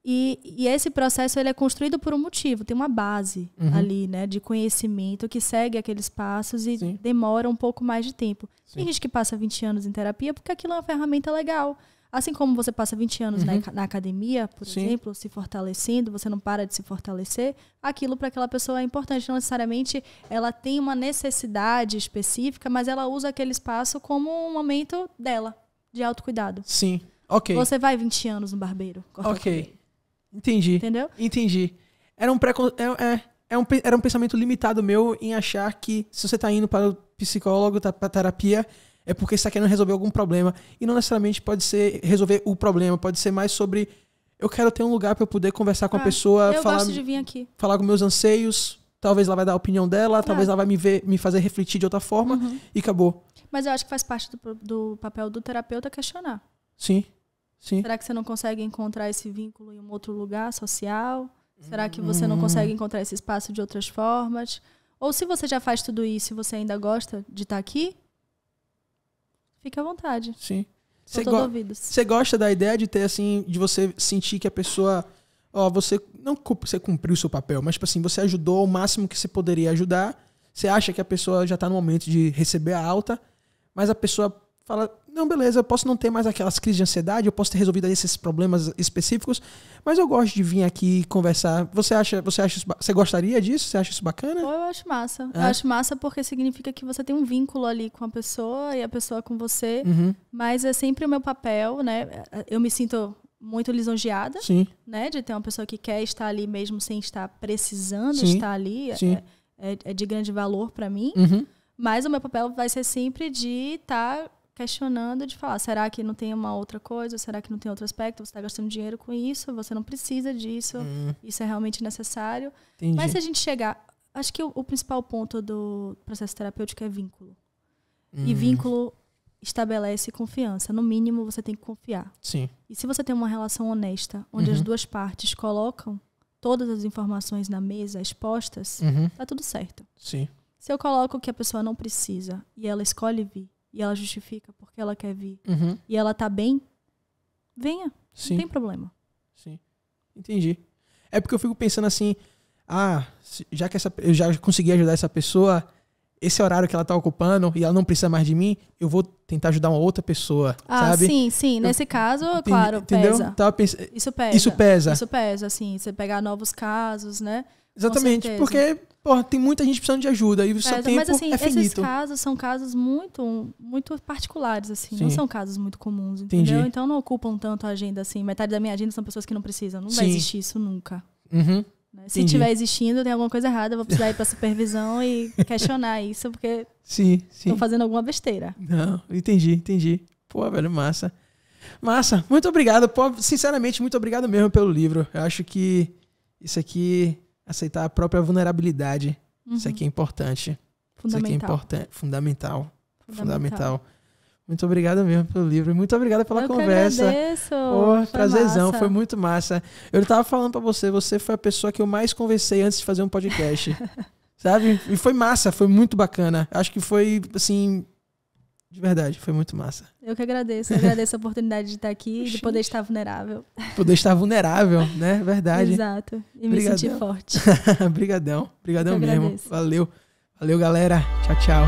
E esse processo ele é construído por um motivo, tem uma base ali, né, de conhecimento que segue aqueles passos e demora um pouco mais de tempo. Tem gente que passa 20 anos em terapia porque aquilo é uma ferramenta legal. Assim como você passa 20 anos na academia, por exemplo, se fortalecendo, você não para de se fortalecer, aquilo para aquela pessoa é importante. Não necessariamente ela tem uma necessidade específica, mas ela usa aquele espaço como um momento dela, de autocuidado. Sim, ok. Você vai 20 anos no barbeiro. Ok, entendi. Entendeu? Entendi. Era um pensamento limitado meu em achar que se você está indo para o psicólogo, para terapia, é porque você está querendo resolver algum problema. E não necessariamente pode ser resolver o problema. Pode ser mais sobre... Eu quero ter um lugar para eu poder conversar com a pessoa. Eu gosto de vir aqui. Falar com meus anseios. Talvez ela vai dar a opinião dela. Talvez ela vai me fazer refletir de outra forma. E acabou. Mas eu acho que faz parte do papel do terapeuta questionar. Sim. Será que você não consegue encontrar esse vínculo em um outro lugar social? Será que você não consegue encontrar esse espaço de outras formas? Ou se você já faz tudo isso e você ainda gosta de estar aqui, fique à vontade. Sim. Você gosta da ideia de ter, assim, de você sentir que a pessoa... você não você cumpriu o seu papel, mas, tipo assim, você ajudou o máximo que você poderia ajudar. Você acha que a pessoa já está no momento de receber a alta, mas a pessoa fala, não, beleza, eu posso não ter mais aquelas crises de ansiedade, eu posso ter resolvido esses problemas específicos, mas eu gosto de vir aqui conversar. Você gostaria disso? Você acha isso bacana? Eu acho massa. Eu acho massa porque significa que você tem um vínculo ali com a pessoa e a pessoa com você, mas é sempre o meu papel, né? Eu me sinto muito lisonjeada, né? De ter uma pessoa que quer estar ali mesmo sem estar precisando estar ali. É de grande valor para mim. Mas o meu papel vai ser sempre de estar questionando, de falar, será que não tem uma outra coisa? Será que não tem outro aspecto? Você está gastando dinheiro com isso? Você não precisa disso? Isso é realmente necessário? Entendi. Mas se a gente chegar... Acho que o principal ponto do processo terapêutico é vínculo. E vínculo estabelece confiança. No mínimo, você tem que confiar. Sim. E se você tem uma relação honesta, onde as duas partes colocam todas as informações na mesa, expostas, tá tudo certo. Sim. Se eu coloco que a pessoa não precisa e ela escolhe vir, e ela justifica porque ela quer vir, e ela tá bem, venha. Não tem problema. Sim. Entendi. É porque eu fico pensando assim, já que eu já consegui ajudar essa pessoa, esse horário que ela tá ocupando e ela não precisa mais de mim, eu vou tentar ajudar uma outra pessoa, sabe? Sim. Nesse caso, claro, entendeu? pesa. Isso pesa, assim, você pegar novos casos, né? Exatamente, porque tem muita gente precisando de ajuda e o seu tempo mas, assim, é finito. Esses casos são casos muito, muito particulares, assim. Não são casos muito comuns, entendeu? Entendi. Então não ocupam tanto a agenda, assim. Metade da minha agenda são pessoas que não precisam. Não vai existir isso nunca. Né? Se estiver existindo, tem alguma coisa errada. Eu vou precisar ir para supervisão e questionar isso, porque estão fazendo alguma besteira. Não, entendi. Pô, velho, massa. Massa, muito obrigado. Pô, sinceramente, muito obrigado mesmo pelo livro. Eu acho que isso aqui... Aceitar a própria vulnerabilidade. Isso aqui é importante. Fundamental. Muito obrigado mesmo pelo livro. Muito obrigado pela conversa. Eu que agradeço. Prazerzão. Foi muito massa. Eu tava falando pra você foi a pessoa que eu mais conversei antes de fazer um podcast. Sabe? E foi massa, foi muito bacana. Acho que foi, assim... De verdade, foi muito massa. Eu que agradeço. Eu agradeço a oportunidade de estar aqui e de poder estar vulnerável. Poder estar vulnerável, né? Verdade. Exato. E me sentir forte. Obrigadão mesmo. Valeu, galera. Tchau.